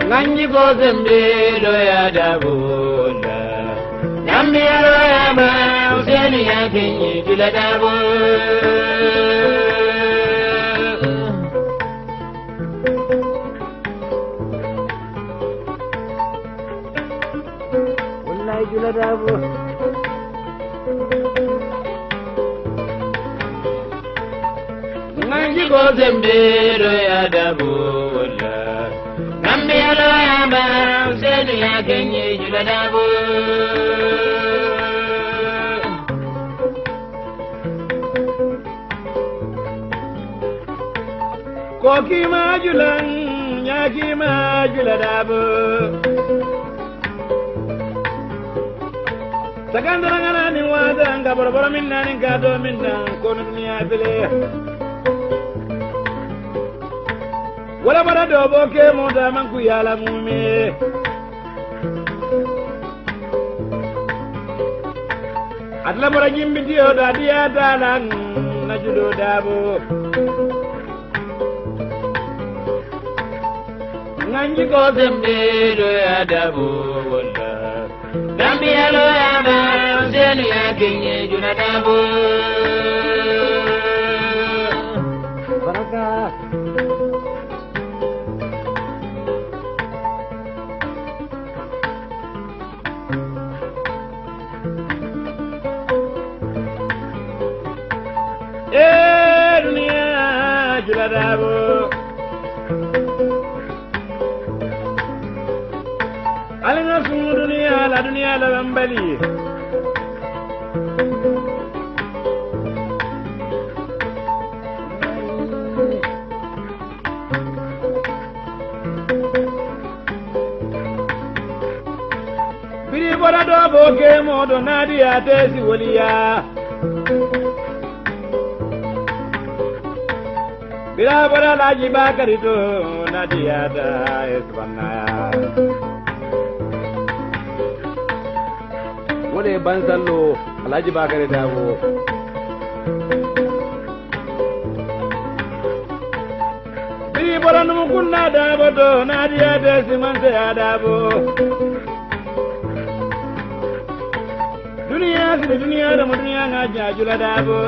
Nanji Bozembe Loya Dabula Namia Loyama Useni Yakinyi Jula Dabu Wallahi Jula Dabu Nanji Bozembe Loya Dabula Namia Loyama Useni Yakinyi Jula Dabu Koki majulan, nyaki majuladabu. Sakandara ni wada nga boroboro minna ni gado minna kono dunia bile. Wala bara dobo ke moda manku yala mume. Atla bara jimbi dio da dia dalang na judo dabo. Nanji Bozembe Loya Dabula Namia Loyama Useni Yakinyi Jula Dabu Baraka Dunia Jula Dabu Alina sumu dunia la bambali Biri bora do boke modo nadia tesi wolia Bira bora laji bakarito nadia da esbanaya Wode banzallo Alhaji Bakare Dabo Biri boranu kunna dabo do nadia desi manse adabo Dunia da dunia ngaja jula dabo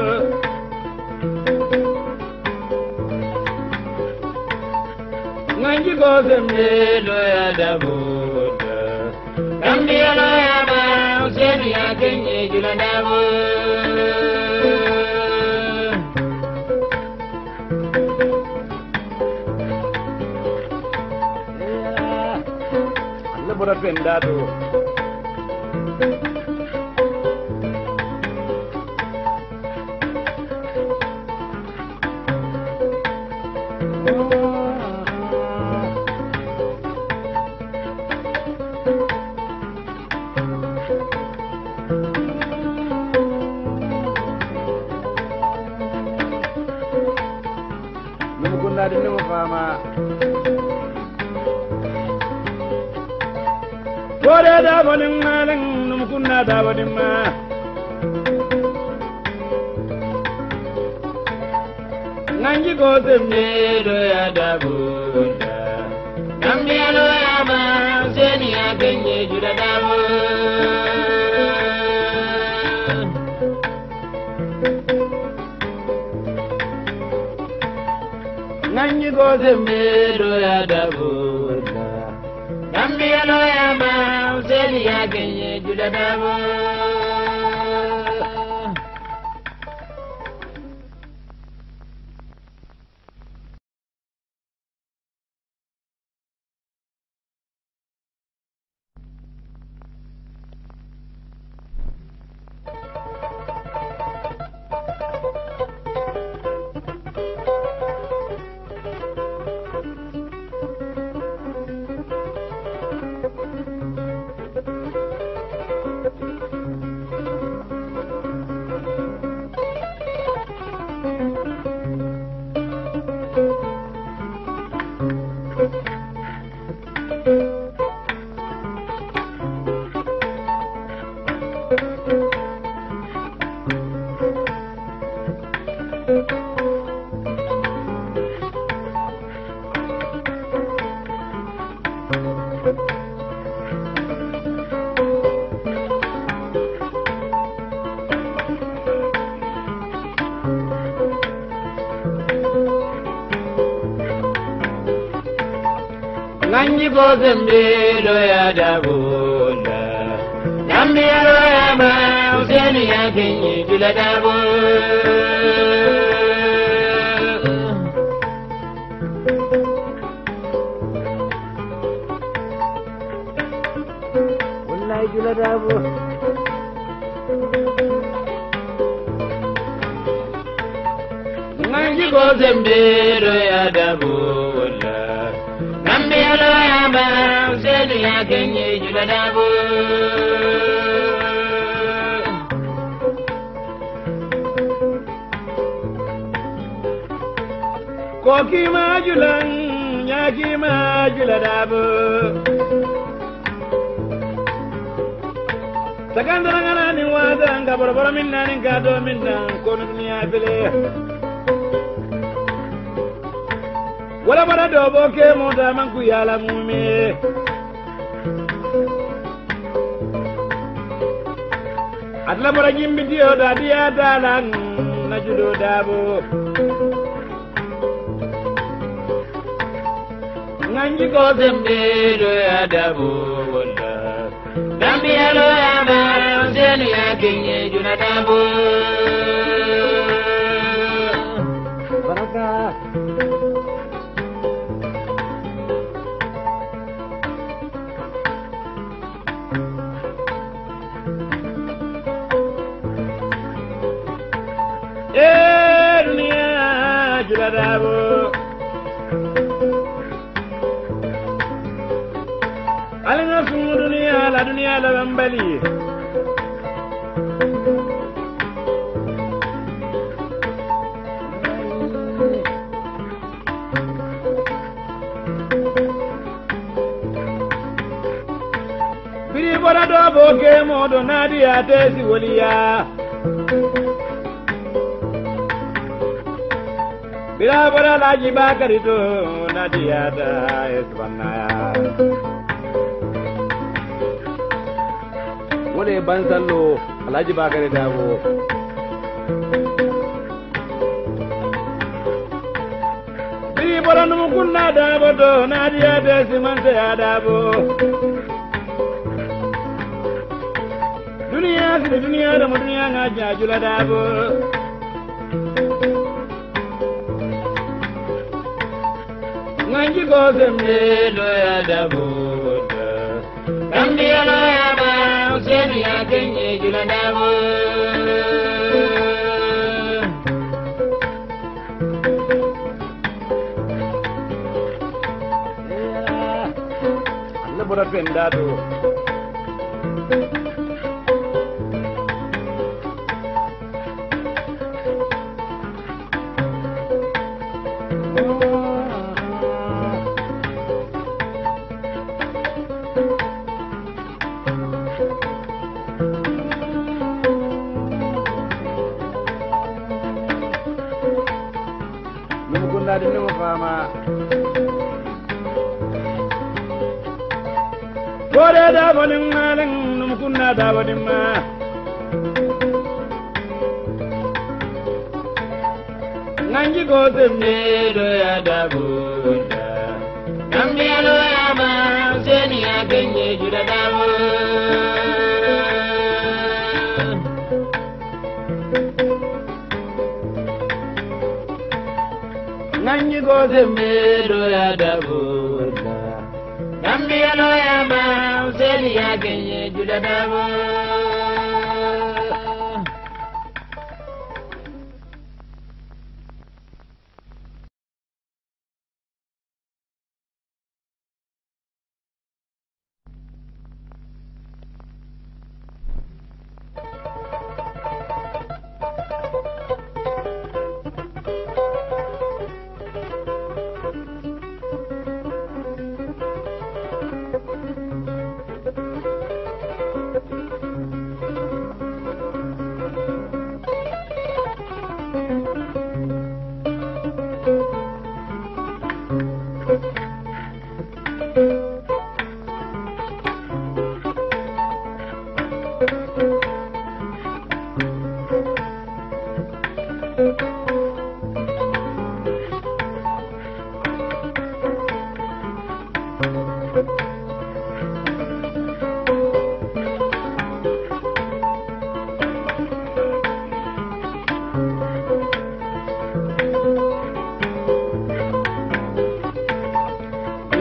Nanji Bozembe Loya Dabo Namia Loyama Useni Yakinyi Jula Dabu Allah bora pendado Dinu fama Bore da bonin malan num kunna da bonin ma Nanji Bozembe Loya Dabula Namia Loyama Useni Yakinyi Jula Dabu Nanji Bozembe Loya Dabula Namia Loyama Useni Yakinyi Jula Dabu go zembe do ya dabula. Nambi ya ma useni ya kinyi jula dabu. Wallahi jula dabu. Nangi go zembe do ya dabula. Nambi ya ma useni ya kinyi jula dabu. Koki majulan, nyaki majuladabu. Sakandara ngana ni wada nga boroboro minna ni ngado minna kono dunia bile. Wala bara dobo ke moda manku yala mume. Adla bara jimbi dio da dia dalang na judo dabo. Nanji ko zembe do ya dabu wala. Nambi alo ya ma useni ya kinye juna dabu. Baraka. Dunia juna dabu. Alina sumu dunia la bambali. Biri bora do boke modo nadi atesi wolia. Bira bora laji bakarito nadi ata esbanaya. Wode bansallo Alhaji Bakare Dabo Biri boranu kunna dabo do nadiya de simante ya dabo Dunia da dunia ngaja jula dabo Nganji go zembe do ya dabo Nambi alo ya ma useni ya kinyi jula dabu. Allah bora penda tu. Dinu fama Bore da bonin malin num kunna da bonin ma Nanji go zembe do ya da buda Nambi alo ya ma useni ya genye juda da bu Nanji go zembe do ya dabu Nambi alo ya ma useni ya genye juda dabu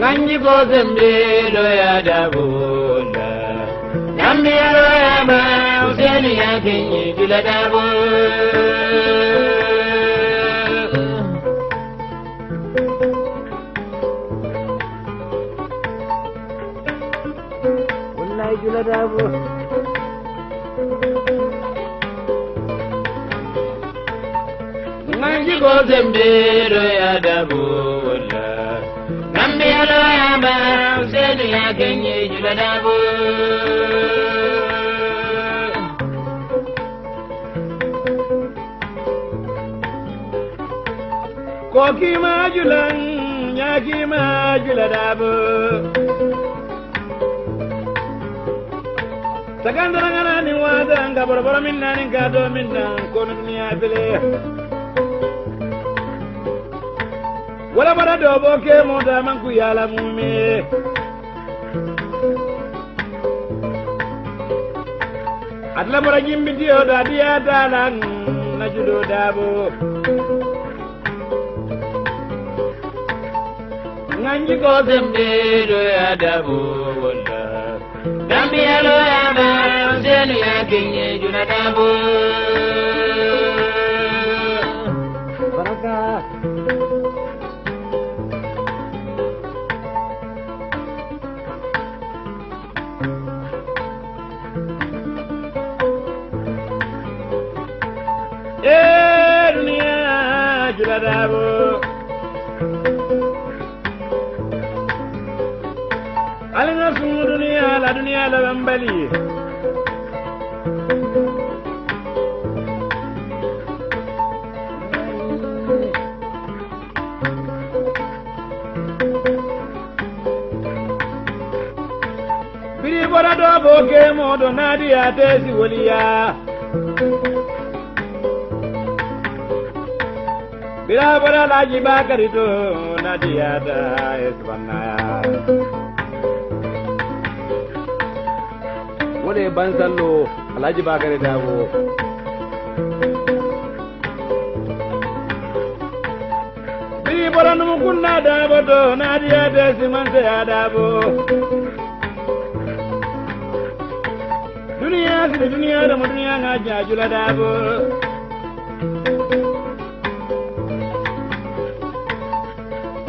Nanji ko zembe lo ya dabula Gambia lo ya ba useni ya kenyi jula dabo Wallahi jula dabo Nanji ko zembe lo ya dabula Gambia lo ya ba useni ya kenyi jula dabo Koki majulan nyaki majula dabo Sakandara ngana ni wada nga boroboro minna ni gado minna kono dunia bele Wala bara dobo ke moda manku yala mume Adla bara jimbi dio da dia dalang na judo dabo Nanji ko zembe do ya dabo wala Gambia lo ya ba useni ya kenye juna dabo Baraka dunia jula dabo Alina sungu dunia la bambali Biri bora do boke modo nadia tesi wolia Bila bora laji bakarito nadia da esbanaya Wode bansallo Alhaji Bakare Dabo Bi boranu kunna dabo do nadia desi manse adabo Dunia da dunia ngaja jula dabo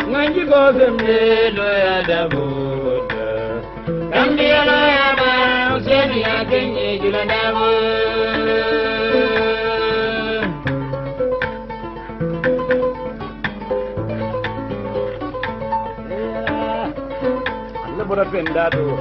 Nganji ko zembe lo ya dabo Gambia lo ya ba useni ya kenye jula dabo Allah bora pendado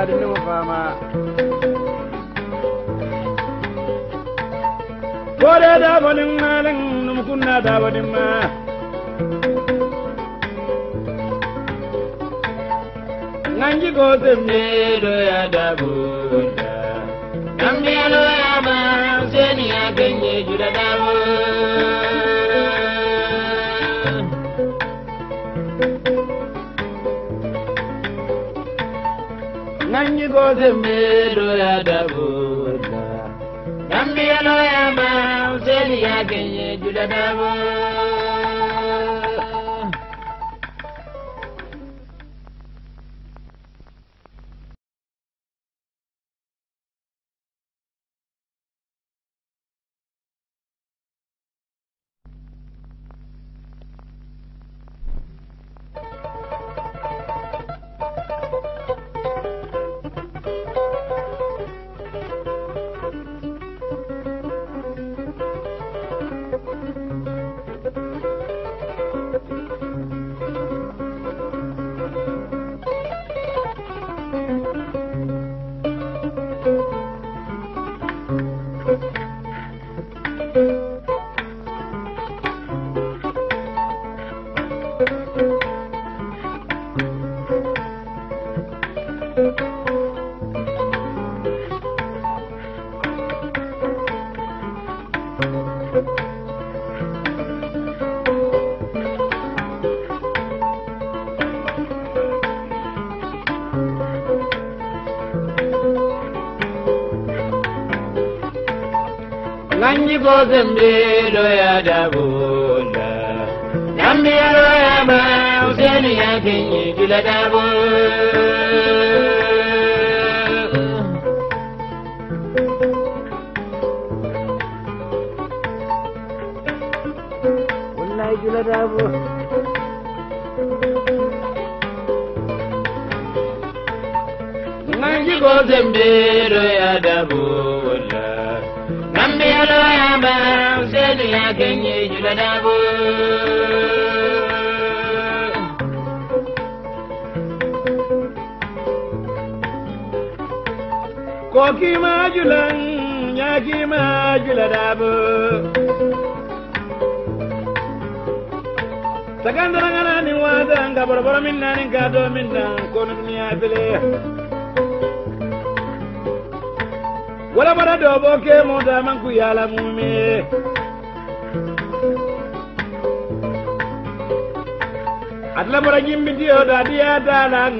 Dinu fama Bore da bonin malan num kunna da bonin ma Nanji go zembe do ya da bunda Gambia lo ya ba useni ya kenye jula dabo Nanji go zembe do ya dabo Gambia lo ya ba useni ya kenye jula dabo Nanji ko zembe lo ya dabula. Gambia lo ya ba useni ya kenyi jula dabo. Wallahi jula dabo. Nanji ko zembe lo ya dabula. Gambia lo ya ba useni ya kenyi jula dabo. Koki majulan, nyaki majuladabo. Sakandara ngana ni wada nga boroboro minna ni ngado minna kono dunia bele. Wala bara dobo ke moda manku yala mume. Atla bora jimbi dio da dia dalan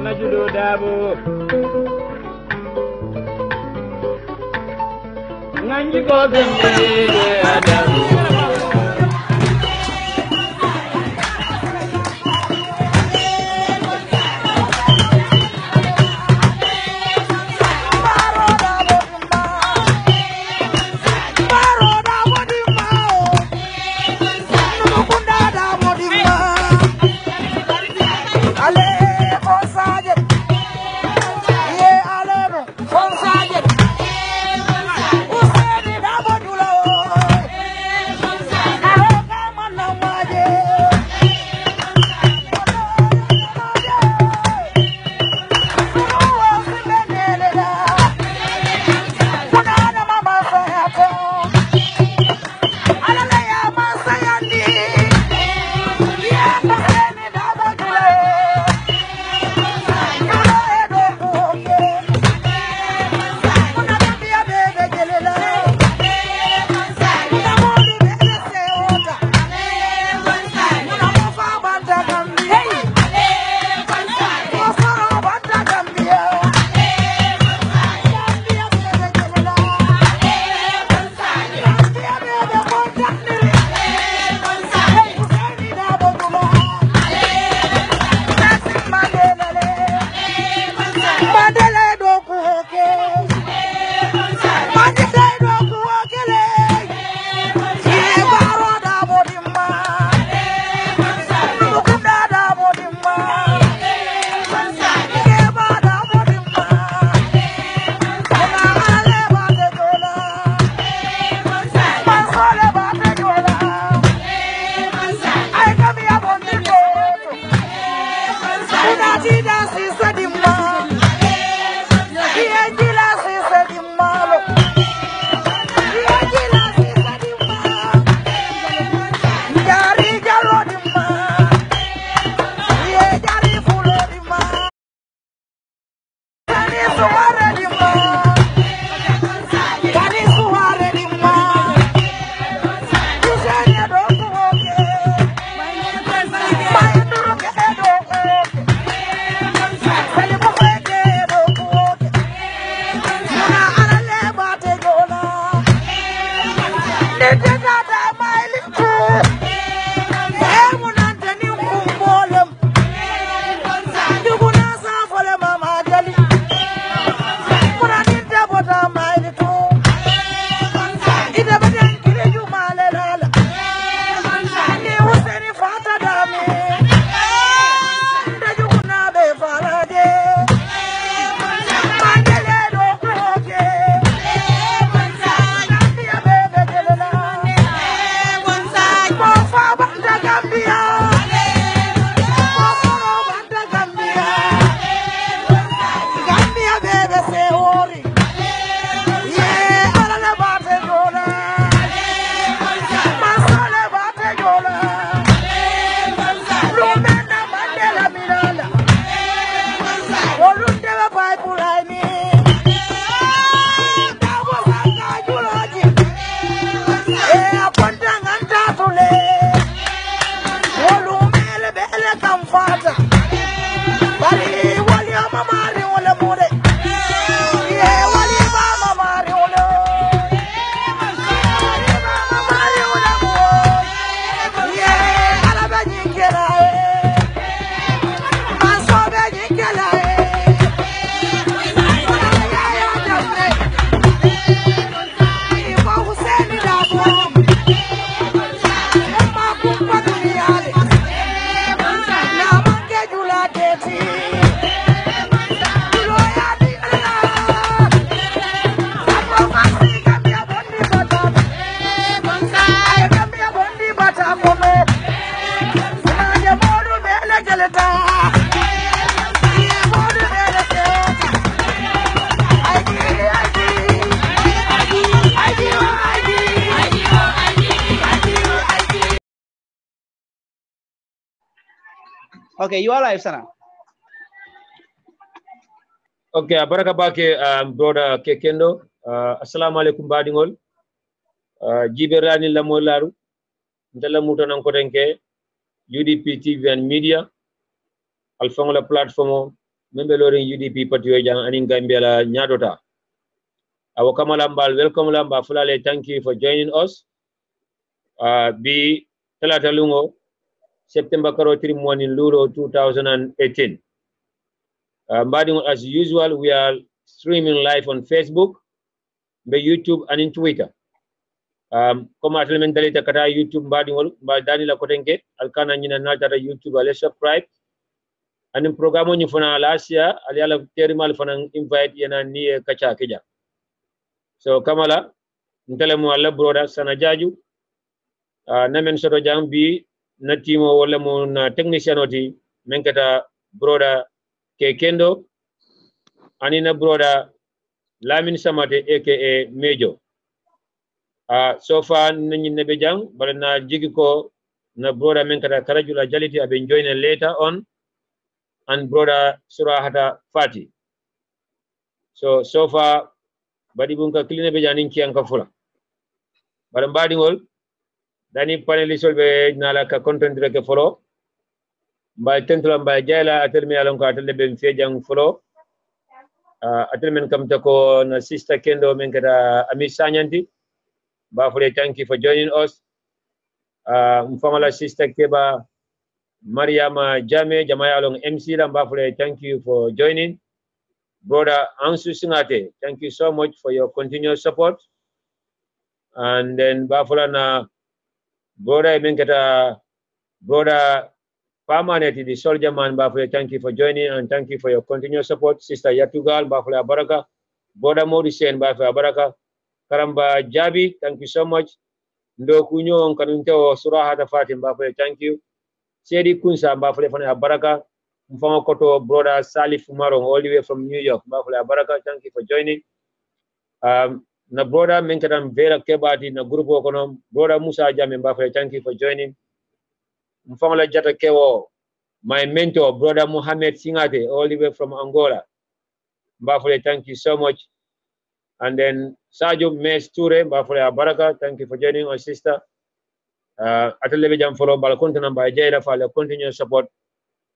na judo dabo. Nanji ko zembe adabu. Okay, you are live, Sana. Okay, abaraka bake brother Kekendo. Assalamu alaikum badingol. Jiberani lamolaru. Ndala mutanan kotenke UDP TV&MEDIA. Alfangola platform membe lorin UDP patiyo jang anin Gambia nyadota. Awakama lambal, welcome lamba fulale, thank you for joining us. Bi talata lungo September 3 morning Luro 2018. As usual, we are streaming live on Facebook, by YouTube, and in Twitter. Comme atlemen dalita kata YouTube ba dani la kotenke alkana nyina natara YouTube ale subscribe. Anin programo ni fana alasia ali ala terimal fana invite yana ni kacha keja. So kamala ntelemu alla broda sana jaju namen soto jambi na timo wala mo na technician oti menkata broda Kekendo anina broda Lamin Samate aka Major. So far nani nebejang balana jigiko na broda menkata Karajula Jaliti have been joining later on, and broda Surahata Fati. So far badi bunka kline bejanin kianka fula. Baram badi ngol dani panelist be nala ka content reke follow. By tentula by jaila atel me alon ka atel be mfejang follow. Atel men kam tako na sister Kendo menkata Amis Sanyanti. Bafule, thank you for joining us. Mfamala sister Keba Mariama Jame Jamaya along MC Bafule, thank you for joining. Brother Ansu Singate, thank you so much for your continuous support. And then Bafula na brother Menkata brother Permanent, the soldier man, Bafule, thank you for joining and thank you for your continuous support. Sister Yatugal Bafule Abaraka, brother Morisen Bafule Abaraka. Karamba Jabi, thank you so much. Ndo kunyo kanunte Surahata Fatim Bafule, thank you. Sedi Kunsa Bafule Fana Baraka. Mfamo Koto brother Salif Marong all the way from New York. Bafule Baraka, thank you for joining. Na brother Menkatam Vera Kebati na grupo kono brother Musa Jami Bafule, thank you for joining. Mfamo la Jata Kewo, my mentor brother Mohammed Singate all the way from Angola. Bafule, thank you so much. And then Sajo Mes Ture, Bafule Baraka, thank you for joining our sister. Atelebe jam follow balkonta namba jaira fale continue support.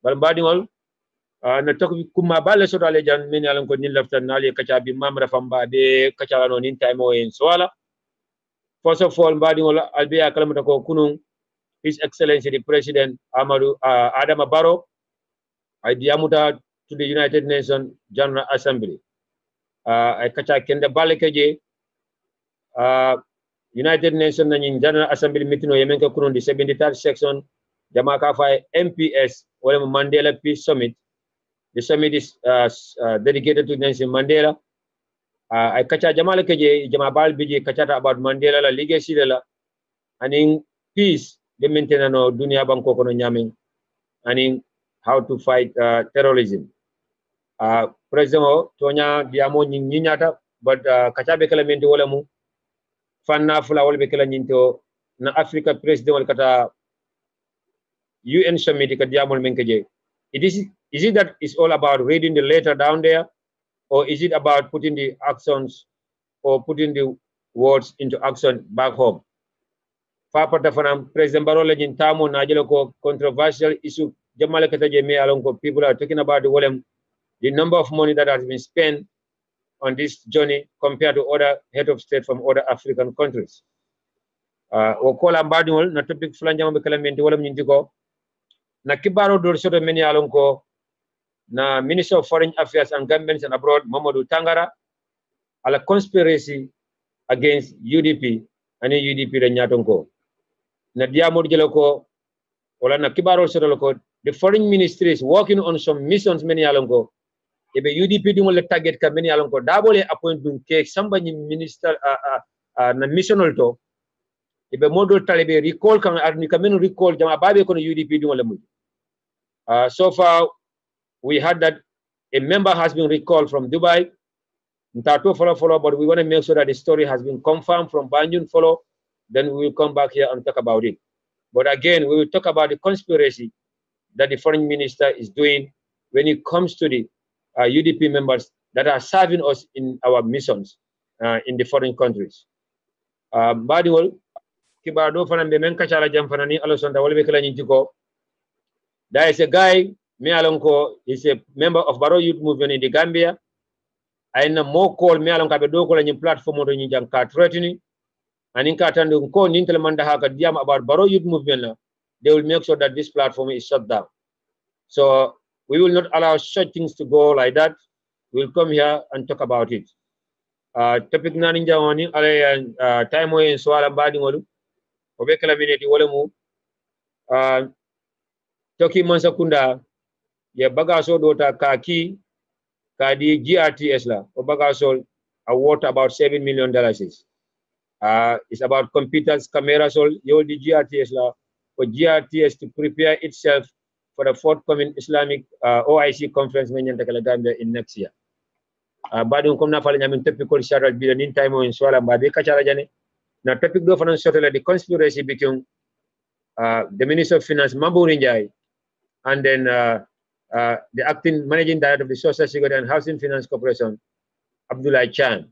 Balbadingol na tok kuma bale sota le jan min yalan ko ni lafta nali kacha bi mamra famba be kacha no nin time o en swala. First of all, badingol albiya kalamata ko kunun His Excellency the President Adama Barrow diamuta to the United Nations General Assembly. I kacha kende balekeje United Nations in General Assembly meeting o yemenka kunun the 73rd section jamaka fa MPS or Mandela Peace Summit. The summit is dedicated to Nelson Mandela. I kacha jamalekeje jamabal biji kachata about Mandela la legacy la and in peace the maintain no dunia banko kono nyamin and in how to fight terrorism. President Tonya Diamo Ninyata, but Kachabe Kalamenti Wolamu, Fanna Fula Wolbekala Ninto, na Africa President Kata UN Summit Diamond Menkeje. Is it that it's all about reading the letter down there, or is it about putting the actions or putting the words into action back home? Fapata Fanam, President Barola Jintamo, Najeloko, controversial issue, Jamala Kataje me along people are talking about the number of money that has been spent on this journey compared to other head of state from other African countries. Okola Mbadul, na topic Flanjam Bekalamenti, Wolam Nintiko, na Kibaro Dursoto Meni Alonko, na Minister of Foreign Affairs and Governments and Abroad, Mamadou Tangara, a conspiracy against UDP and UDP Renyatonko. Na Diamod Jeloko, Ola na Kibaro Sotoloko, the foreign ministry is working on some missions Meni Alonko. Ebe UDP di mo le target ka meni alon ko dabole appoint dum ke samba ni minister na missional to ebe modol talibe recall kan arni ka men recall jama babe ko UDP di mo le mu So far, we had that a member has been recalled from Dubai. Follow, but we want to make sure that the story has been confirmed from Banjul follow. Then we will come back here and talk about it. But again, we will talk about the conspiracy that the foreign minister is doing when it comes to the UDP members that are serving us in our missions in the foreign countries. Badiwol, kibado fana be men kachala jam fana ni alosonda wala be kala nyintiko. There is a guy, me alonko, is a member of Baro Youth Movement in the Gambia. I know more call me alonka be do ko la platform do nyi jang ka threatening. And in Katandu ko nintel manda haka diam about Baro Youth Movement, they will make sure that this platform is shut down. So we will not allow such things to go like that. We'll come here and talk about it. Topic na ninja wani ale time mo en swala mbadi ngolu obekala mineti wala mu toki mansa kunda ya bagaso dota kaki kadi GRTS la o bagaso worth about $7 million. It's about computers, cameras, all the GRTS la for GRTS to prepare itself for the forthcoming Islamic OIC conference in Gambia in next year. Badun kom na fala nyamin topic sharal bi in time in swala mbade kachala jane na topic do fanan sotela the conspiracy between the Minister of Finance Mamburi Njai and then the acting managing director of the Social Security and Housing Finance Corporation, Abdullah Chan.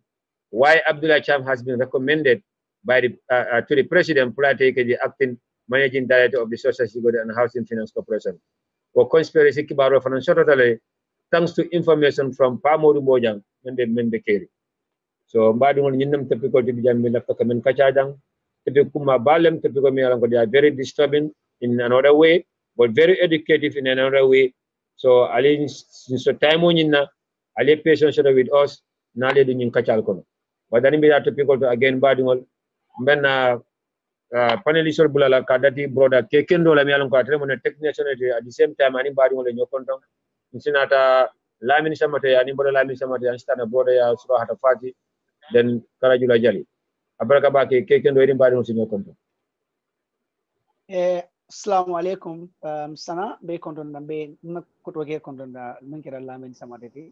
Why Abdullah Chan has been recommended by the to the president prior to the acting managing director of the Social Security and Housing Finance Corporation. For conspiracy kibaro fanan sotela thanks to information from Pamodu Bojang and the Mendekeri. So, Mbadung Yinam typical to be Jamila Kamen Kachadang, Tipikuma Balem, typical Mialango, they are very disturbing in another way, but very educative in another way. So, Ali, since the time when you Ali patients with us, Nale Dunin Kachalkono. But then we are typical to again Badung, Bena panelist or Bulala Kadati brother, Kekendo Lamialan Quatremon, technician at the same time, anybody in your contact. Sinata Lamin Samate, anybody Lamin Samate, and stand a brother Surahata Fati, then Karajula Jali. Abrakabaki, cake and wedding body in your content. Assalamu alaikum. Sana, be content and be Kutoke content, Minkera Lamin Samate.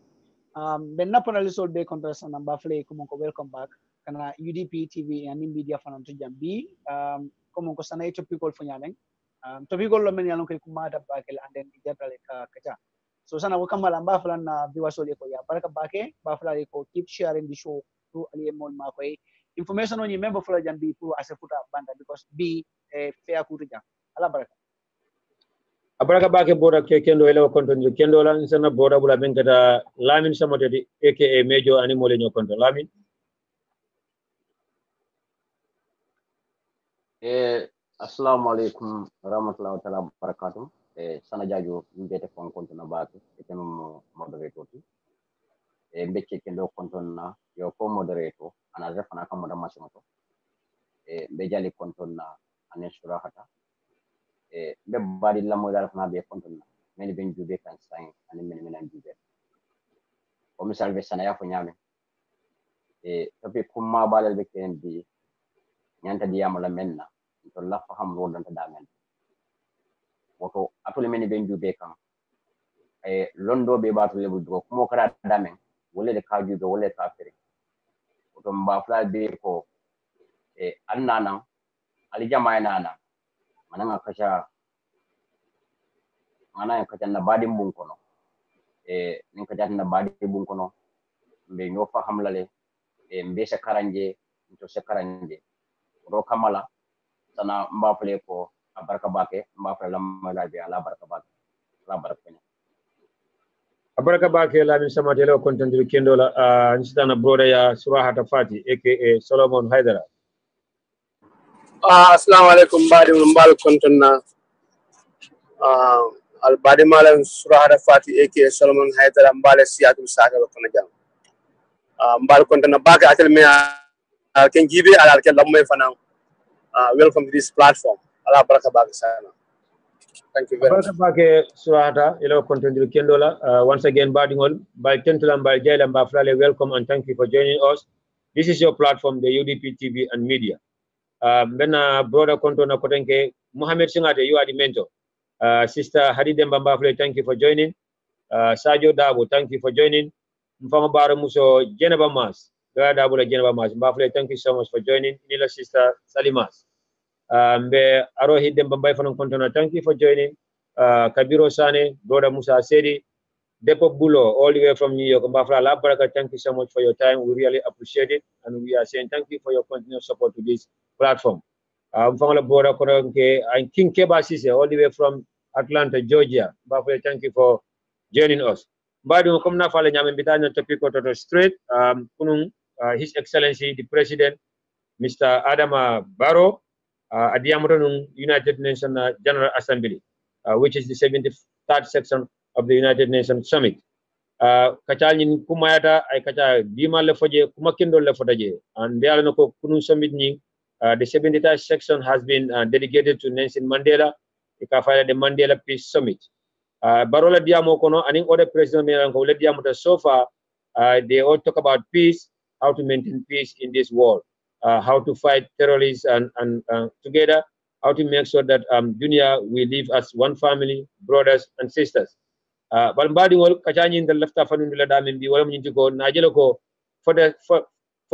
Benna Panalisol be content and Buffalo, Kumonko, welcome back. Kana UDP TV and media fan to Jambi. Kumonko Sana to people for Yaling. Topical Lomanian Kumata Bakel and then Jataleka Kaja. So sana welcome malam Baflan na viewers ko ya baraka bake Bafla ko keep sharing the show to aliemon makoy information on your member for Jambi puro asefuta banda because be fair kutuja ala baraka abaraka bake boda ke kendo ele kontonjo kendo la sana boda bula benkata Lamin Samate aka Major animal nyo konton Lamin assalamu alaikum warahmatullahi wabarakatuh. Sana jajo mbete fon konto na batu ete mo moderator ti mbeke kendo konto na yo ko moderator ana zefana ka moda masimoto be jali konto na ane surahata be badi la modal fana be konto na meni ben jube kan sai ane meni mena jube o misal be sana ya fo nyame tapi kuma balal be kendi nyanta diyamala menna to la faham rodanta damen woto atole meni ben jube kan londo be batu lebu do ko kara damen wole de ka jube wole ka fere woto mba fla be ko annana ali jamaay nana mananga kacha na badi mbun kono nin kacha na badi mbun kono mbe ño fa hamlale mbe se karanje to se karanje ro kamala sana mba fle ko abaraka bake mba fle lamma labi ala baraka bake la baraka abaraka bake Lamin Samate le konton dir kendo la nsitana broda ya Surahata Fati aka Solomon Haidara. Assalamu alaikum badi mbal konton na al badi malam Surahata Fati aka Solomon Haidara mbale siyatul saka ko na jam mbal konton na bake atel me ken gibe ala ken lamma fana welcome to this platform ala baraka bake sana. Thank you very much. Surahata, hello, continue Kendola. Once again, Badingol, by Tentulam, by Jailam, Bafrale, welcome and thank you for joining us. This is your platform, the UDP TV and media. Then, brother Kontona Kotenke, Mohammed Singate, you are the mentor. Sister Hadidem Bambafle, thank you for joining. Sajo Dabo, thank you for joining. Mfama Bara Muso, Geneva Mas, Dabo Geneva Mas, Bafle, thank you so much for joining. Nila Sister Salimas. Mbe Arohi Dembambai Fanong Kontona, thank you for joining. Kabiro Sane, Brother Musa Sedi, Depo Bulo, all the way from New York. Mbafla Labaraka, thank you so much for your time. We really appreciate it. And we are saying thank you for your continued support to this platform. Mfamala Bora Koronke, and King Keba Sise, all the way from Atlanta, Georgia. Mbafla, thank you for joining us. Mbadu Komna Fale Nyamen Bitanya Topiko Toto Straight, His Excellency, the President, Mr. Adama Barrow, at the United Nations General Assembly, which is the 73rd section of the United Nations Summit. Kachalin Kumayata, I Kacha Dima Lefoje, Kumakindo Lefotaje, and Bialanoko Kunu Summit Ning. The 73rd section has been dedicated to Nelson Mandela, the Mandela Peace Summit. Barola Diamo Kono, and other President Melanchola Diamuta so far, they all talk about peace, how to maintain peace in this world. How to fight terrorists and together, how to make sure that Dunia will live as one family, brothers and sisters. Balmbadi wol kachani in the left of Anundula Dam in the Najeloko for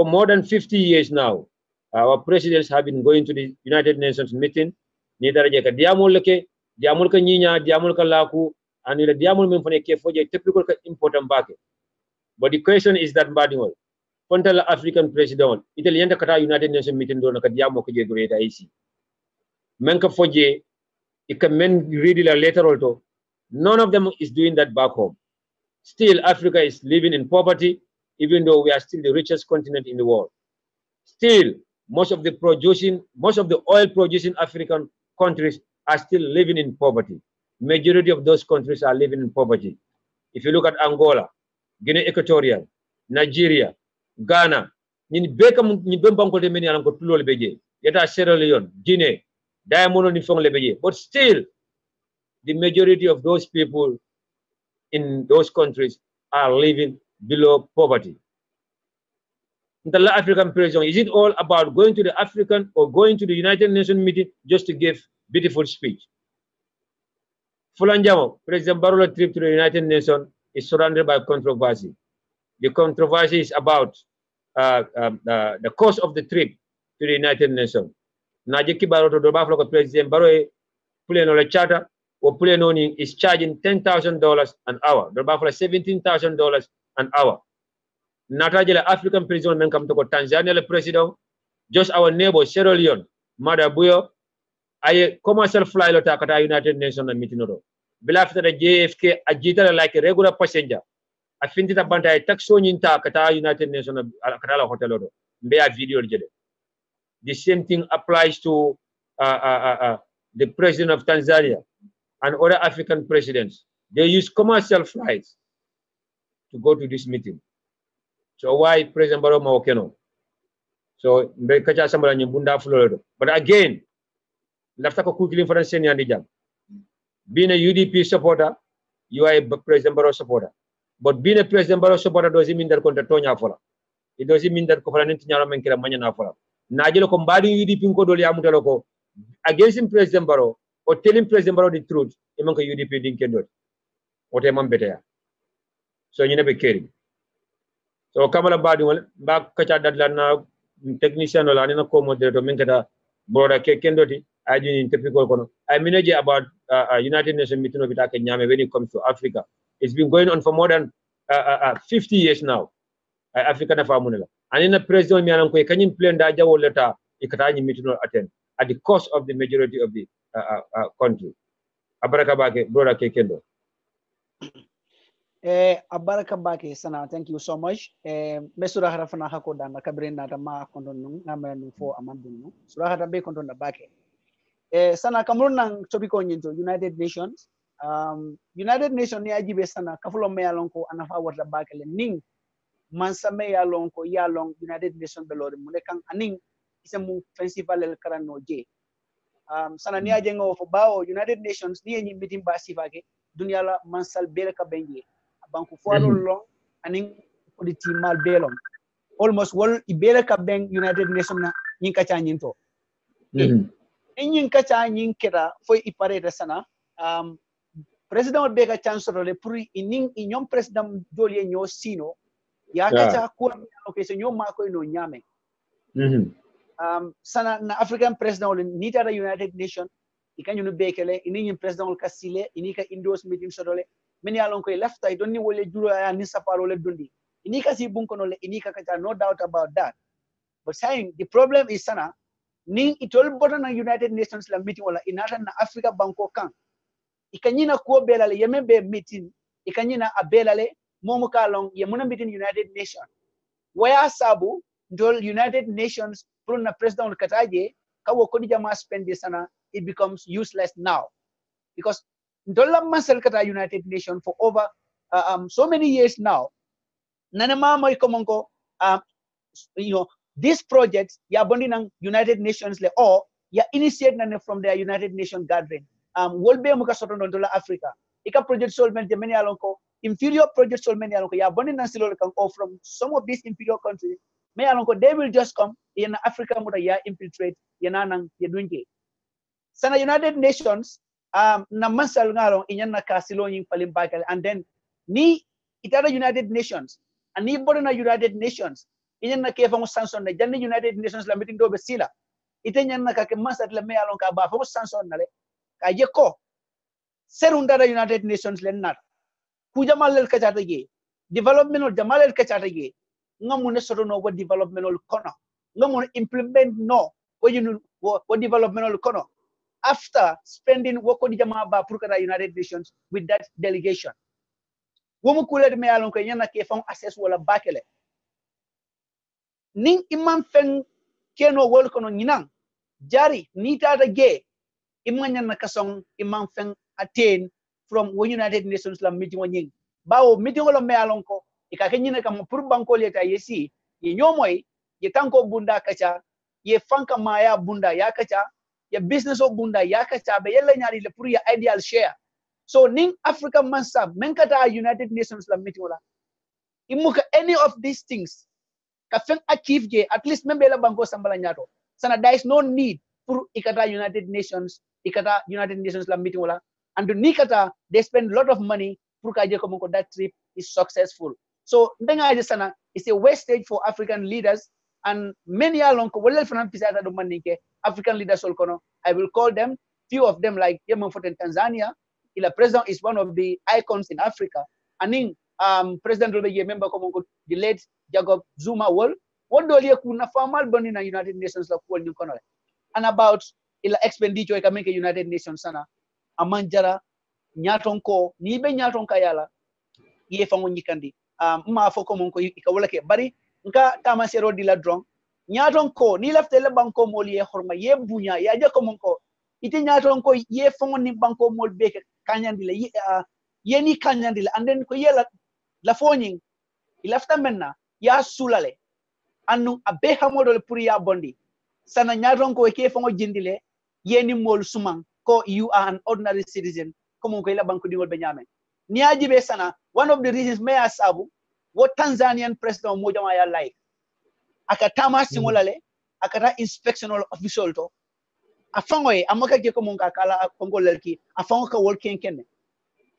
more than 50 years now. Our presidents have been going to the United Nations meeting. Nidarajeka Diamulke, Diamulka Nina, Diamulka Laku, and the Diamul Memphone for a typical important bucket. But the question is that Badingol. Kontala African president, Italian Kata United Nations meeting do nakadiamo kuje great IC. Menka foje, it can men read it later also. None of them is doing that back home. Still, Africa is living in poverty, even though we are still the richest continent in the world. Still, most of the oil producing African countries are still living in poverty. Majority of those countries are living in poverty. If you look at Angola, Guinea Equatorial, Nigeria, Ghana, ni beka ni bembang ko temeni alam ko tulo lebeje. Yeta Sierra Leone, Guinea, Diamond ni fong lebeje. But still, the majority of those people in those countries are living below poverty. The African president, is it all about going to the African or going to the United Nations meeting just to give beautiful speech? Fulanjamo, President Barro's trip to the United Nations is surrounded by controversy. The controversy is about the cost of the trip to the United Nations. Najiki Barrow to the President Barrow Puleno charter or Puleno is charging $10,000 an hour. The Buffalo $17,000 an hour. Natajela African president men come to Tanzania the president, just our neighbor Sierra Leone, Madabuyo, I commercial fly lota kata United Nations meeting no. After the JFK ajita like a regular passenger. I think that banta taxo nyinta kata United Nations kata la hotel odo. Mbeya video jede. The same thing applies to the president of Tanzania and other African presidents. They use commercial flights to go to this meeting. So why President Barrow Mawokeno? So mbekacha sambala nyembunda Florida. But again, lafta ko kukilin for senior ndijam. Being a UDP supporter, you are a President Barrow supporter. But being a President Barrow supporter doesn't mean that konta tonya fola. It doesn't mean that ko fala ninti nyaro menkira manya na fola. Najelo ko mbadi UDP ko doli amutalo ko against President Barrow or telling President Barrow the truth, imanka UDP dinkendo. What am better? So you never caring. So Kamala Badi back kacha dadla na technician or anina ko moderator menkata broda kendoti I didn't typical kono. I manage about United Nations meeting of Itake Nyame when it comes to Africa. It's been going on for more than 50 years now. Africa na famunela. And in the president mi anam ko kanyin plan da jawo leta ikatani meeting attend at the cost of the majority of the country. Abaraka bake broda kendo. Abaraka bake sana, thank you so much. Mesura harafana hakoda na kabrina tama kondonu ngamenu for amandunu. Sura harabe kondona bake. Sana kamrun nang topiko nyinto United Nations. United Nations ni ajibe sana kafulo me alonko anafa wata bakele ning mansa me alonko yalong United Nations belori mune kang aning isemu festival el karano je. Sana ni ajengo fo bao United Nations ni enyi meeting ba sifake dunia la mansal bele ka benje. Banku fuaro long aning politi mal belong. Almost wall ibele ka beng United Nations na nyinka cha nyinto. Inyin kacha nyin kira foi ipareta sana president beka chance role pour ining inyom president joli nyo sino ya kacha ko okay so nyom ma ko no nyame sana na African president wala nita da United Nations ikanyu no bekele ining president wala kasile inika indos meeting sodole meni alon ko left I don't ni wole juro ya ni saparo le dundi inika si bunko no le inika kacha no doubt about that but saying the problem is sana ning itol boto na United Nations la meeting wala inata na Africa banko kan ikanyina ko belale yembe meeting ikanyina abelale momo kalong yemuna meeting United Nations waya sabu ndol United Nations pro na president kataje kawo kodi jama spend sana it becomes useless now because ndola masel kata United Nations for over so many years now nana mama ikomonko you know these projects ya bondi nang United Nations le or ya initiate nane from their United Nations gathering wolbe muka soto ndola Africa ika project solvent many alonko inferior project solvent alonko ya bondi nang silo kan or from some of these inferior countries me alonko they will just come in Africa muta ya infiltrate yana nang ya dunke sana United Nations na masal ngalong inyan na kasilo yung palimbakal and then ni itara United Nations ani bodo na United Nations inyan na kefa mo sanction na janne United Nations la meeting do be sila itenyan na ka masat la me along ka ba fa mo sanction na le ka yeko serunda da United Nations len nat ku jamal lel ka jata ge development jamal lel ka jata ge ngamu ne soto no what development kono ngamu implement no what development kono after spending wako di jama ba pour kata United Nations with that delegation womu kule me alon ko nyana ke fon access wala bakele ning imam fen keno wol kono nyinang jari ni tata ge imman nyana kasong imam fen attain from United Nations la meeting wanying bawo meeting wala me alon ko ikake nyina kam pour banko leta yesi ye nyomoy ye tanko bunda kacha ye fanka maya bunda ya kacha ya business o bunda ya kacha be yella nyari le pour ya ideal share so ning Africa mansab men kata United Nations la meeting wala imuka any of these things ka fen achieve je at least membe la banko sambala nyato sana there is no need pour ikata United Nations la meeting wala and nikata they spend a lot of money pour ka je ko that trip is successful so ndenga je sana it's a wastage for African leaders and many along ko wala fanan pisata do manike African leaders all kono I will call them few of them like Yemen Foten Tanzania ila president is one of the icons in Africa aning president do be member ko the late Jacob Zuma wol wondo liye kuna formal boni na United Nations la ko ni kono and about ila expenditure ka menke United Nations sana amanjara nyaton ko ni be nyaton ka yala ye fango nyikandi ma fo ko mon ko ikawala ke bari nka kama sero di la drong nyaton ko ni lafte le banko mol ye horma ye bunya ya je ko mon ko ite nyaton ko ye fongo ni banko mol be kanyandi le ye ni kanyandi le and then ko ye la foning ilafta menna ya sulale anu abe hamodo le pour ya bondi sana nyaton ko ke fongo jindile ye ni mol sumang ko you are an ordinary citizen ko mon ko la banko dingol be nyame ni ajibe sana one of the reasons may asabu what Tanzanian president mo jama ya like akatama singolale akata inspectional official to afango e amaka ke ko mon ka kala kongo lerki afango ka wol ken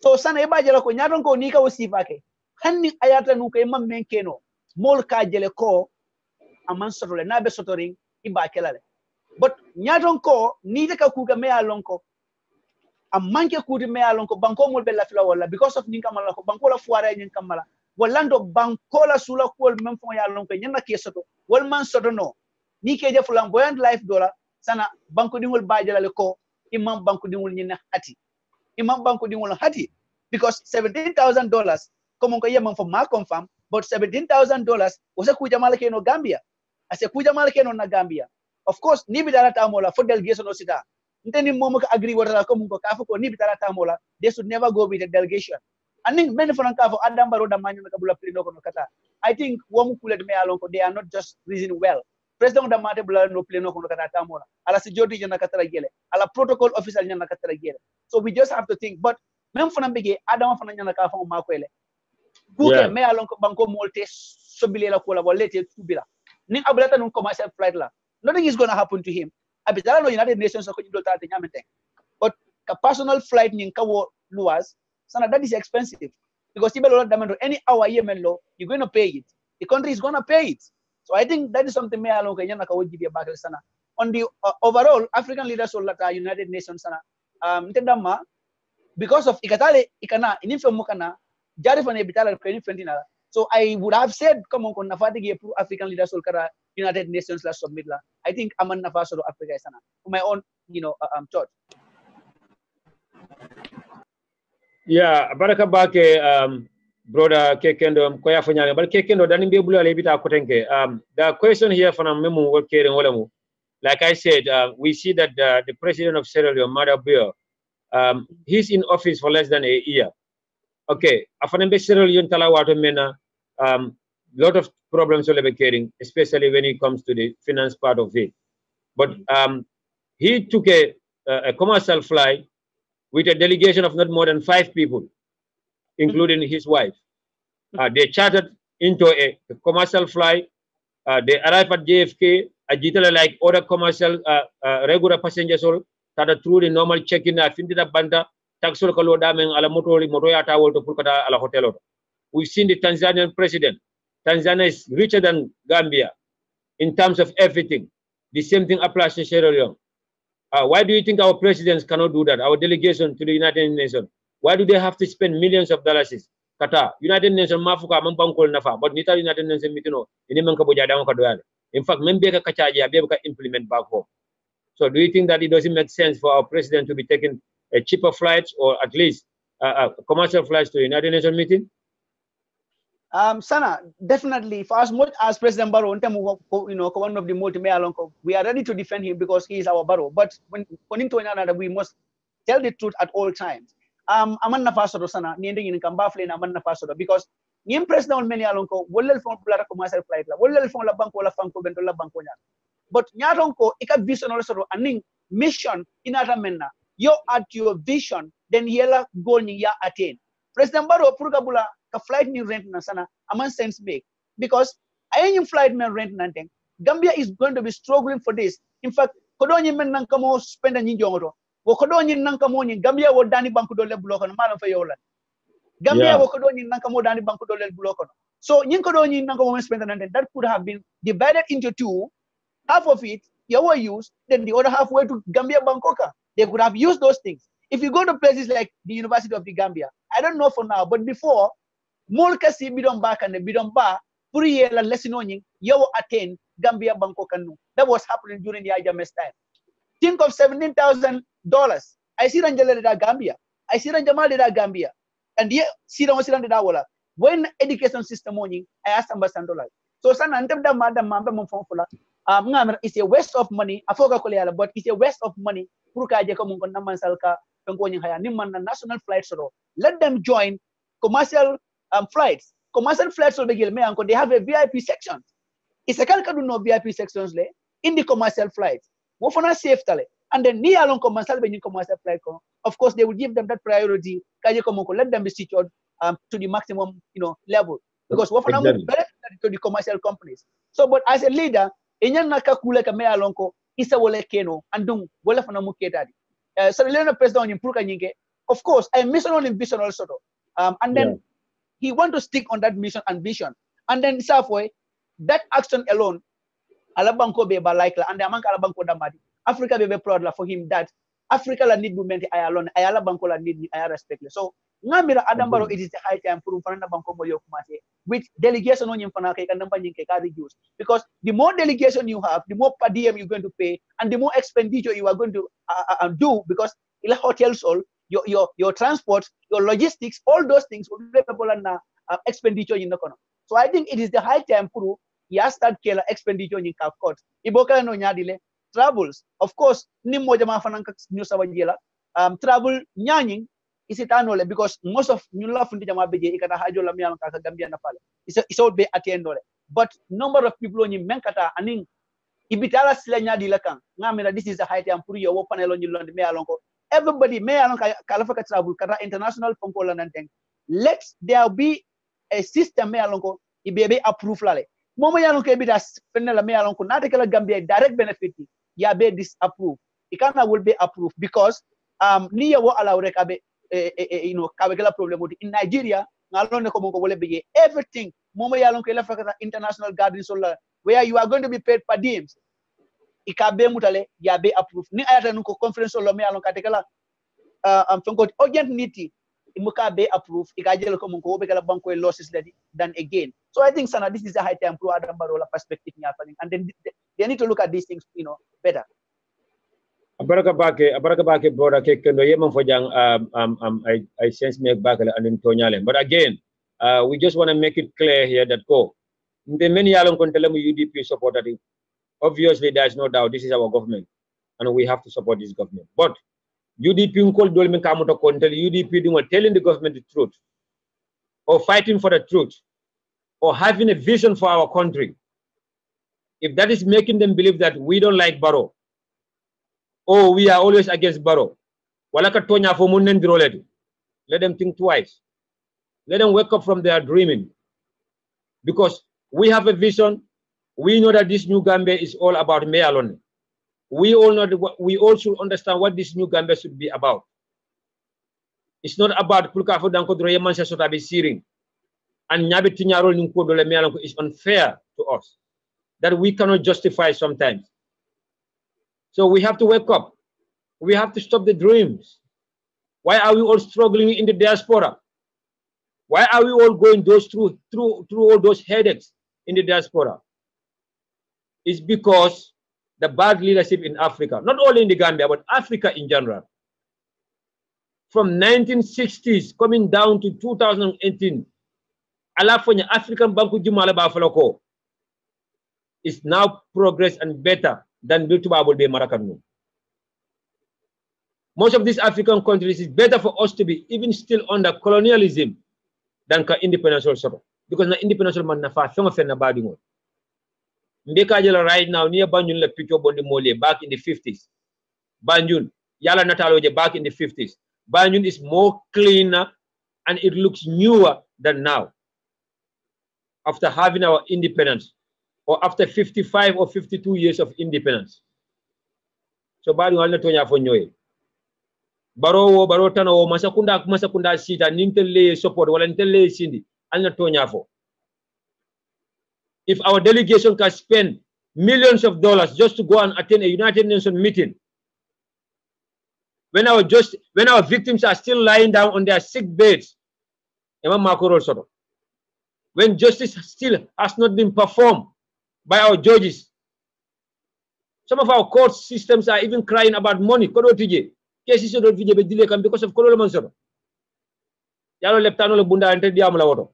so sana e bajela ko nyaton ko ni ka wasifa ke hanni ayata nu ko imam men keno mol ka jele ko aman sotole na be sotoring iba kelale but nyaton ko ni de ka kuga me alonko amanke kuti me alonko banko mol be la fila wala because of ninka mala ko banko la fuare nyin kamala walando banko la sula ko mem fo ya alonko nyana ke soto wal man soto no ni ke je flamboyant life dollar sana banko dingol baajalale ko imam banko dingol nyina hati imam banko dingol hati because $17,000 comme ko yemam fo ma confirm but $17,000 wasa ku jamal ke no Gambia ase ku jamal ke no na Gambia of course ni bi dara tamola fo delegation no sita nteni momo ka agree wala ko mun ko ka ko ni bi dara tamola they should never go with the delegation aning men fo ka fo adam baro da manyu ka bula pleno ko no kata I think womu kulet me alon ko they are not just reasoning well president da mate bula no pleno ko no kata tamola ala si jodi jana katara gele ala protocol official jana katara gele so we just have to think but même fo na bege adam fo na jana ka fo ma ko ele buke me alon ko banko molte sobile la ko la walete tubila ning abulata non commercial flight la nothing is going to happen to him abitala no United Nations ko do tate nyamete but personal flight ning kawo luas sana that is expensive because any hour yemen law you're going to pay it. The country is going to pay it. So I think that is something me along kanya nakawoji back sana. On the overall African leaders all at United Nations sana ntendama because of ikatale ikana inifemo kana jari fane bitala ko inifentina. So I would have said come on nafati ge African leaders all kara United Nations la submit la. I think aman nafaso do Africa sana. For my own thought. Yeah, baraka bake brother Kekendo koya fanyanga but Kekendo dani be bulu ale bita kotenke. The question here from memu workering walamu. Like I said, we see that the president of Sierra Leone, Mada Bio, he's in office for less than a year. Okay, afanembe Sierra Leone talawato mena lot of problems will be carrying, especially when it comes to the finance part of it. But he took a commercial flight with a delegation of not more than 5 people, including his wife. They chartered into a commercial flight. They arrived at JFK. Like other commercial regular passengers, that through the normal check-in, Findida Banda, Taxol Kaloda, ala Motoyata, to Pukata, ala hotel. We've seen the Tanzanian president. Tanzania is richer than Gambia in terms of everything. The same thing applies to Sierra Leone. Why do you think our presidents cannot do that? Our delegation to the United Nations. Why do they have to spend millions of dollars? Kata United Nations mafuka mambangkol nafa, but nita United Nations mitino ini mangkaboja dawo kadoyale. In fact, membeka kachaji abeka implement back home. So do you think that it doesn't make sense for our president to be taking a cheaper flights or at least commercial flights to the United Nations meeting? Sana, definitely. For as much as President Barrow, one of the multi-mayor, we are ready to defend him because he is our Barrow. But when to another, we must tell the truth at all times. Aman na faso sana, niende yin kamba fle na aman na faso because ni President many alonko, wolel fon pulara commercial flight la, wolel fon la banko la fanko bento la banko nya. But nyalonko ika vision also aning mission inata menna. You at your vision, then yela goal ni ya attain. President Barrow purga bula ka flight ni rent na sana aman sense make because ayin flight na rent nanting Gambia is going to be struggling for this. In fact, kodonyi men nang kamo spend ni jongoto wo kodonyi nang kamo ni Gambia wo dani banku dole block no malam fa yolan Gambia wo kodonyi nang kamo dani banku dole block no so nyin kodonyi nang kamo spend nanting that could have been divided into two, half of it you were used, then the other half went to Gambia Bangkoka. They could have used those things. If you go to places like the University of the Gambia, I don't know for now, but before, Molka si bidon back and the bidon ba, Puri la lesinoning, you attain Gambia Bangkoka. That was happening during the IJMS time. Think of $17,000. I see Ranjala da Gambia. I see Ranjamal da Gambia. And here, see the wala. When education system morning, I asked $1,000. So, son, antem da madam mamba mumfongfula. It's a waste of money. Afoga koleala, but it's a waste of money. Puruka je ko mun kon naman salka tongko haya nimman na national flights ro. Let them join commercial flights. Commercial flights will be me anko. They have a VIP section. It's a kalka do no VIP sections le in the commercial flights. Wo fona safe tale. And then ni along commercial be commercial flight ko. Of course, they will give them that priority. Kaje ko munko let them be secured to the maximum level because wo fona mu benefit to the commercial companies. So, but as a leader, enyan nakakula ka me alonko isa wole keno andung wala fana muketadi so the president on impruka nyinge of course I mission on vision also and then he want to stick on that mission and vision and then halfway that action alone alabanko be ba like la and amanka alabanko damadi Africa be proud la for him that Africa la need movement ay alone ay alabanko la need ay respect so ngamira Adam Barrow it is the high time for fana banko mo yo kumase with delegation on fana kay kan namba nyinge ka reduce because the more delegation you have the more per diem you're going to pay and the more expenditure you are going to do because ila hotels all your transport your logistics all those things will be people and expenditure in the kono so I think it is the high time for ya start kela expenditure in ka court iboka no nyadile travels of course ni moja mafana new sabajela travel nyanying is it annual because most of new love in the jama beje ikata hajo la miya ka Gambia na pale it's all be attendole but number of people on menkata aning ibitala silanya dilakang ngamira this is a high time puri yo panel on London me alonko everybody me alonka kalafaka travel kata international ponkola nanteng let there be a system me alonko ibebe approve lale momo yalonko ibita fenela me alonko nata kala Gambia direct benefit ya be disapprove ikana will be approved because ni ya wo ala rek abe you know kabe kala problem in Nigeria ngalon ne ko mo ko wole bege everything momo yalon ko la fakata international garden solar where you are going to be paid per diems ikabe mutale ya be approve ni ayata nuko conference solar me yalon katekala am fonko urgent niti imuka be approve ikajelo ko mo ko be kala banko losses than again. So I think Sana, this is a high time pro Adam Barola perspective and then they need to look at these things, you know, better. Abaraka bake brother ke kendo yema fojang I sense me back and in Tonyale. But again, we just want to make it clear here that the many yalong kontelemu UDP supported it. Obviously there is no doubt this is our government and we have to support this government. But UDP unkol dolmen kamuto kontel UDP doing telling the government the truth or fighting for the truth or having a vision for our country. If that is making them believe that we don't like Barrow, or we are always against Barrow, let them think twice. Let them wake up from their dreaming. Because we have a vision. We know that this new Gambia is all about me alone. We all know that we all should understand what this new Gambia should be about. It's not about Pulkafo Danko Droyeman Sotabi Siring. And is unfair to us that we cannot justify sometimes. So we have to wake up. We have to stop the dreams. Why are we all struggling in the diaspora? Why are we all going through all those headaches in the diaspora? It's because the bad leadership in Africa, not only in the Gambia, but Africa in general. From 1960s coming down to 2018, Alafonya African Banku Jumala Bafaloko is now progress and better than Biltubabul Be Marakanu. Most of these African countries is better for us to be even still under colonialism than independence also. Because na independence man na fa fengo fen na badi mo. Mbeka jela right now near Banjul la picture bondi mole back in the 50s. Banjul yala nataloje back in the 50s. Banjul is more cleaner and it looks newer than now. After having our independence, or after 55 or 52 years of independence. So bari wala tonya fonyoe. Baro tano masakunda sita nintele support wala nintele sindi alna tonya fo. If our delegation can spend millions of dollars just to go and attend a United Nations meeting, when our victims are still lying down on their sick beds, when justice still has not been performed by our judges, some of our court systems are even crying about money. Cases because of Kololo Mansoro. Yalo leptano le bunda ante diamula woto.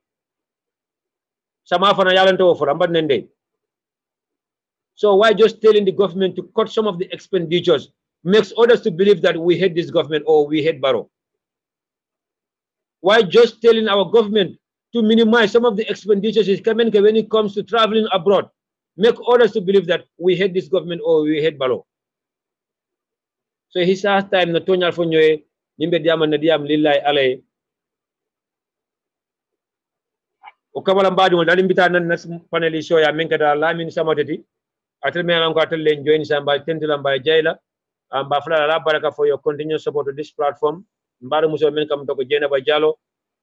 Samafana yalanto for ambad nende. So why just telling the government to cut some of the expenditures makes others to believe that we hate this government or we hate Barrow? Why just telling our government to minimize some of the expenditures when it comes to traveling abroad, make others to believe that we hate this government or we hate Barrow? So his last time na tonyal fonyoe nimbe diam na diam lillahi alay. O kamala mbadi mo dalim bita nan nas paneli show ya menkata lamin samatati atel me ko atel len join samba tentula mba jayla amba fala la baraka for your continuous support to this platform. Mbaru muso men kam to ko jena ba jalo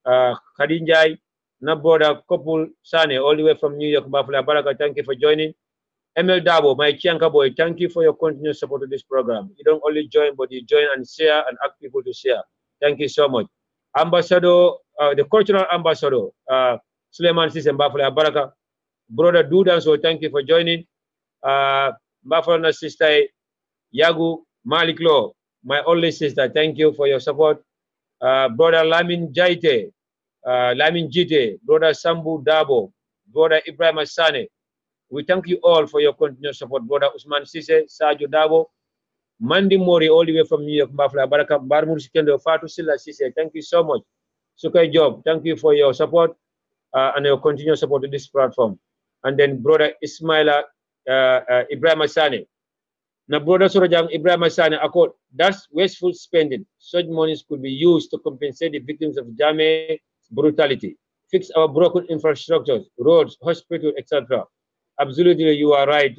Khadi Njai na border couple Sane all the way from New York. Bafla baraka, thank you for joining. ML Dabo, my Chianka boy, thank you for your continuous support to this program. You don't only join, but you join and share and ask people to share. Thank you so much. Ambassador, the cultural ambassador, Suleiman Sisem Bafla Baraka, brother Dudan, so thank you for joining. Bafla sister Yagu Malik Law, my only sister, thank you for your support. Brother Lamin Jaite, Lamin Jite, brother Sambu Dabo, brother Ibrahim Asane. We thank you all for your continued support. Brother Usman Sise, Sajo Dabo, Mandi Mori, all the way from New York, Bafla Baraka, Barmur Sikendo, Fatu Silla Sise. Thank you so much. Sukai Job, thank you for your support and your continued support to this platform. And then Brother Ismaila Ibrahim Asane. Now, Brother Surajang Ibrahim Asane, that's wasteful spending. Such monies could be used to compensate the victims of damage, brutality, fix our broken infrastructures, roads, hospitals, etc. Absolutely, you are right,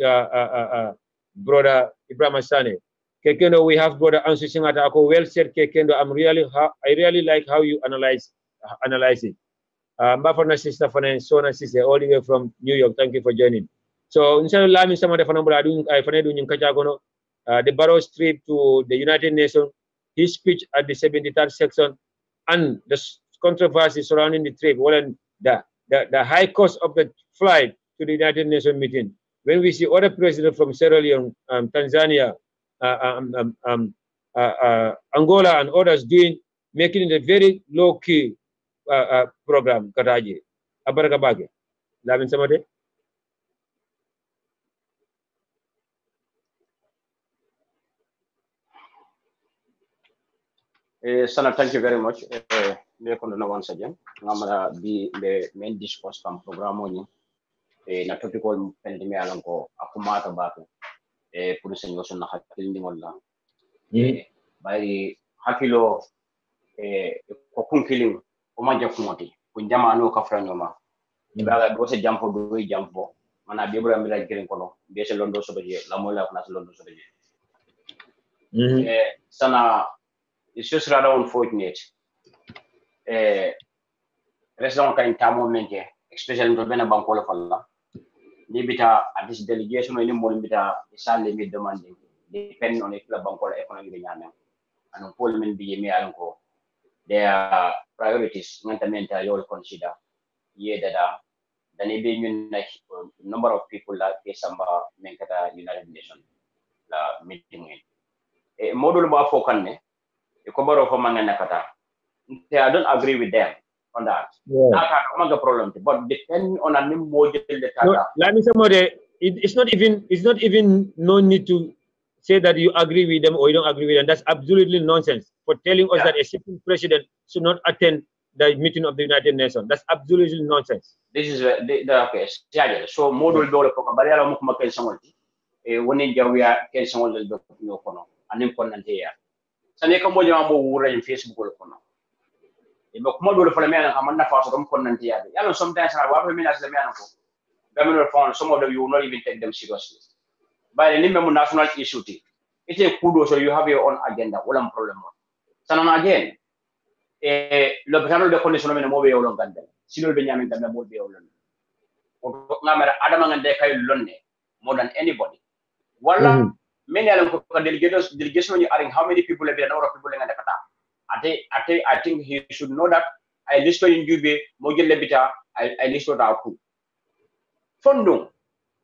Brother Ibrahim Asane. Kekendo, we have brother Ansu Singata. Well said, Kekendo. I really like how you analyze it. Mbafana sister Fana Sona sister all the way from New York. Thank you for joining. So inshallah mi sama defana bula dun ay fana dun kacha gono the Barrow's trip to the United Nations, his speech at the 73rd section, and the controversy surrounding the trip. Well, the high cost of the flight to the United Nations meeting. When we see other presidents from Sierra Leone, Tanzania, Angola, and others making it a very low key program kataji abaraka bage lamin samade Sana, thank you very much. Once again, ngamara be the main discourse from program oni na topic on pendime alanko akumata bato police nyoso na hakili ngolla bari hakilo ko kunkiling o manja kumoti kunjama no ka franyoma ibaga do se jampo do jampo mana be bura mila girin kono be se londo so beje la mola ko na se londo so beje sana it's just rather unfortunate resident kan tamo menke especially to bena banko la falla ni bita at this delegation ni mo bita isalle mi demanding depend on it la banko la economy be nyame and all men be me alanko their priorities ngantamente you consider that then be ñun number of people that ke samba menkata United Nations la meeting modul ba fokanne ko baro ko mangana kata I don't agree with them on that. Yeah. Problem, but depend on a new model. No, let me say it's not even no need to say that you agree with them or you don't agree with them. That's absolutely nonsense for telling us that a sitting president should not attend the meeting of the United Nations. That's absolutely nonsense. This is okay. So model dole ko bari ala mo ko makel sangolti woni jawiya kel sangol do ko no anim kon nante ya sane ko mo jama mo wura en Facebook ko no e mo ko do fala mena am na fa so dum kon nante ya yalla sometimes I wa mena la mena ko government phone some of them you will not even take them seriously by the name of national issue it's a kudo so you have your own agenda wala problem sanan again lo betano de condition men mo be yolon gandal silol be nyamin gandal mo be yolon o ngamara adama ngande kay lonne more than anybody wala many alam ko delegation you are how many people have been number of people ngande kata I think he should know that I list in Jube mo jelle bita I list ta ku fondo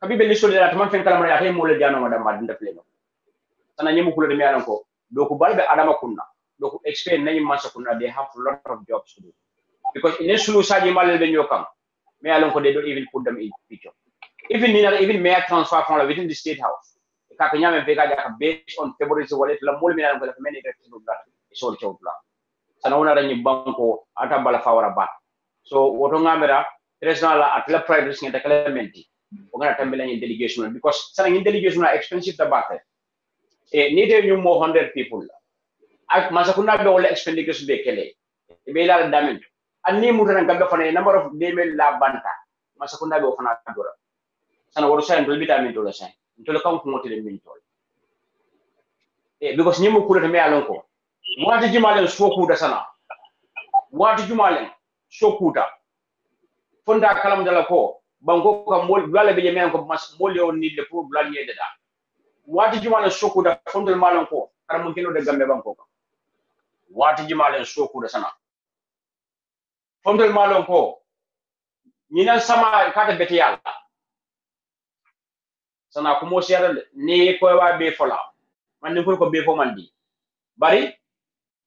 kabibe list de atman fen kala mara tay mo le diano madam madinda pleno sana nyemu kulo de mi alan ko do ko balbe adama kunna do ko explain nani masa kunna they have a lot of jobs to do because in sulu saji malel be nyokam me alan ko they don't even put them in picture even mayor transfer from within the state house ka nyame be ga based on February wallet la mol mi alan ko la meni rek do la so chawtla sana wona dañu banko ata bala fawara ba so woto ngamera president la at la privacy ngata clementi o ngata tambela ni delegation because sana ni delegation are expensive the back needed you more 100 people ak masakuna be wala expenditures be kele be la damage anni mu tan gambe fane number of demel la banta masakuna be fana dora sana wodo sen do vitamin to la sen to le kam ko motile min tol because ni mu kulata me alon ko wati jumalen sokuda sana wati jumalen sokuda fonda kalam dala ko banko ko mol dala be yemen ko mas mol yo ni le pour blan yede da wati jumalen sokuda fondel malon ko kar mun kino de gambe banko ko wati jumalen sokuda sana fondel malon ko ñina sama kata beti yalla sana ko mo seral ni ko wa be fola man ni ko be fo mandi bari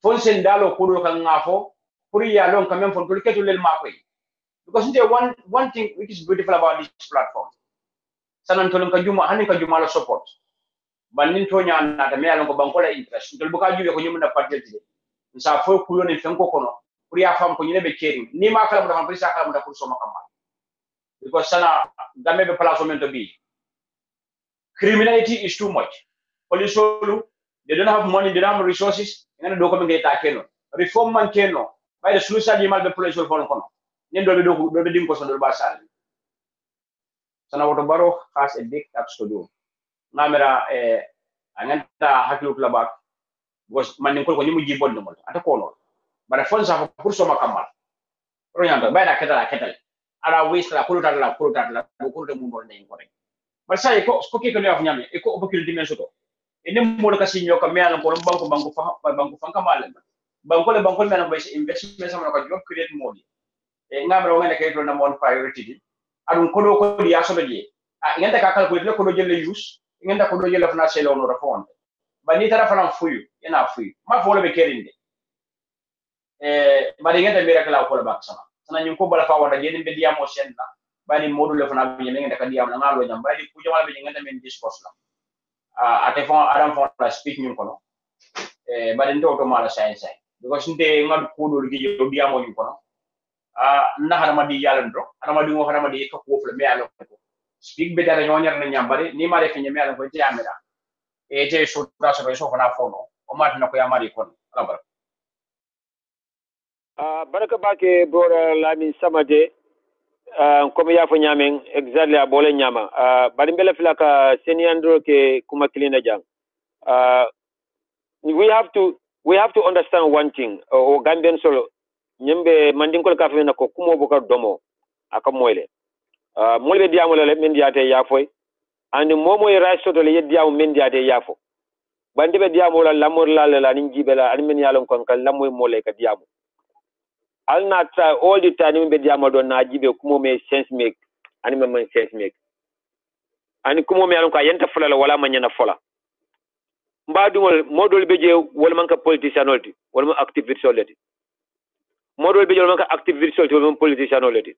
fon sen dalo kudo kan ngafo pour ya lon quand même fon to ketul lel makoy because there one thing which is beautiful about this platform sanan to ka juma hanin ka juma la support banin to nya na da me alon ko banko la interest to buka juwe ko nyum na parti sa fo kulo ni fen ko kono pour ya fam ko nyine be kering ni ma kala mo da pour sa kala mo da pour so makamba because sana gamme be place men to be criminality is too much police they don't have money, they don't have resources. And do come get keno. Reform man keno. By the suicide you might be police for kono. Nen do be dim ko so do ba sal. Sana woto baro has a big task to do. Namera anganta hakilu la bak gos man ko ni mu jibon no ata ko non bara fon sa pour so makamal ro nyanda bayda ketal ala wis la kulutat la ko de mu ndol ne ko rek ba sai ko ke ko def nyame e ko opportunité men soto e nem mo ka sinyo ka me ala ko banko fa kamal banko men ko investment sama ko job create modi e ngamro ngene kay do na mon priority di adun ko do ko di aso be ngenda ka kala ko le ko do jelle use ngenda ko do jelle fana selo no rafon ba ni tara fana fuyu ina fuyu ma fo le be kerinde ba de ngenda mira kala ko le bak sama sana nyum ko bala fa wada jeni be diamo senna ba ni modu le fana be ngenda ka diam na ngalo nyam ba di ku jawal be ngenda men discourse la ate fon adam fon la speak nyum ko no ba de ndo to mala science because nte ngad ko do gi do diamo nyum ko no na harama di yalla ndo harama di ngo harama di ko ko fle me ala ko speak be dara nyonyar na nyambare ni mare fi nyame ala ko ti amira e te so da so so fana fono o mat na ko ya mari kon ala bar baraka bake bora lami samade comme ya fo nyamen exactly a bole nyama bari mbele filaka seniandro ke kuma kilina jang we have to understand one thing o Gambian solo nyembe mandinkol ka fe na ko kumo boka domo aka moyle molbe diamo le men diate yafoy and momo e raso to le yediamo men diate yafo bande be diamo la lamor la ni jibela an men yalon kon kal lamoy mole ka diamo al na try all the time be diamo do na jibe kumo me sense make an men sense make an kumo me yalon ka yenta fulala wala manyana fola mbadumol modol beje wala man ka politician olti wala man activist olti modol beje wala man ka activist olti wala man politician olti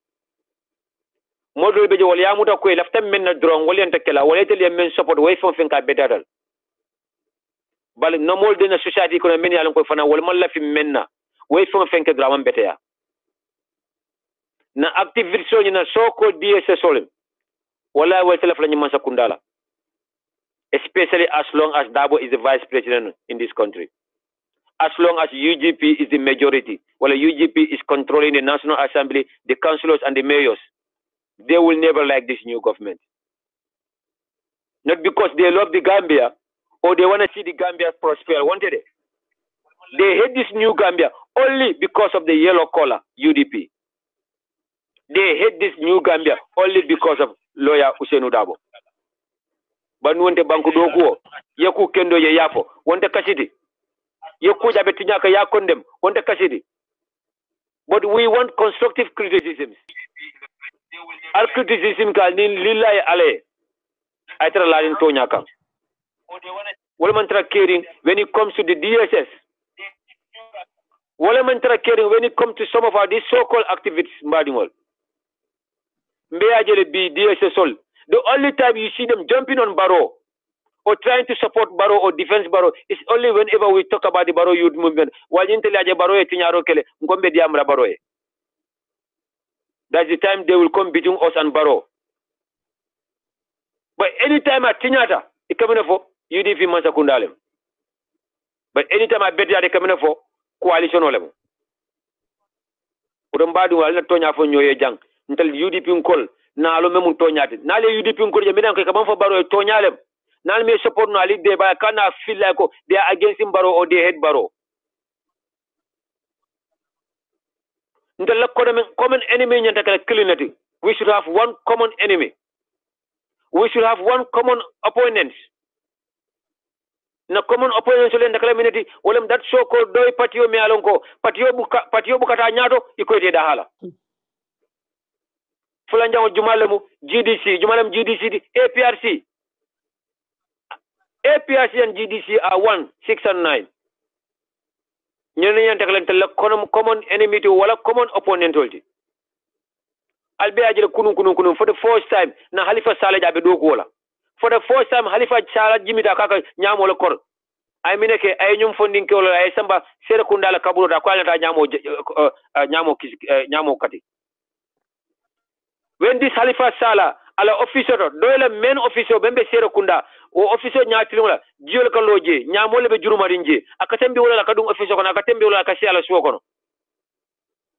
modol beje wala yamuta ko lafta men na drone wala yenta kala wala tel men support way fon fen ka bedatal bal no mol de na society ko men yalon ko fana wala man la fi menna way fon fen ka draman beteya na activist so na so ko DSS solim wala wala tel fa la man sakundala especially as long as Dabo is the vice president in this country. As long as UGP is the majority, while UGP is controlling the National Assembly, the councillors and the mayors, they will never like this new government. Not because they love the Gambia or they want to see the Gambia prosper, wanted it. They hate this new Gambia only because of the yellow collar, UDP. They hate this new Gambia only because of lawyer Usainu Dabo. Banu wonte banku dokuo yaku kendo ye yafo wonte kasidi yaku jabe tinyaka ya kondem wonte kasidi. But we want constructive criticisms. Al criticism ka ni lillahi ale aitra lalin to nyaka wala man tra caring when it comes to the DSS, wala man tra caring when it comes to some of our these so-called activists mbadingol mbeya jele bi DSS all. The only time you see them jumping on Barrow or trying to support Barrow or defense Barrow is only whenever we talk about the Barrow youth movement. That's the time they will come between us and Barrow. But anytime at Tinyata, it coming for UDP Mansakundalem. But anytime I bet they coming for coalition olem. Udambadu alna tonya for nyoye jang until UDP call. Na alo memu tonyati na le UDP ngorje medan ko kaman fo Baro e tonyalem na me support no ali de ba kana feel like they are against him Baro or they hate Baro ndel common enemy nyanta kala cleanati. We should have one common enemy, we should have one common opponent. Na common opponent so le ndakala minati wolem that so ko doy patio me alonko patio bukata nyato ikoyde da hala Fulanjango Jumalemu GDC, Jumalem GDC, APRC and GDC are 1, 6 and 9. Nyene common enemy to wala common opponent holdi. Albe ajele kunu for the first time na Halifa Saleh jabe do wala. For the first time Halifa Saleh jimida kaka nyamo le kor. Ay mineke ay nyum funding ke wala ay samba sere kundala kaburo da kwala ta nyamo kati. When this Halifa Salah, ala officer, doyle main officer, bembe sere kunda, o officer nyatilunga, jiol kaloje, nyamole be juru marinje, akatembi wala kadung officer kono, akatembi wala kasi ala suwa kono.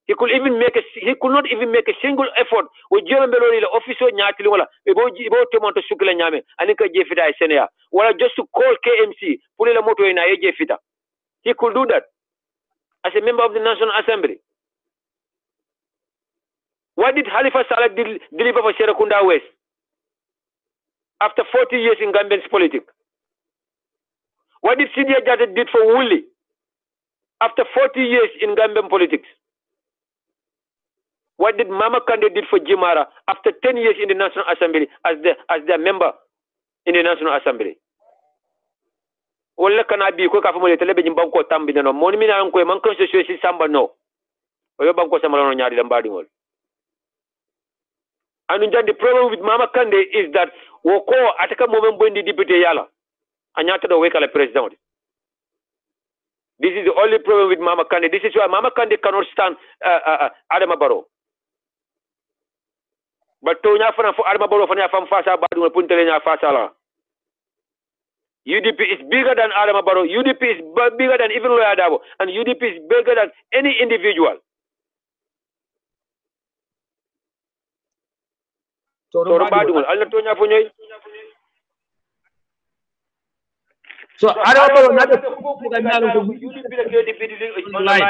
He could not even make a single effort with Jerome Beloni, the officer Nyatili wala about Tomonto Sukila Nyame, and Nika Jefita Senea. Well, just to call KMC, put a moto in a Jefita. He could do that as a member of the National Assembly. What did Halifa Saleh deliver for Serekunda West after 40 years in Gambian politics? What did Sidia Jata did for Woolley after 40 years in Gambian politics? What did Mama Kande did for Jimara after 10 years in the National Assembly as their member in the National Assembly? Wala kana bi ko ka fa mo le tele be banko tambi no mo ni mina ko man constitution samba no o yo banko sama no nyaari da mbadi ngol. And the problem with Mama Kande is that woko ataka moment bondi deputy yala anyata do wekala president. This is the only problem with Mama Kande. This is why Mama Kande cannot stand Adama Barrow. But to nya fana for Adama Barrow fana fam fasa badu puntele nya fasa la. UDP is bigger than Adama Barrow. UDP is bigger than even Lawyer Dabo, and UDP is bigger than any individual. So Adama Barrow not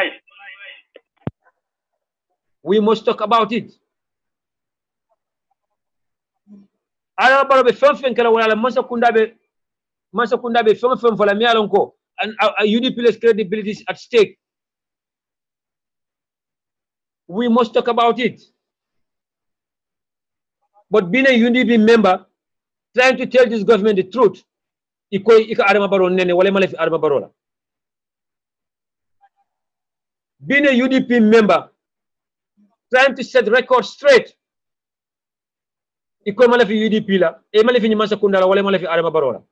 the we must talk about it. Adama Barrow be fem kala wala Masa Kunda be fem for la mialonko, and UDP's credibility is at stake. We must talk about it. But being a UDP member, trying to tell this government the truth, ika Adama Barrow nene wale malefi Adama Barrow. Being a UDP member, trying to set records straight, iko malefi UDP la, malefi ni Masa Kunda la wale malefi Adama Barrow.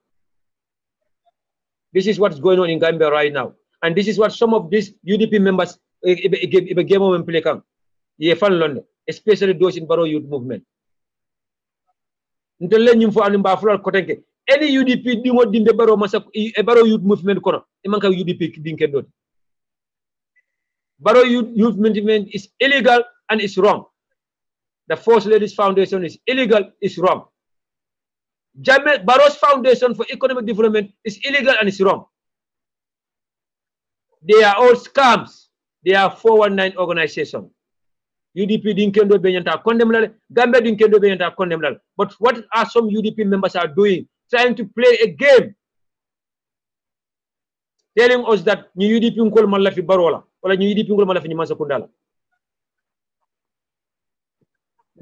This is what's going on in Gambia right now. And this is what some of these UDP members game of play come. Especially those in Barrow Youth Movement. Any UDP dingo dinde Barrow Youth Movement kono. Imanka UDP dinke. Barrow Youth Movement is illegal and it's wrong. The First Ladies Foundation is illegal, it's wrong. Barrow's Foundation for Economic Development is illegal and it's wrong. They are all scams. They are 419 organization. UDP dinkendo benyanta condemnable, Gambia dinkendo benyanta condemnable. But what are some UDP members are doing? Trying to play a game. Telling us that new UDP ngol malafi Barola or new UDP ngol malafi Masa Kundala.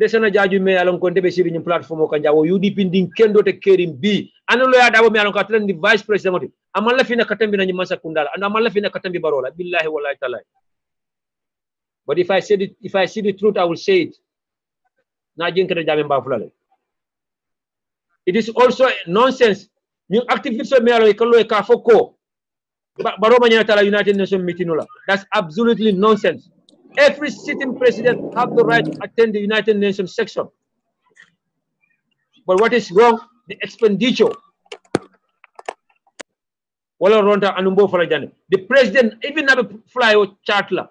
Desana jaju me alon ko ndebe siri ni platform ko jawo UDP din kendo te kerim bi anu lo ya dawo me alon ka tren di vice president amalla fi na katambi na Masa Kundala and amalla fi na katambi Barola billahi wallahi ta'ala. But if I see the truth I will say it. Na jinkere jame mba fulale. It is also nonsense. New activists me alon ko lo ka foko Baroma nyata United Nations meeting la. That's absolutely nonsense. Every sitting president have the right to attend the United Nations section. But what is wrong? The expenditure. The president even have a flyover charter.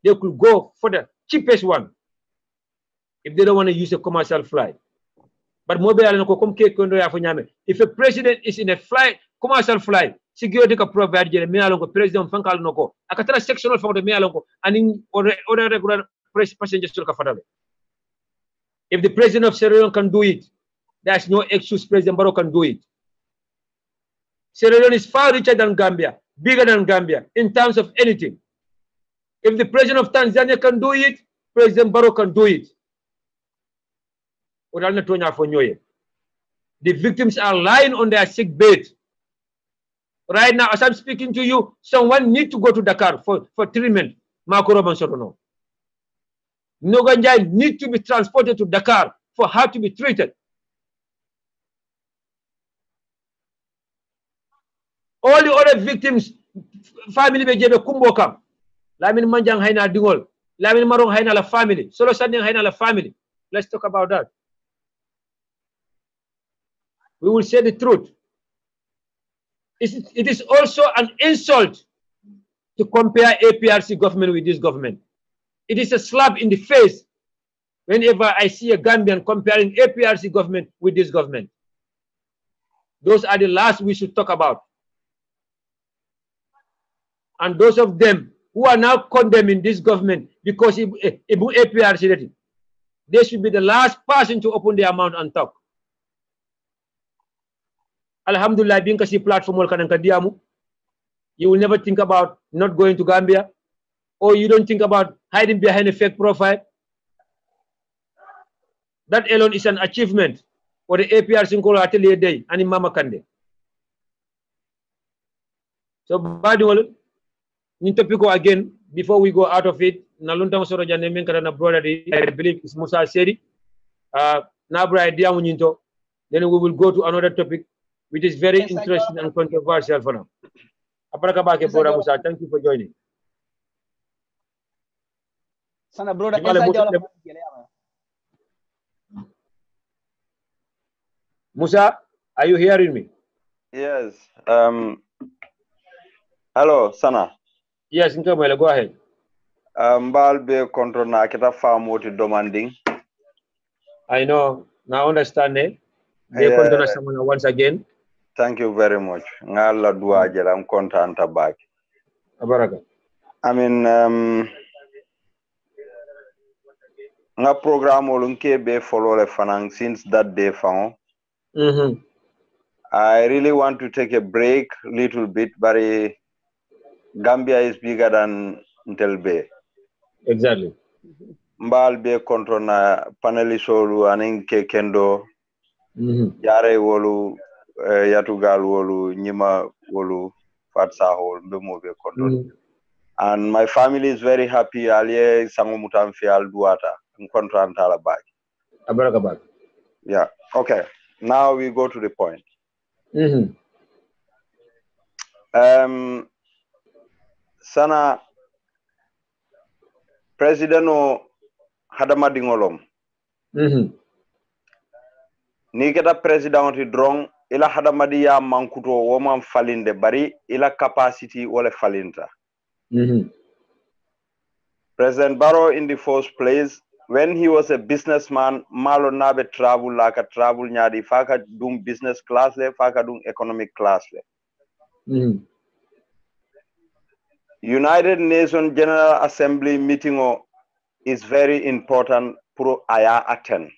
They could go for the cheapest one if they don't want to use a commercial flight. But if a president is in a commercial flight, security ka provide jele me alonko president fankal noko akatara sectional from the me alonko and in other regular passengers ka fatale. If the president of Sierra Leone can do it, there's no excuse President Barrow can do it. Sierra Leone is far richer than Gambia, bigger than Gambia in terms of anything. If the president of Tanzania can do it, President Barrow can do it. The victims are lying on their sick bed. Right now, as I'm speaking to you, someone needs to go to Dakar for treatment. Noganjai needs to be transported to Dakar for her to be treated. All the other victims, family bejebe kumboka. Lamin manjang haina dingol. Lamin marong haina la family. Solo sanding haina la family. Let's talk about that. We will say the truth. It is also an insult to compare APRC government with this government. it is a slap in the face whenever I see a Gambian comparing APRC government with this government. Those are the last we should talk about. And those of them who are now condemning this government because APRC, they should be the last person to open their mouth and talk. Alhamdulillah, being kasi platform you will never think about not going to Gambia, or you don't think about hiding behind a fake profile. That alone is an achievement for the APRC Nkolo Atelier Day and in Mama Kande. So, Badiwal, Nintopiko again, before we go out of it, Nalunta Soro Janemen Karana brother, I believe it's Musa Seri. Nabra idea Muninto. Then we will go to another topic, which is very interesting and controversial for now. Aparakabake Pora Musa, thank you for joining. Sana brother, Musa, are you hearing me? Yes. Hello, Sana. Yes, Nkamwele, go ahead. Mbalbe control na kita famoti demanding. I know. Now understand it. They control someone once again. Thank you very much. Ngala dua jela, I'm content back. Abaraka. I mean, nga program olunke be follow le fanang since that day found. I really want to take a break little bit, but Gambia is bigger than Ntelbe. Exactly. Mbal be control na panelist olu aninke kendo yare wolu yatugal wolu nyima wolu fatsa hol be mo be control. And my family is very happy. Aliye sango mutamfi al duata control antala back. Abaraka back. Yeah. Okay. Now we go to the point. Sana President o hadama dingolom. Ni keta president drong ila hadamadi ya mankuto woman falinde bari ila capacity wala falinta. President Barrow in the first place, when he was a businessman, malo nabe travel like a travel nyadi faka doing business class le faka doing economic class le. United Nations General Assembly meeting is very important pro aya attend.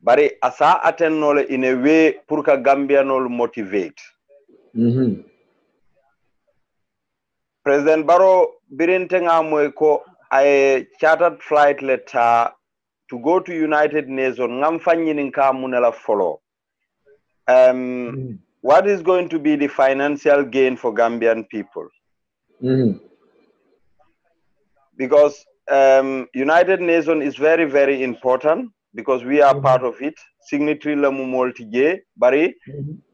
But asa attend nole in a way purka Gambia nol motivate. President Barrow birintenga moeko a chartered flight letter to go to United Nations ngamfanyi ninka munela follow. What is going to be the financial gain for Gambian people? Because United Nations is very, very important because we are part of it. Signatory la mumoltige bari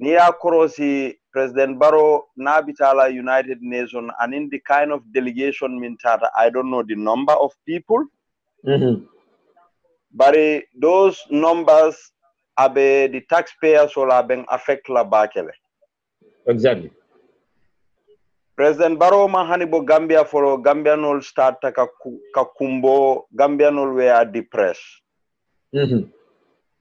niya korosi President Barrow nabitala United Nations and in the kind of delegation mintata, I don't know the number of people. But those numbers abe the taxpayers will have affect la bakele. Exactly. President Barrow mahanibo Gambia for Gambian will start kakumbo Gambian will were depressed.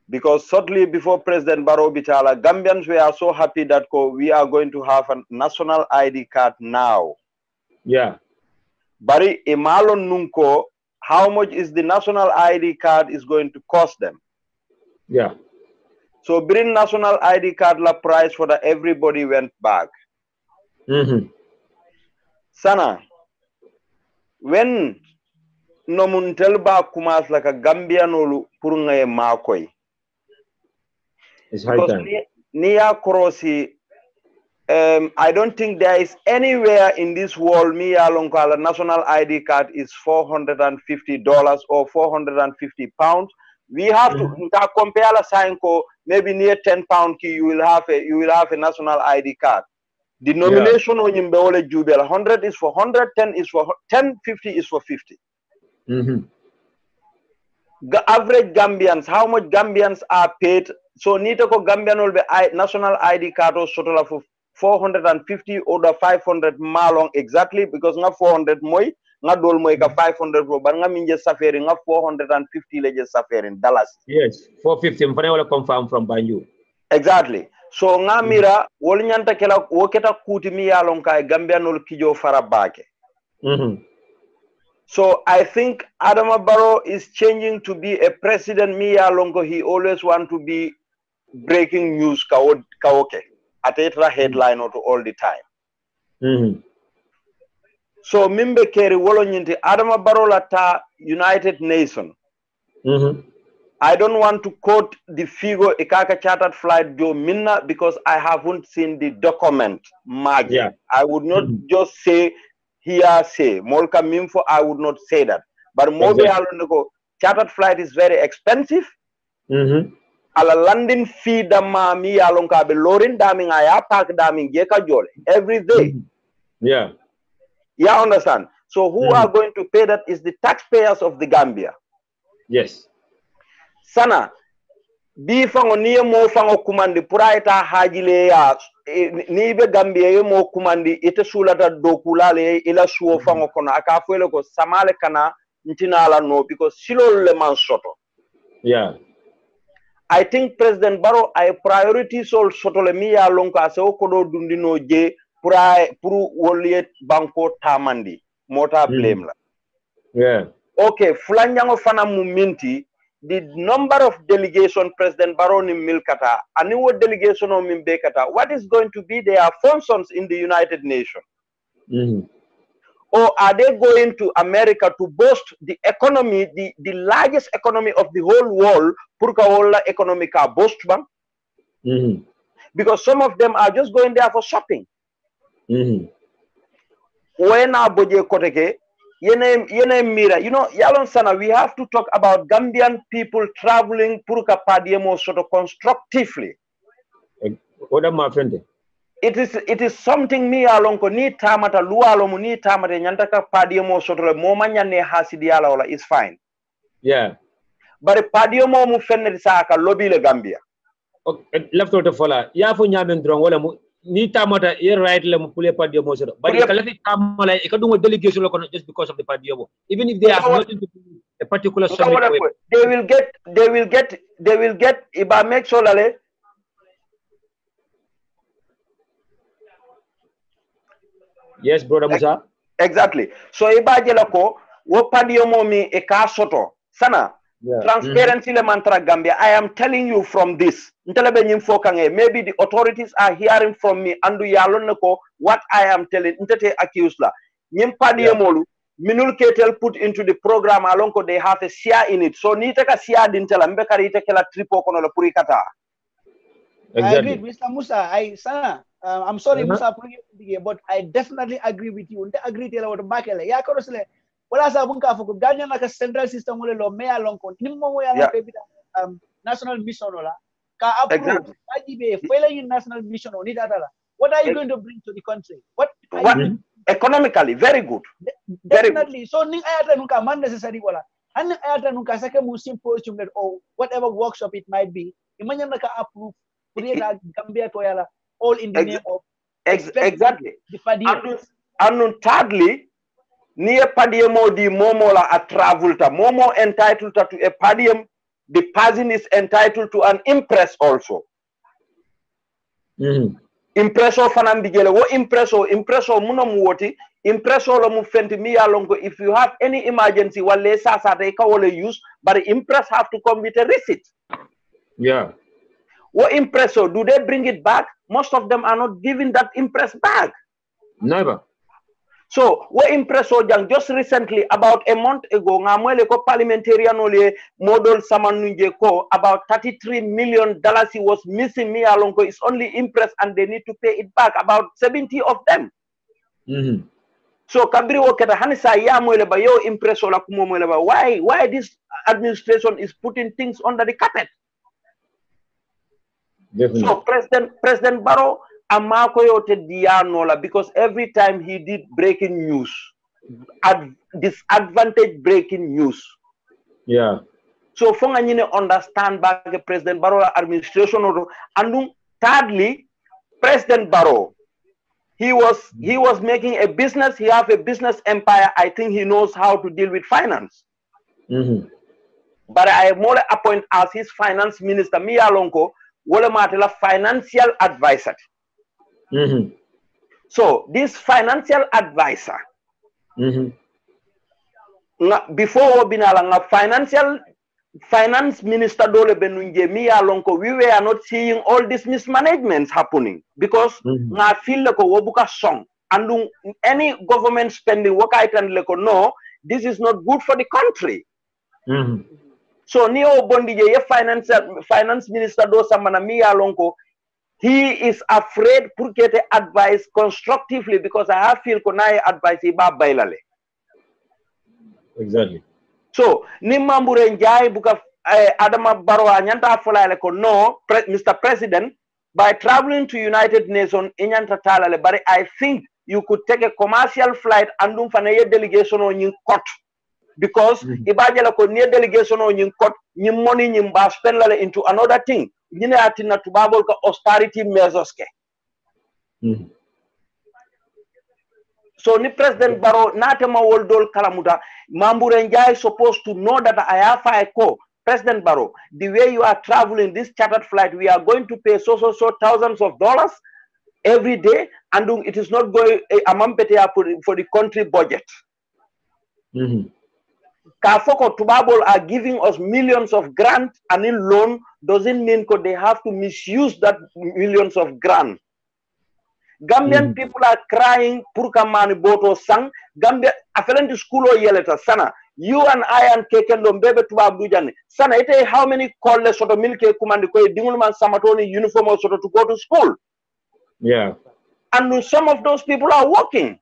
Because shortly before President Barrow bitala, Gambians were so happy that we are going to have a national ID card now. Yeah. Bari imalon nunko, how much is the national ID card is going to cost them? Yeah. So bring national ID card la price for that everybody went back. Sana, when nomuntelba kumas like a Gambian olu purungaye makoi. It's high time. Niya Korosi, I don't think there is anywhere in this world Mia national ID card is $450 or 450 pounds. We have to compare la Sanko, maybe near 10 pound key you will have a national ID card. The nomination on Yimbeole Jubel 100 is for 100, 10 is for 10, 50 is for 50. Average Gambians, how much Gambians are paid? So Nitako Gambian will be national ID card or total of 450 or the 500 malong exactly because not 400 moi nga dol moy ka 500 bro bar nga minje safari nga 450 leje safari dollars. Yes, 450 mfane wala confirm from Banjul. Exactly. So nga mira wol nyanta kala wo keta kuti mi yalon kay Gambia nol kijo farabake. So I think Adama Barrow is changing to be a president mi yalon ko he always want to be breaking news kawoke at a headline or all the time. So mimbe keri wolo nyinti Adama Barrow lata United Nations. I don't want to quote the figure ikaka chartered flight do minna because I haven't seen the document. Yeah. I would not just say hearsay. Molka Mimfo, I would not say that. But Mobe Aloniko, chartered flight is very expensive. Ala landing fee dama mi alonka be lorin daming aya park daming geka jole every day. Yeah. Yeah, understand. So who are going to pay that is the taxpayers of the Gambia. Yes. Sana bi fango niye mo fango kumandi puraita hajile ya nibe Gambia ye mo kumandi ite sulata dokulale ila suo fango kono akafuele ko samale kana ntinala no because silo le man soto. Yeah. I think President Barrow ay priority sol soto le mi ya lonka se o kodo dundino je puru woliet banko tamandi mota blame la. Yeah. Okay, fulanyango fana muminti the number of delegation President Barrow ni milkata and what delegation of mimbekata, what is going to be their functions in the United Nations? Or are they going to America to boast the economy, the largest economy of the whole world, Purkawola economica boast bank? Because some of them are just going there for shopping. When Aboje Koteke, Yene Mira, you know, Yalon Sana, we have to talk about Gambian people traveling Purka Padiemo sort of constructively. What am I friend? It is something me alonko ni tamata lualo ni tamata nyantaka Padiemo sort of momanya ne hasidiala ola is fine. Yeah. But Padiemo mu fenne saka lobby le Gambia. Okay, left out of follow. Ya fu nyamen drong wala mu ni tamata ye right le mu pule Padiemo sort of. But kalafi tamala e kadungo delegation lo just because of the Padiemo. Even if they have nothing to do with a particular summit. They will get iba make solale. Yes, brother Musa. Exactly. So ibajela ko wo Padiemo mi e ka soto sana. Yeah. Transparency le mantra Gambia. I am telling you from this. Maybe the authorities are hearing from me. Andu yalon ko what I am telling. Ntete accused la. Nyim Padiemolu minul ketel put into the program alonko they have a share in it. So ni taka share dintela mbekari tekela tripo kono la purikata. Exactly. I agree, Mr. Musa. I'm sorry, Musa, but I definitely agree with you. I agree with you about the ya korosle. Wala sa bunka fuko ganya na ka central system wala lo me along kon nimmo mo ya national mission wala ka approve ajibe fela in national mission oni data. What are you going to bring to the country? What economically very good. Definitely. So ning ayata nunka man necessary wala. Han ayata nunka sake mu symposium that or whatever workshop it might be. Imanya na ka approve create Gambia to yala all in the name of exactly. The and thirdly, near Padiemo di Momola a travelta. Momo entitled to a padium. The person is entitled to an impress also. Impresso fanambigele. Wo impresso munomuoti. Impresso lo mu fenti mi alongo. If you have any emergency, wale sasa they can use, but the impress have to come with a receipt. Yeah. What impresso? Do they bring it back? Most of them are not giving that impress back. Never. So, what impresso just recently, about a month ago, ngamwele ko parliamentarian ole model samanunje ko about $33 million he was missing me alongo is only impress and they need to pay it back. About 70 of them. So kabiri woketa hanisa ya mwele ba yo impresso la kumo mwele ba why this administration is putting things under the carpet? Definitely. So President Barrow amako yote dianola because every time he did breaking news, disadvantage breaking news. Yeah. So fonga nyine understand back the President Barrow administration and thirdly, President Barrow He was making a business. He have a business empire. I think he knows how to deal with finance. But I more appoint as his finance minister, Mia Lonko, wala matela financial advisor. So this financial advisor, before binala finance minister dole benunje Mia Lonko, we were not seeing all these mismanagements happening because na feel like wobuka song and any government spending work item like no, this is not good for the country. So Neo Bondije, finance minister do samana Mia Lonko, he is afraid to get advice constructively because I have feel konai advice iba bailale. Exactly. So Nimambure Njai buka Adama Barrow anyanta afola ko no, Mr. President, by traveling to United Nations inyanta talale, but I think you could take a commercial flight and do fanaye delegation on your court. Because ibajala ko near delegation on your court, ni money ni mba spend into another thing. Nyine atina tubabol ka austerity measures ke. So ni President Barrow natema woldol kalamuta Mambure Njai supposed to know that I have a call. President Barrow, the way you are traveling this chartered flight, we are going to pay so thousands of dollars every day, and it is not going for the country budget. Kafoko Tubabol are giving us millions of grants and in loan doesn't mean that they have to misuse that millions of grants. Gambian people are crying Purkamani Boto Sang. Gambia affelenti school o yeleta sana. You and I and Kekendo Mbebe Tubabujani. Sana ite how many calls sort of milke kumandi ko dingulman samatoni uniform or sort of to go to school. Yeah. And some of those people are working.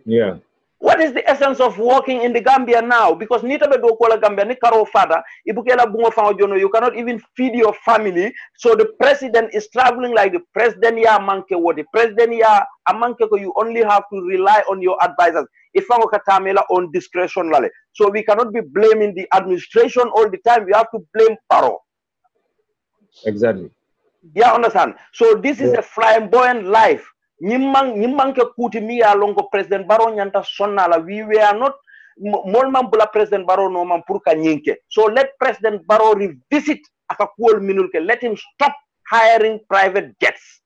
Yeah. What is the essence of working in the Gambia now? Because Nita Bedokola Gambia, Nikaro father, Ibukela Bungo Jono, you cannot even feed your family. So the president is traveling like the president ya manke what the president ya amanke, you only have to rely on your advisors. If Katamela on discretion lale. So we cannot be blaming the administration all the time. We have to blame Barrow. Exactly. Yeah, understand. So this is a flamboyant life. Nimmanke kuti miya longo President Barrow nyanta sonnala. We were not molman bula President Barrow no man purka nyinke. So let President Barrow revisit akakuol minulke. Let him stop hiring private jets.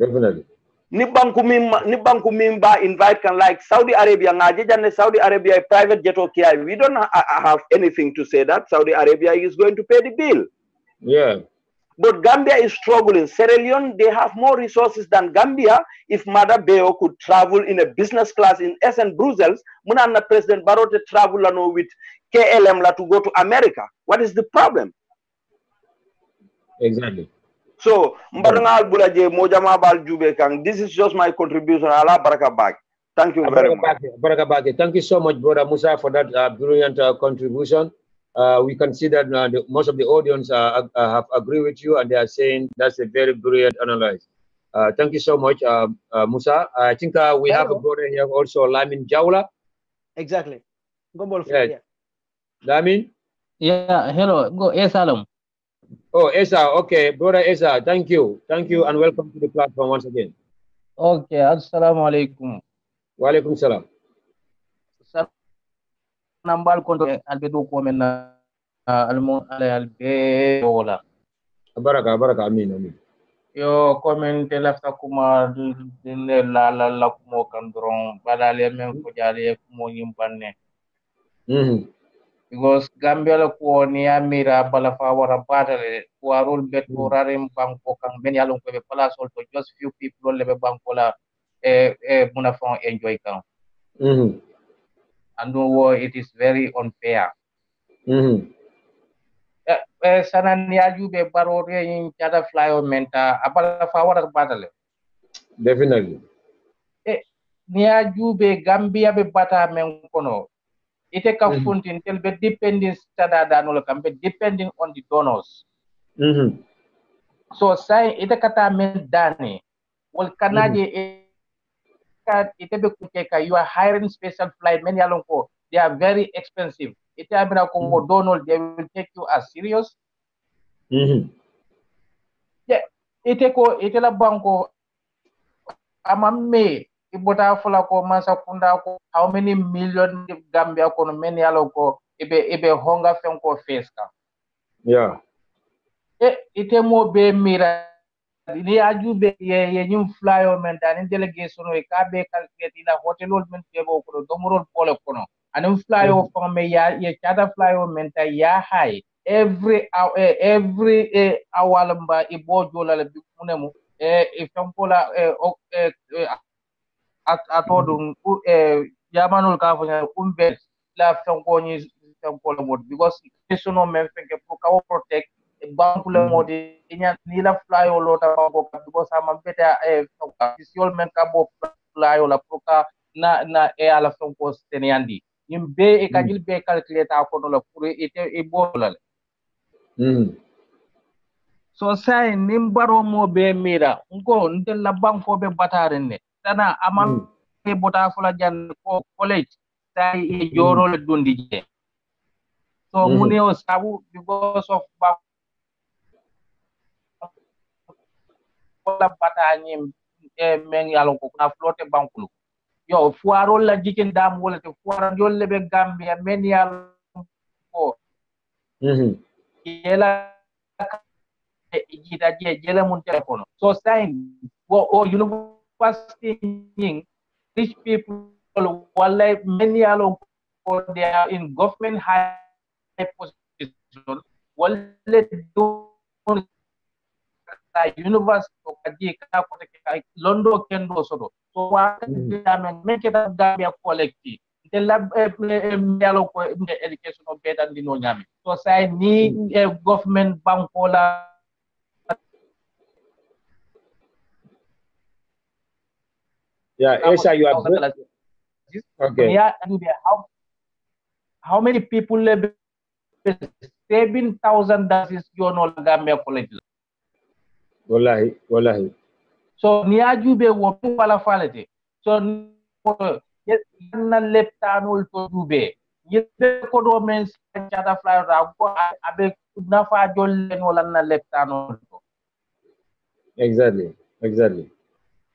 Definitely. Nibanku mimba invite can like Saudi Arabia ngaje Saudi Arabia private jet okay. We don't have anything to say that Saudi Arabia is going to pay the bill. Yeah. But Gambia is struggling. Sierra Leone, they have more resources than Gambia. If Mada Beo could travel in a business class in SN Brussels, Munana President Barrow to travel with KLM to go to America. What is the problem? Exactly. So, this is just my contribution. Allah Baraka Bag. Thank you very much. Thank you so much, Brother Musa, for that brilliant contribution. We can see that most of the audience have agreed with you, and they are saying that's a very brilliant analysis. Thank you so much, Musa. I think we have a brother here also, Lamin Jawla. Exactly. Go ball. Yes. Lamin? Yeah, hello. Go Esalom. Oh, Esa. Okay, brother Esa. Thank you. Thank you, and welcome to the platform once again. Okay, assalamu alaikum. Wa alaikum salam. Nambal konto albedo ko men almo albe wala Baraka amin yo comment lafta kuma dinne la kumo kan dron balale men ko jale kumo nyimpanne because Gambia la ko ni amira bala fa wara batale warul bet rarim banko kan ben yalon ko be place to just few people le be banko la muna fa enjoy kan and it is very unfair. Sanan Yajube Barore in Chada Flyo Menta, Abala Fawar Battle. Definitely. Niajube Gambia be bata menkono. It a funtin till be depending Sada Danol can be depending on the donors. So say it a kata men dani. Well Canadi you are hiring special flight many alonko. They are very expensive. It Donald, they will take you as serious. Yeah, it a banco amamme ibota fula ko masa kunda ko how many million Gambia ko men yalo ko ibe honga fen ko feska yeah ite mo be mira ni ajube ye nyum flyo men tan delegation e ka be calculate la hotelol men be ko domurol pole kono anum flyo from me ya ye chata flyo men ta ya high every hour lamba ibo jola le munemu e fampola atodum yamanul ka fanya umbe la fankoni fampola mod because personal men fenke pour ka protect bankule modi ni la flyo lota banko because am beta official men ka bo flyo la pour ka na ala fanko seniyandi yimbe e kajil be calculator ko no la pour e bola so say nimbaro mo be mira ngo ndel la banko be batarenne tana amam e bota fula jan ko college say e joro le dundi je so muni o sabu because of la batani e men yalo ko na flotte bankulu yo fuaro la jikin dam wala te fuaro yolle be Gambia men yalo ko yela jita je jele mun telephone so saying o university rich people wala many along they are in government high position wala do university ko kaji ka ko londo kendo sodo so wa men ke da Gambia collective the lab yalo ko education of better than no nyami so say ni government bankola yeah Esa you are okay how many people live $7,000 you know Gambia college wallahi so ni ajube wo wala falete so na leptanul to dube yebe ko do men chata fly ra ko abe na fa jollen wala na leptanul to exactly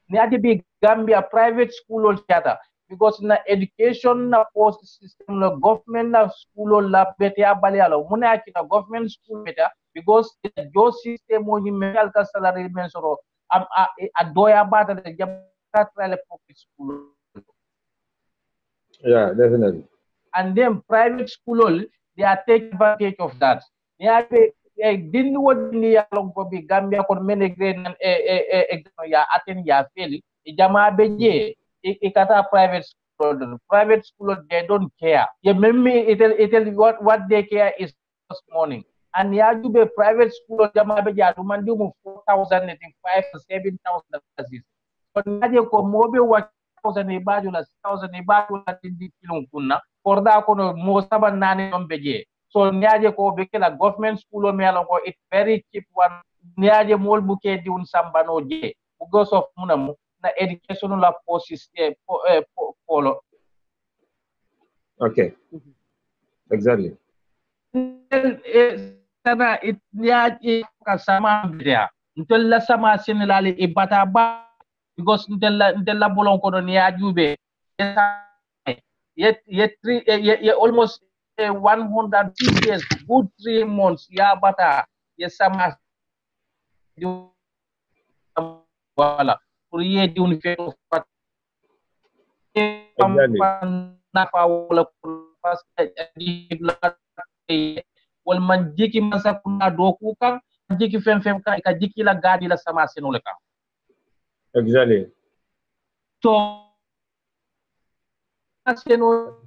ni ajibe Gambia private school ol chata because na education na post system na government na school la bete abali alo muna akina government school beta because jo system mo ni mental ka salary men soro a doya bata de jabata trale public school yeah definitely and then private school all they are taking advantage of that ya didn't what ni along ko bi Gambia ko men grade nan ya aten ya fail jama beje ikata private school they don't care yeah maybe it'll what they care is this morning and ya do be private school jama beje to man do 4,000 7,000 so naje ko mobe 1,000 e bajula 6,000 e bajula di kilon kunna korda ko no mo saban nani on beje so niaje ko be kala government school o melo ko it's very cheap one niaje mol buke di un sambano je because of munamu na education la system polo okay exactly sana it niaje ka sama bidea ntella sama senelali e bata ba because ntella bolon ko no niajube yet almost 100 years good 3 months ya bata ya sama wala pour ye di un fe na fa wala parce que wal man jiki masa kuna doku kan jiki fem ka jiki la gadi la sama senule kan exactly so aseno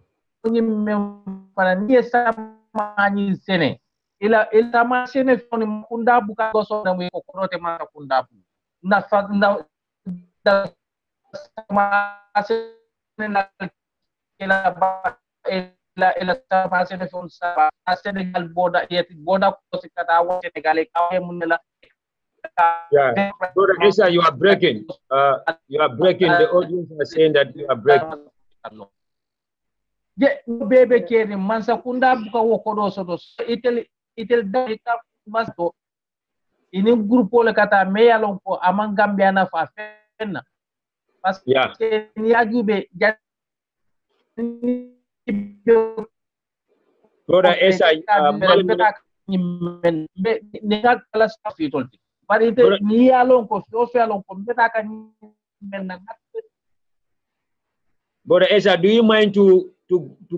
ni mem para ni sama ni sene ila ma sene foni kunda buka goso na mo ko te ma kunda na fa na sama sene na ila ba ila sama sene fon sa Senegal boda ko se kata wa Senegal e kawe munela yeah brother Esa you are breaking the audience are saying that you are breaking je bebe keni mansa kunda buka woko do soto itel dalika masto ini grupo le kata me yalon ko aman Gambia na fa fenna parce que niajibe Brother Esa, Brother Esa, do you mind to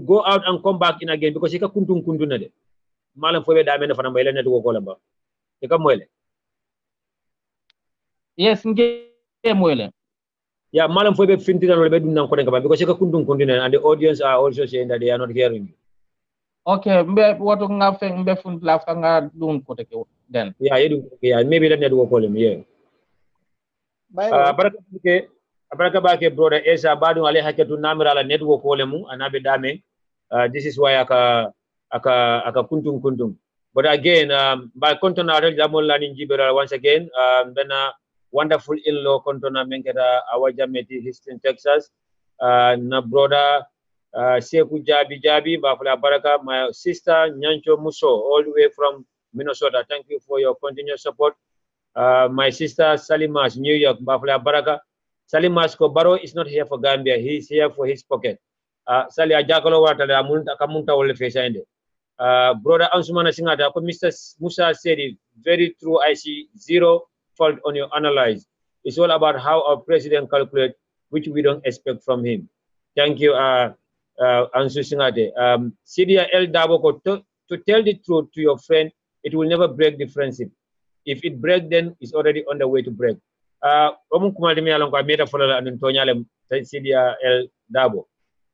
go out and come back in again because ika kuntum na de malam fobe da men fana mbele network wala ba ika moyle yes nge moyle yeah malam fobe fintina no be dum nan ko den ka ba because ika kuntum na and the audience are also saying that they are not hearing you. Okay, mbe watu nga fe mbe fun la fa nga dun ko te then. Yeah, maybe the network problem, yeah. Baraka bake brother Esa badu ale haketu namira la network wolemu anabe dame. This is why aka kuntum. But again, by kontona jamol lanin jibera once again, then a wonderful in-law kontona menketa awajameti Houston, Texas. Na brother Seku Jabi, Bafula Baraka, my sister Nyancho Muso, all the way from Minnesota. Thank you for your continued support. My sister Salimas, New York, Bafula Baraka. Salimas Kobaro is not here for Gambia, he is here for his pocket. Sali Ajakolo Watala Kamunta Ole Fesande. Brother Ansumana Singata, Mr. Musa said it very true. I see zero fault on your analyze. It's all about how our president calculates, which we don't expect from him. Thank you, Ansu Singate. Sidia El Daboko, to tell the truth to your friend, it will never break the friendship. If it breaks, then it's already on the way to break. Sidia El Dabo.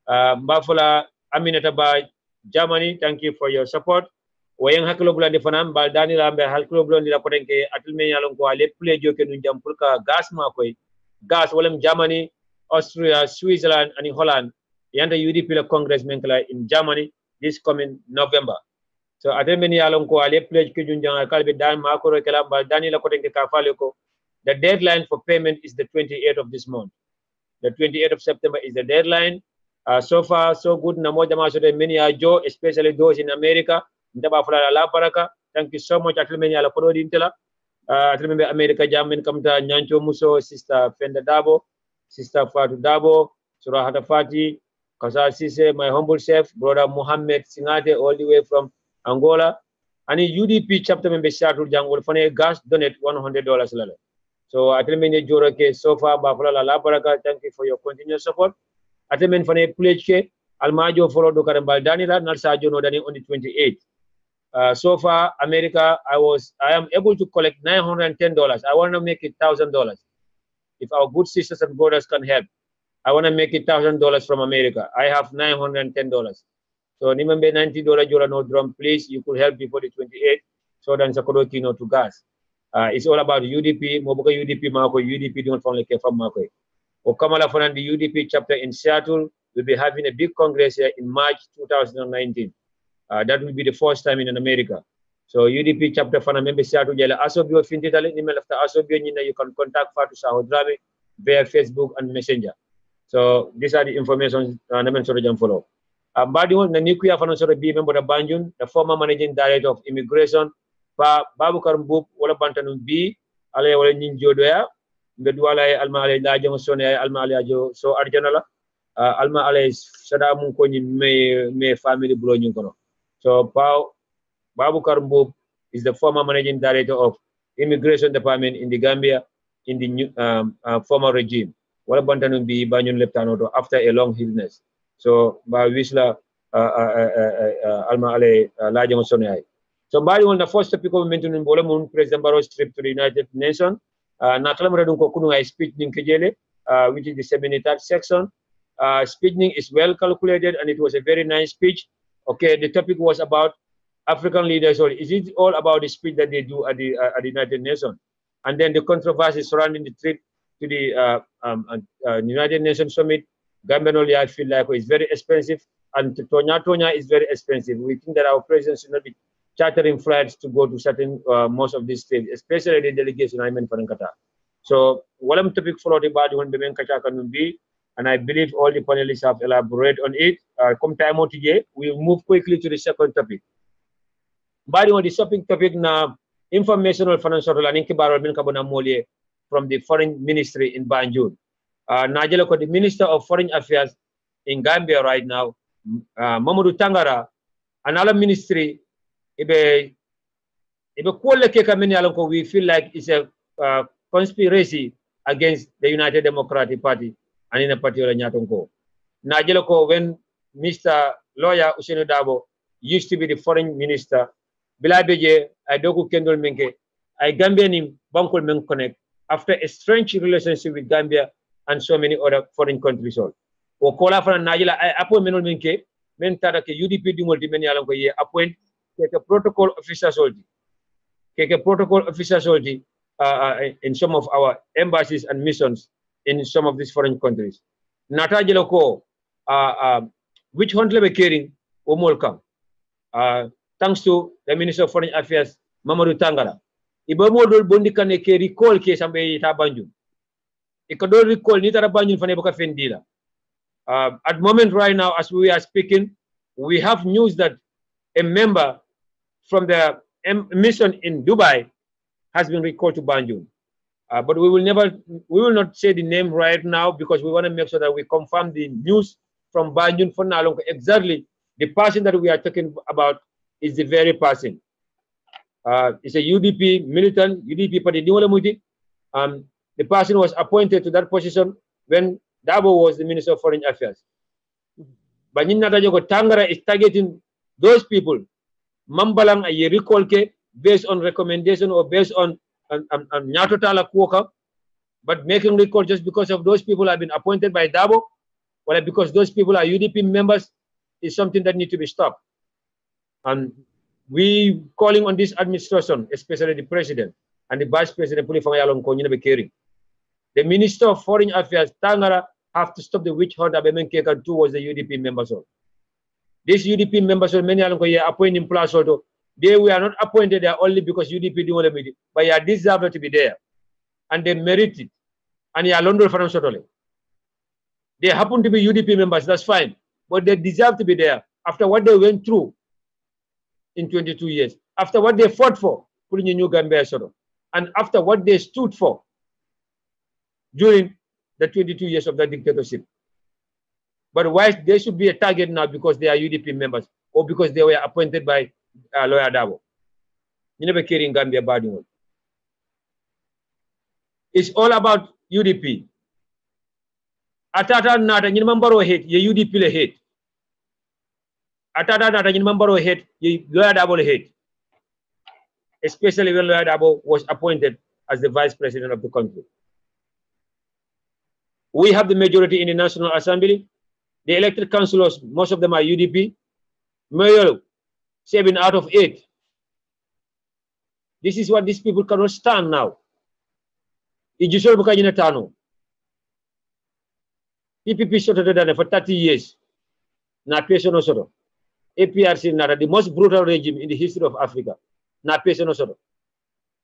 Mbafula Aminata by Germany, thank you for your support. Wayang haklo bulan di fanam bal dani lambe haklo bulan di lakoten ke atilme yalon ko ale play joke nu jam pour ka gas ma koy gas walem Germany, Austria, Switzerland and Holland yanda UDP la congress menkla in Germany this coming November. So atilme yalon ko ale play ke junjang kalbe dan ma ko kala bal dani lakoten ke ka fale ko. The deadline for payment is the 28th of this month. The 28th of September is the deadline. So far, so good. Namoja masode many ajo, especially those in America. Ndaba fulala la baraka. Thank you so much. Atlimeni ala kodo dintela. Atlimeni America jamin kamta Nyancho Muso, Sister Fenda Dabo, Sister Fatu Dabo, Surahata Fati, Kasa Sise, my humble self, Brother Muhammad Singate, all the way from Angola. And in UDP chapter member Shatul Jangol Fane gas donate $100 lala. So Atlimeni Joroke, so far, Bafulala la baraka. Thank you for your continued support. Atemen fane pledge ke almajo follow do karambal danila nalsajo no dani on the 28th. So far America I am able to collect $910. I want to make it $1,000. If our good sisters and brothers can help, I want to make it $1,000 from America. I have $910. So nimembe $90 jola no drum, please. You could help before the 28th. So then sakodoki no to gas. It's all about UDP. Moboka UDP mako UDP don't found like from mako. Okamala Fanan, the UDP chapter in Seattle, will be having a big congress here in March 2019. That will be the first time in America. So UDP chapter Fanan member Seattle jala asobio fintitale email after asobio nina you can contact Fatu Sahodrame via Facebook and Messenger. So these are the information namen sort of follow. Badiwon na Nikuya Fanan sort of be member of Banjun, the former managing director of immigration, Babu Karmbuk, wala Bantanun B, Ale wala Ninjodoya. Bedwala alma ale la jama sone alma ale ajo so arjanala alma ale sada mun ko ni me family bulo ñu kono. So Babu Karmbub is the former managing director of immigration department in the Gambia in the new, former regime. Wala bantanum bi bañun leptano do after a long illness. So ba wisla alma ale la jama sone ay. So bali on the first topic of mentioning bola mun President Barrow's trip to the United Nations. Speech which is the 73rd section. Speeching is well calculated and it was a very nice speech. Okay, the topic was about African leaders, or is it all about the speech that they do at the United Nations? And then the controversy surrounding the trip to the United Nations Summit. Gambia, I feel like it's very expensive, and Tonya is very expensive. We think that our president should not be chartering flights to go to certain most of these states, especially the delegation I meant for Qatar. So what I'm topic for the body when the men can be, and I believe all the panelists have elaborated on it. Come time out today, we'll move quickly to the second topic. Body on the shopping topic now, informational financial from the foreign ministry in Banjul. Najela ko the Minister of Foreign Affairs in Gambia right now, Mamadou Tangara, another ministry, we feel like it's a conspiracy against the United Democratic Party and in a particular Nyatonko. Najela ko when Mr. Lawyer Usenu Dabo used to be the foreign minister, Bilabeje, I doku kendol menke, I Gambian in Bankol Men Connect after a strange relationship with Gambia and so many other foreign countries. O kola fana Najela, I appoint menol menke, men tada ke UDP di multi many alam ko ye appoint ke protocol officers soldi. Ke protocol officers soldi in some of our embassies and missions in some of these foreign countries. Natajelo ko which hunt lebe caring o molkam. Thanks to the Minister of Foreign Affairs, Mamadou Tangara. Iba modol bondi kane ke recall ke sambe ita banjun. Ikadol recall ni tara banjun fane boka fendila. At the moment right now, as we are speaking, we have news that a member from the mission in Dubai has been recalled to Banjul. But we will not say the name right now because we want to make sure that we confirm the news from Banjul for now. Exactly the person that we are talking about is the very person. It's a UDP militant, UDP party. The person was appointed to that position when Dabo was the Minister of Foreign Affairs. But Tangara is targeting those people. Mambalang a recall ke based on recommendation or based on Nyatotala Kuoka, but making recall just because of those people have been appointed by Dabo, or because those people are UDP members is something that needs to be stopped. And we calling on this administration, especially the president and the vice president, the Minister of Foreign Affairs, Tangara, have to stop the witch hunt towards the UDP members. These UDP members, many are appointed in plus. They were not appointed there only because UDP didn't want to be, but they deserve to be there. And they merit it. And they are London financially. They happen to be UDP members, that's fine. But they deserve to be there after what they went through in 22 years. After what they fought for, putting in New Gambia Soto. And after what they stood for during the 22 years of the dictatorship. But why they should be a target now because they are UDP members or because they were appointed by Lawyer Dabo. You never care in Gambia bad one. It's all about UDP. Atata nata you remember hate, ye UDP le hate. Atata nata you remember hate, ye Lawyer Dabo le hate. Especially when Lawyer Dabo was appointed as the vice president of the country. We have the majority in the National Assembly. The elected councillors, most of them are UDP. Mayor, 7 out of 8. This is what these people cannot stand now. Ijusol Bukajina Tano. PPP Soto for 30 years. Na Peso Soto. APRC Nara, the most brutal regime in the history of Africa. Na Peso Soto.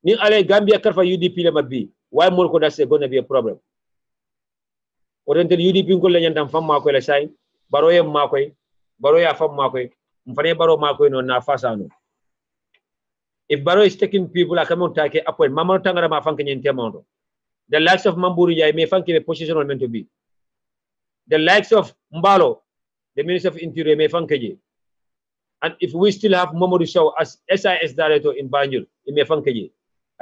Ni Ale Gambia Karfa UDP lema bi. Why Molko that's going to be a problem? Oriental UDP ko lenyandam fam mako la say baroye makoy baroya fam makoy mfane baro makoy no na fasano. If Baro is taking people like amount take appoint Mama Tangara ma fanke nyente mondo. The likes of Mamburu Yai may fanke the position meant to be. The likes of Mbalo, the Minister of Interior may fanke. And if we still have Momodu Shaw as SIS director in Banjul, it may fanke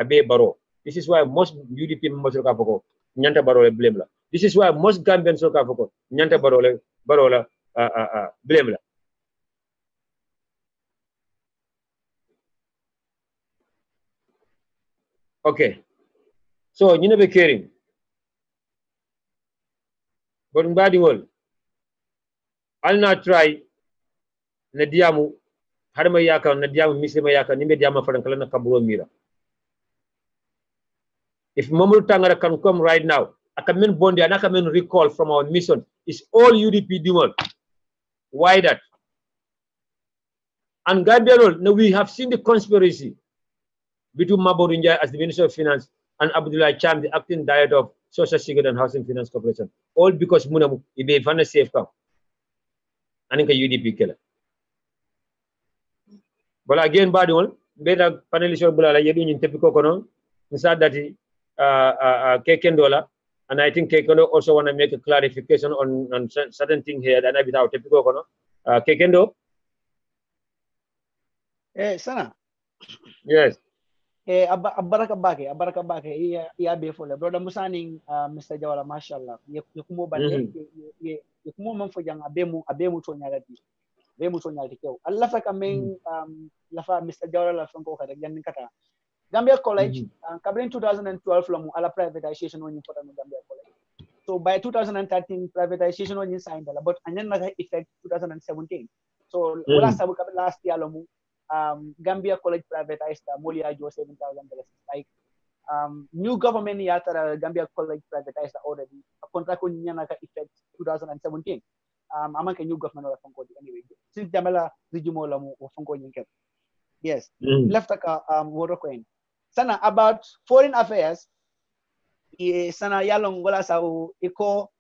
Abe Baro. This is why most UDP members of Kapoko, Nyanta Baro blame la. This is why most Gambians of Kapoko, Nyanta Barola blame la. Okay. So you never caring. But in bad world, I'll not try Nadiamu, Haramayaka, Nadiamu, Missimayaka, Nimediama for Kalana Kaburo Mira. If Momu Tangara can come right now, I can mean Bondi and I can mean recall from our mission. It's all UDP doing. Why that? And Gambia, no, we have seen the conspiracy between Maborinja as the Minister of Finance and Abdullah Cham, the acting director of Social Security and Housing Finance Corporation. All because Munamu, Ibe Fana safe come. And in UDP killer. But again, bad one, better panelist or Bula, you in typical Kono, inside that Kekendola, And I think Kekendo also want to make a clarification on certain thing here that I without typical kono. Kekendo? Sana. Yes. Abaraka bake iya be fole brother musaning Mr. Jawala mashallah yekumo bande yekumo man fo jang abemu to nyalati bemu to nyalati kew Allah fa kamen lafa Mr. Jawala la fanko kata jannin kata Gambia College kabrin 2012 lamu ala privatization woni fota no Gambia College. So by 2013 privatization woni signed but anyan naga effect 2017. So wala sabu kabin last year lamu Gambia College privatized Molia Jo $7,000. Like new government yatara Gambia College privatized already. A contract on Yanaka effect 2017. Amaka new government or Funko anyway. Since Jamala Rijimola or Funko Yinket. Yes. Left water coin. Sana about foreign affairs. Sana yalong wala sa iko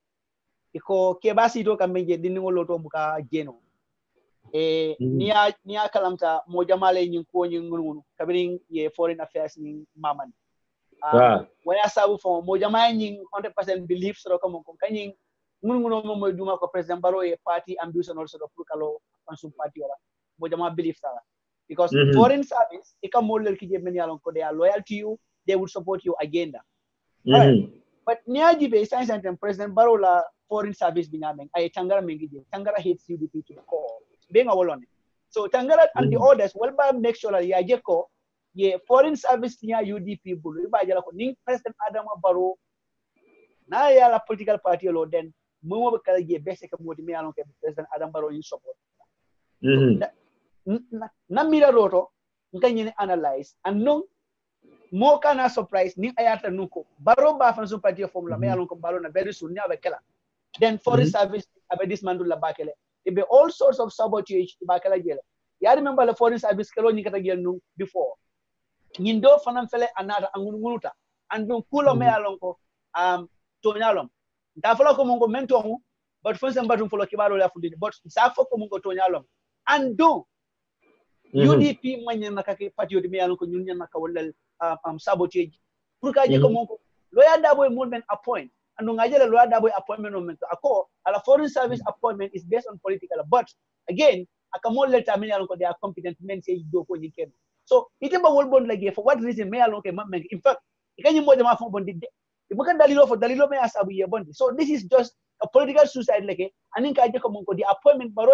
kebasi do kamenje diningolo to muka geno. Niya kalamta mo jamale nyin ko nyin ngunu kabirin ye foreign affairs ni maman waya sabu fo mo jamale nyin 100% belief so ko mon kanyin ngunu mo duma ko president Barrow ye party ambition also do pour kalo consum party wala mo jamale belief sala because foreign service ika molel ki je men yalon ko they are loyal to you, they will support your agenda. Right. But niya jibe science and president Barrow la foreign service binameng ay Tangara mengi Tangara hates UDP to the core. Being a wall so Tangara and the others well by make sure that yajeko ye foreign service near UDP bulu ba jala ko ning president Adama Barrow na yala political party lo then mo be kala je bese ka modi me alon ke president Adama Barrow in support na mira roto ngani analyze and no mo kana surprise ni ayata nuko Barrow ba fan so party formula me alon ko Barrow na very soon ni abekela then foreign service abe dismantle la bakele it be all sorts of sabotage bakala jela ya remember the foreign service kelo ni kata gel nu before nyindo fanam fele anata anguluta and don kulo me alon ko to nyalom da fala ko mongo mento hu but fonse mbatum folo kibaro la fundini but sa fo ko mongo to nyalom and do UDP manya nakake patriot me alon ko nyun nyanaka wala sabotage pour ka je ko mongo loya dabo movement appoint and ngajela lawyer dabo appointment ako ala foreign service appointment is based on political but again akamol letter me alon ko they are competent men say do ko nyike so itemba wol bon lagi for what reason me alon ko men in fact ikanyi moja ma fon bon dide ibukan dalilo me asabu ye bon so this is just a political suicide like anin ka je ko mon ko the appointment baro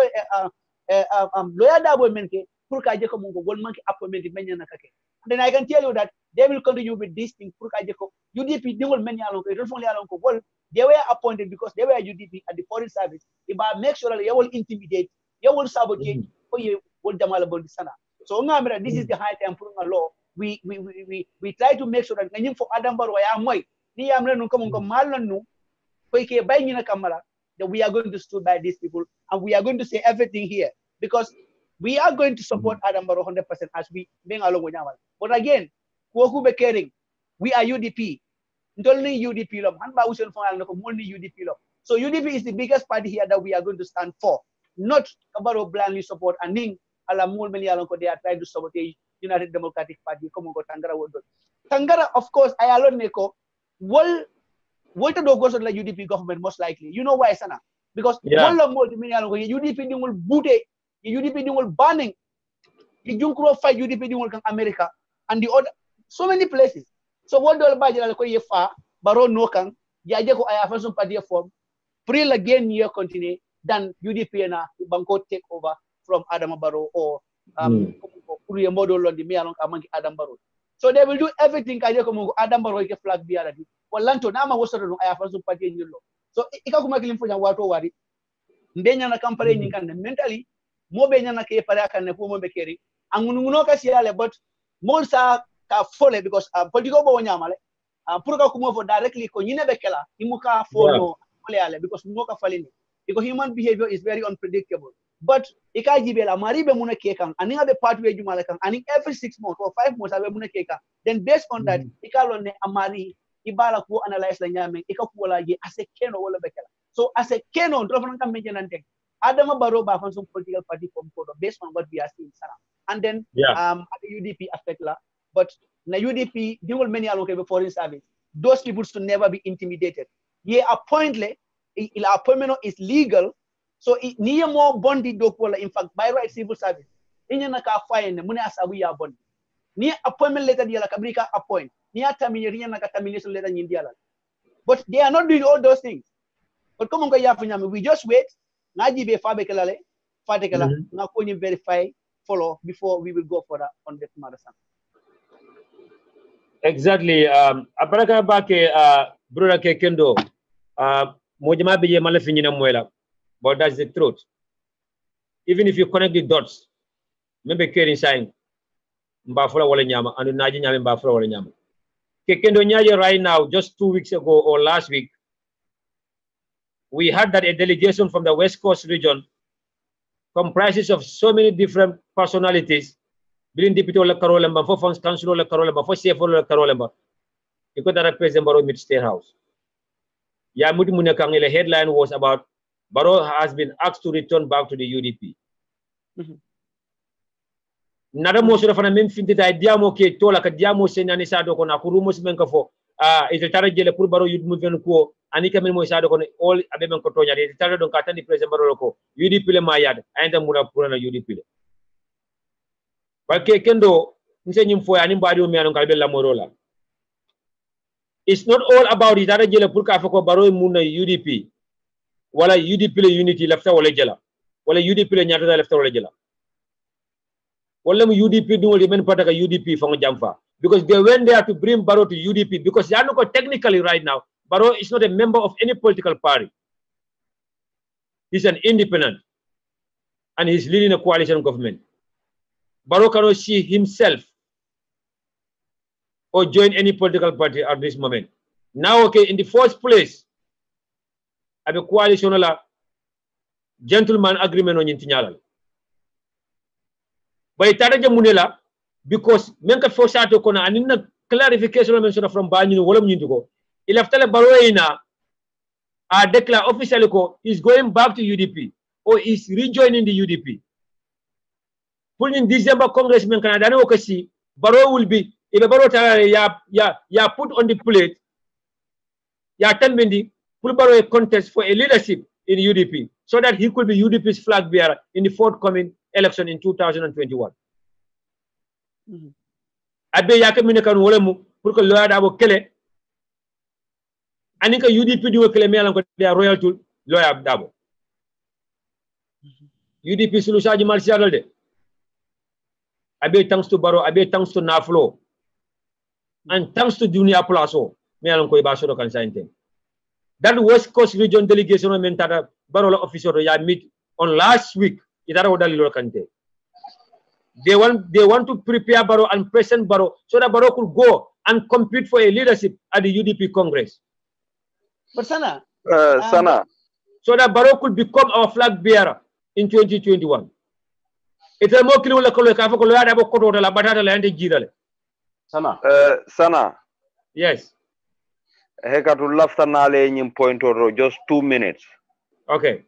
lawyer dabo men ke pour ka je ko mon ko gol manki appointment men nakake then I can tell you that they will continue with this thing. UDP, they will many along. They were appointed because they were UDP at the foreign service. If I make sure that they will intimidate, they will sabotage, so this is the high time for a law. We try to make sure that for Adam Barway, that we are going to stand by these people and we are going to say everything here because we are going to support Adam Barrow 100% as we being along with Yamal. But again, who be caring? We are UDP. Only UDP love. UDP love. So UDP is the biggest party here that we are going to stand for. Not Barrow blindly support and Ning Alamul many along they are trying to sabotage United Democratic Party. Come on, Tangara would do. Tangara, of course, I alone neko will what to do goes on the UDP government most likely. You know why, Sana? Because UDP will boot UDP will banning the Junkro fight UDP will come America and the other so many places. So what do I buy fa Baro no kan Yajako I have some party form pre again year continue than UDP na Banco take over from Adam Barrow or model on the me along among Adam Barrow. So they will do everything Adam Barrow flag be already. Well Lanto Nama was I have some party in law. So Ikakuma Kilim for Wato Wari. Ndenya na kampare nyikande mentally mobe nyana ke pare akane ko mobe keri angununo ka siale but molsa ka fole because political bo nyamale pour ka kumo fo directly ko nyine be kala imuka follow fole ale because mo ka falini because human behavior is very unpredictable but ikajibe la maribe muna ke kan aninga be part we jumala kan aning every 6 months or 5 months abe muna ke kan then based on that ikalo ne amari ibala ko analyze la nyame ikaku wala je ase keno wala be kala so ase keno ndro fana kam menjenante Adama Barrow ba some political party from Kodo based on what we are seeing, Sarah. And then the UDP affect la, but na UDP they will many allocate foreign service. those people should never be intimidated. Ye appointment is legal. So niye mo bondi dokola in fact by right civil service. Inya naka fine mune asabu ya bondi. Ni appointment letter diala kabrika appoint. Ni termination naka termination letter nyindiala. But they are not doing all those things. But come on we just wait. Naji be fabe kelale, fatekela, na konyi verify, follow before we will go further on that marathon. Exactly. Aparaka bake brother Kekendo. Mojama biye malafini na mwela. But that's the truth. Even if you connect the dots, maybe caring sign, mbafula wale nyama, and naji nyama mbafula wale nyama. Kekendo nyaje right now, just 2 weeks ago or last week, we had that a delegation from the West Coast region comprises of so many different personalities, being deputy or Karolemba, for funds council or Karolemba, for CFO or Karolemba, because that represents Baro Mid State House. Yamudi Munakang, the headline was about Baro has been asked to return back to the UDP. Nada mo sura fana memfinti ta diamo ke tola ka diamo senani sado kona kurumo simenka fo is retara jele pour Baro yud movement ko anika men mo sado kono all abe men ko tonya de retara don katani president Baro ko UDP le mayad anda muna purana UDP le balke kendo nse nyim fo ani mbadi o mi anon kalbe la morola. It's not all about retara jele pour ka fa ko Baro muna UDP wala UDP le unity lafta wala jela wala UDP le nyata lafta wala jela wala mu UDP do men pataka UDP fango jamfa because they went there to bring Baro to UDP because Yanuko technically right now Baro is not a member of any political party. He's an independent and he's leading a coalition government. Baro cannot see himself or join any political party at this moment. Now, okay, in the first place, I have a coalition gentleman agreement on Yintinyalal. But itaraja munela because menka forsato kona anina clarification mention from Banyu wala munyinduko. Ilaftale Baroina declare officially ko is going back to UDP or is rejoining the UDP. Put in December Congressman Canada no kasi Baro will be if Baro ya put on the plate ya tenbendi put Baro a contest for a leadership in UDP so that he could be UDP's flag bearer in the forthcoming election in 2021. Abe yake mine kan wole mu pour que lawyer dabo kele anika UDP diwo kele melan ko dia royal tool lawyer dabo UDP sulu saji martial de abe thanks to Baro abe thanks to Naflo and thanks to Junior Plaso melan ko iba so kan sainte that West Coast region delegation mentada Baro officer ya meet on last week itara odali lo kante. They want to prepare Baro and present Baro so that Baro could go and compete for a leadership at the UDP Congress. But Sana, so that Baro could become our flag bearer in 2021. It's a more kilo la kolo kafa kolo ada bokoto la batata la ande jirale. Sana. Yes. Hekatu lafta nale nyim point or just 2 minutes. Okay.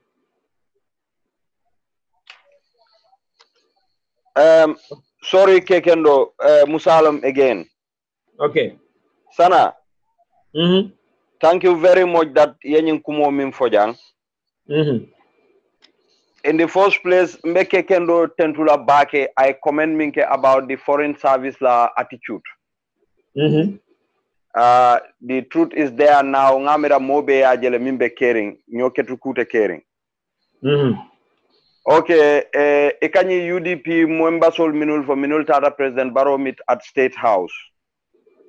Sorry, Kekendo, Musalam again. Okay. Sana. Thank you very much that yenying kumo min fojang. In the first place, Mbeke Kendo Tentula Bake, I commend Minke about the foreign service la attitude. The truth is there now. Ngamira mobe ajele mimbe caring, nyoketu kute caring. Okay, Ekanyi UDP Mwembasol Minul for Minul Tata President Baro meet at State House.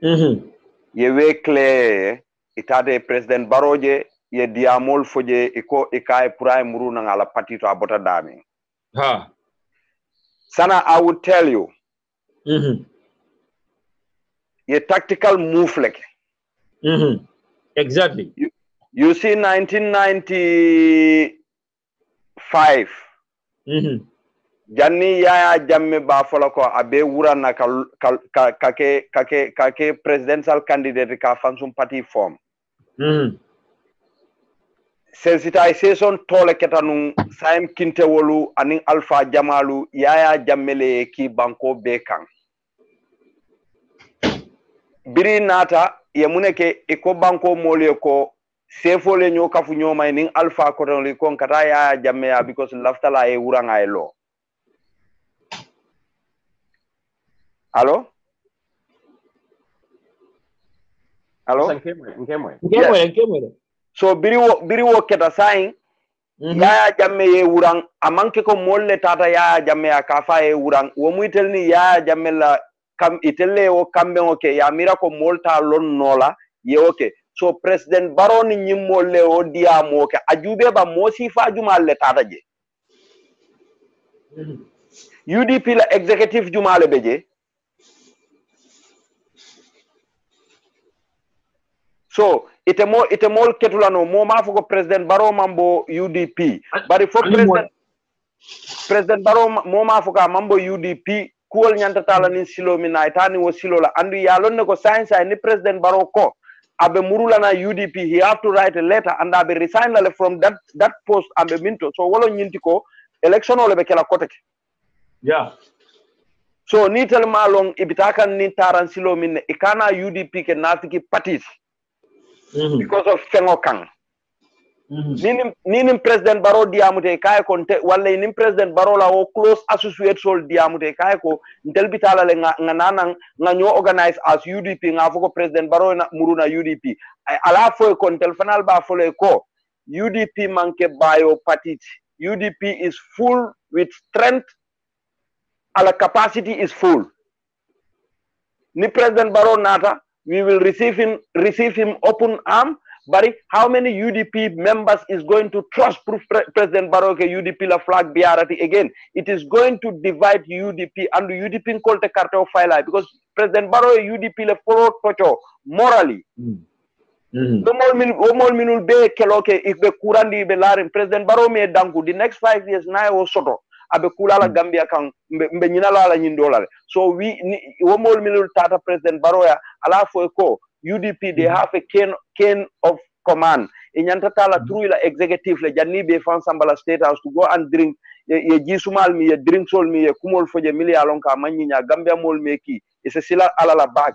Yewe clear, itade President Baroje, ye diamol foje, iko ikae purai muru nangala patito abota dami. Sana, I would tell you, ye tactical move like. Exactly. You see 1995. Janni Yaya Jamme Bafola ko abe wura na kake presidential candidate ka fansum party form. Sensitization tole ketanu Saim Kintewolu aning Alpha Jamalu Yaya Jammele ki banko bekan. Biri nata ye muneke e ko banko mole ko sefo le nyo kafu nyo may ning alpha ko ton li kon kata ya jamme ya because laftala e wuranga e lo allo so biri wo keta sain ya jamme ye wurang amanke ko molle tata ya jamme ya kafa e wurang wo muitel ni ya jamme la kam itelle o kambe oke ya mira ko molta lon nola ye oke so president baro ni nyimmolle o diamo ke ajube ba mosi fa jumalle tata je UDP la executive jumale beje so ite mol ketulano mo ma fuko president baro mambo UDP bari fo president baro mo ma fuka mambo UDP kuol nyanta tala ni silo mi na itani wo silo la andu ya lonne ko science ni president baro ko abe murula na UDP he have to write a letter and abe resign from that post abe minto so wolo nyinti ko election ole be kala koteke so ni telma long ibitaka ni taran silo min ikana UDP ke nafiki patis because of fengokan nin president baro diamute kay ko walla nin president baro la o close associate sol diamute kay ko ntel bitala le nga nyo organize as UDP nga foko president baro na muruna UDP ala fo ko ntel fanal ba fo le ko UDP manke bayo patit UDP is full with strength ala capacity is full ni president baro nata we will receive him open arm. But how many UDP members is going to trust President Barrow UDP la flag biarati again? It is going to divide UDP and UDP called the cartel file because President Barrow UDP la follow tocho morally. No more minul be keloke if be kurandi be larin President Barrow me dangu the next 5 years na o soto abe kulala Gambia kan mbe nyinala la nyindola. So we more minul tata President Barrow ya ala fo ko UDP they have a cane of command in yantatala through the executive le janni be fan sambala state house to go and drink ye jisumal mi ye drink sol mi ye kumol foje mili alonka manyinya Gambia mol meki is a sila ala bag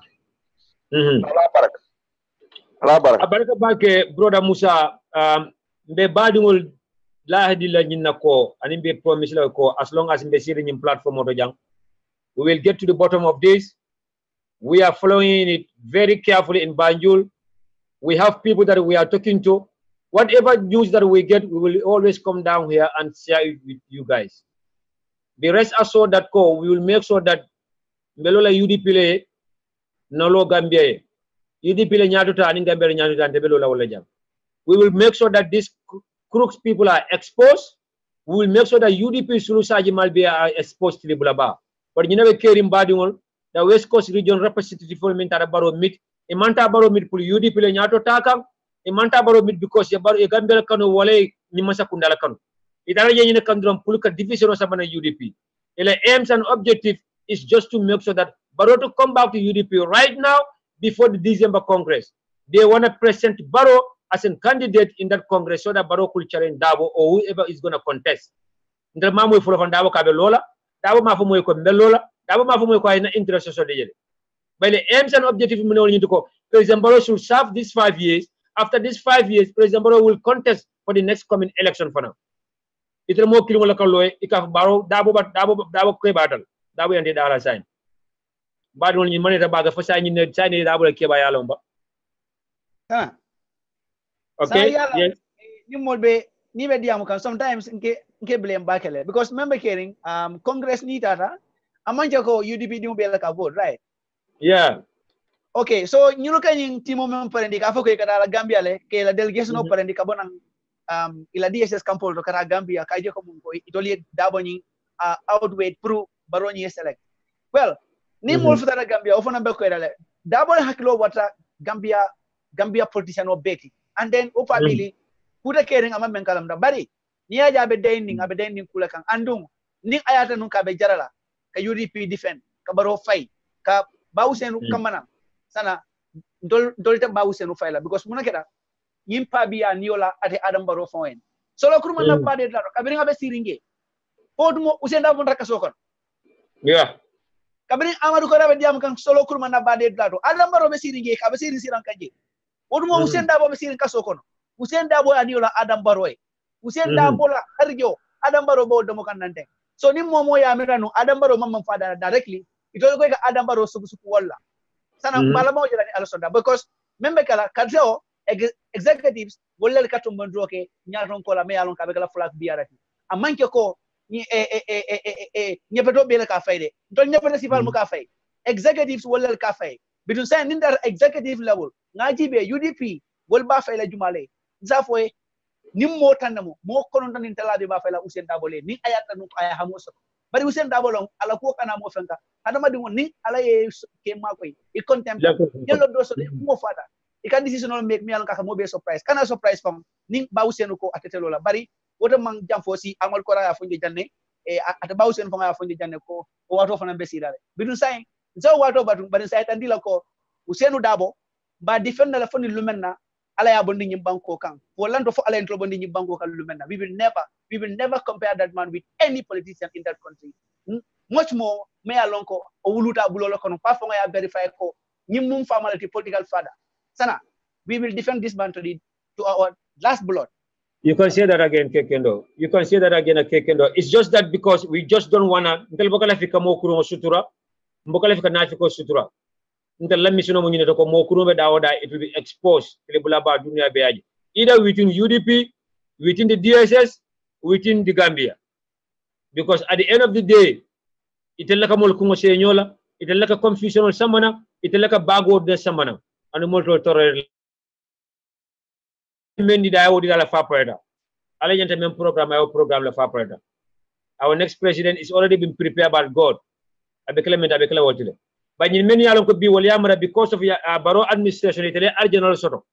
ala baraka bake brother Musa mbe badingol la hadi la nyinna ko ani be promise la ko as long as mbe siri nyim platform oto jang we will get to the bottom of this. We are following it very carefully in Banjul. We have people that we are talking to. Whatever news that we get, we will always come down here and share it with you guys. The rest assured that we will make sure that Melola UDP le Nolo Gambia UDP le nyatuta and Gambia nyatuta and Belola wala jam. We will make sure that these crooks people are exposed. We will make sure that UDP Sulusaji Malbia are exposed to the Bulaba. But you never care in Badingol. The West Coast region representative for Mintara Baro meet, a Manta Baro meet for UDP Nyato Taka, a Manta Baro meet because a Gambia Kano Wale Nimasa Kundala Kano. It are in a Kandram Pulka division of Sabana UDP. The aims and objective is just to make sure that Baro to come back to UDP right now before the December Congress. They want to present Baro as a candidate in that Congress so that Baro could challenge Dabo or whoever is going to contest. The Mamu full of Dabo Kabelola, Dabo Mafumo Melola. Dabo mafumo ko ina interest so de but the aims and objective mo need to go President Barrow should serve these 5 years. After these 5 years President Barrow will contest for the next coming election for now itra mo kilimo la kaloy ikaf Barrow dabo ko batal dabo yande dara sign badol ni maneta baga fa sign ni sign dabo la keba yalo mba okay yes ni molbe ni be diamu kan sometimes nke blame bakele because remember caring Congress ni tata amanja ko UDP di mbele ka vote right yeah okay so nyuno kany timo mem parendi ka foko ka la Gambia le ke la delegation no parendi ka bonang ila DSS campol to kara Gambia ka je ko mun ko itoli dabo ni outweigh pro baroni select well ni mo futara Gambia o fona be ko dale dabo hakilo wata Gambia politician o beti and then o family kuda kering ama men kalam da bari ni aja be dending kula kan andung ni ayata nun ka be jarala ka UDP defend ka Baro fay ka bawusenu kamana sana dolta bawusenu fay la because muna keda yimpa biya niola ate Adam Baro foen solo kuruma na pade la ka biringa be siringe podmo usenda bon raka sokon yeah kabri Amadou ko rabe diam kan solo kurma na bade dlato Adam Barrow be siri nge ka be siri siran kanje wodumo Hussein Dabo be siri kaso kono Hussein Dabo aniola Adam Barrow Hussein Dabo la harjo Adam Barrow bo do mo kan nante so nim momo ya mirano Adam Barrow mamman fada directly ito ko ga Adam Barrow suku walla sana bala mo jela ni alsonda because membe kala kadjo executives wollel katum bondroke nyaaton ko la me yalon ka be kala flag biarati amanke ko ni nyepeto bele ka fayde to nyepeto sifal mu ka fay executives wollel ka fay bitun say nindar executive level ngaji be UDP wol ba fay la jumale zafoy nim mo tanamo mo konon tan intalabe ba fay la Hussein Dabo le ni ayata nu aya hamoso bari Hussein Dabo long ala ko kana mo fenka adama di ni ala ye ke makoy e contempt yello do so mo fada e kan decision make mi alon ka mo be surprise kana surprise fam ni ba Hussein ko atetelo la bari woto man jam fosi amal ko raya fonje janne e ata ba Hussein fanga fonje janne ko o wato fana be sidale bidun say so wato batu bari say tan dila ko Hussein Dabo ba defender la foni lumenna ala ya bondi nyim banko kan wolanto fo ala entro bondi nyim banko kan lumenna we will never compare that man with any politician in that country much more me alonko o wuluta bulola kono pa fonga ya verify ko nyim mum famalati political father sana we will defend this man to our last blood. You can say that again, Kekendo. You can say that again, Kekendo. It's just that because we just don't wanna ntel bokala fika mo kuro sutura mbokala fika na fika sutura ntel la mission mo nyine ko mo kuro be dawoda it will be exposed lebula ba dunia be aji either within UDP, within the DSS, within the Gambia, because at the end of the day itella ka mol kungo se nyola itella ka confusion samana itella ka bago de samana and molto torre mendi da wodi la fa preda ala nyanta même programme la fa preda. Our next president is already been prepared by God abekele menda abekele wotile but nyin men yalon ko bi wol yamara because of Barrow administration itele arjinal soto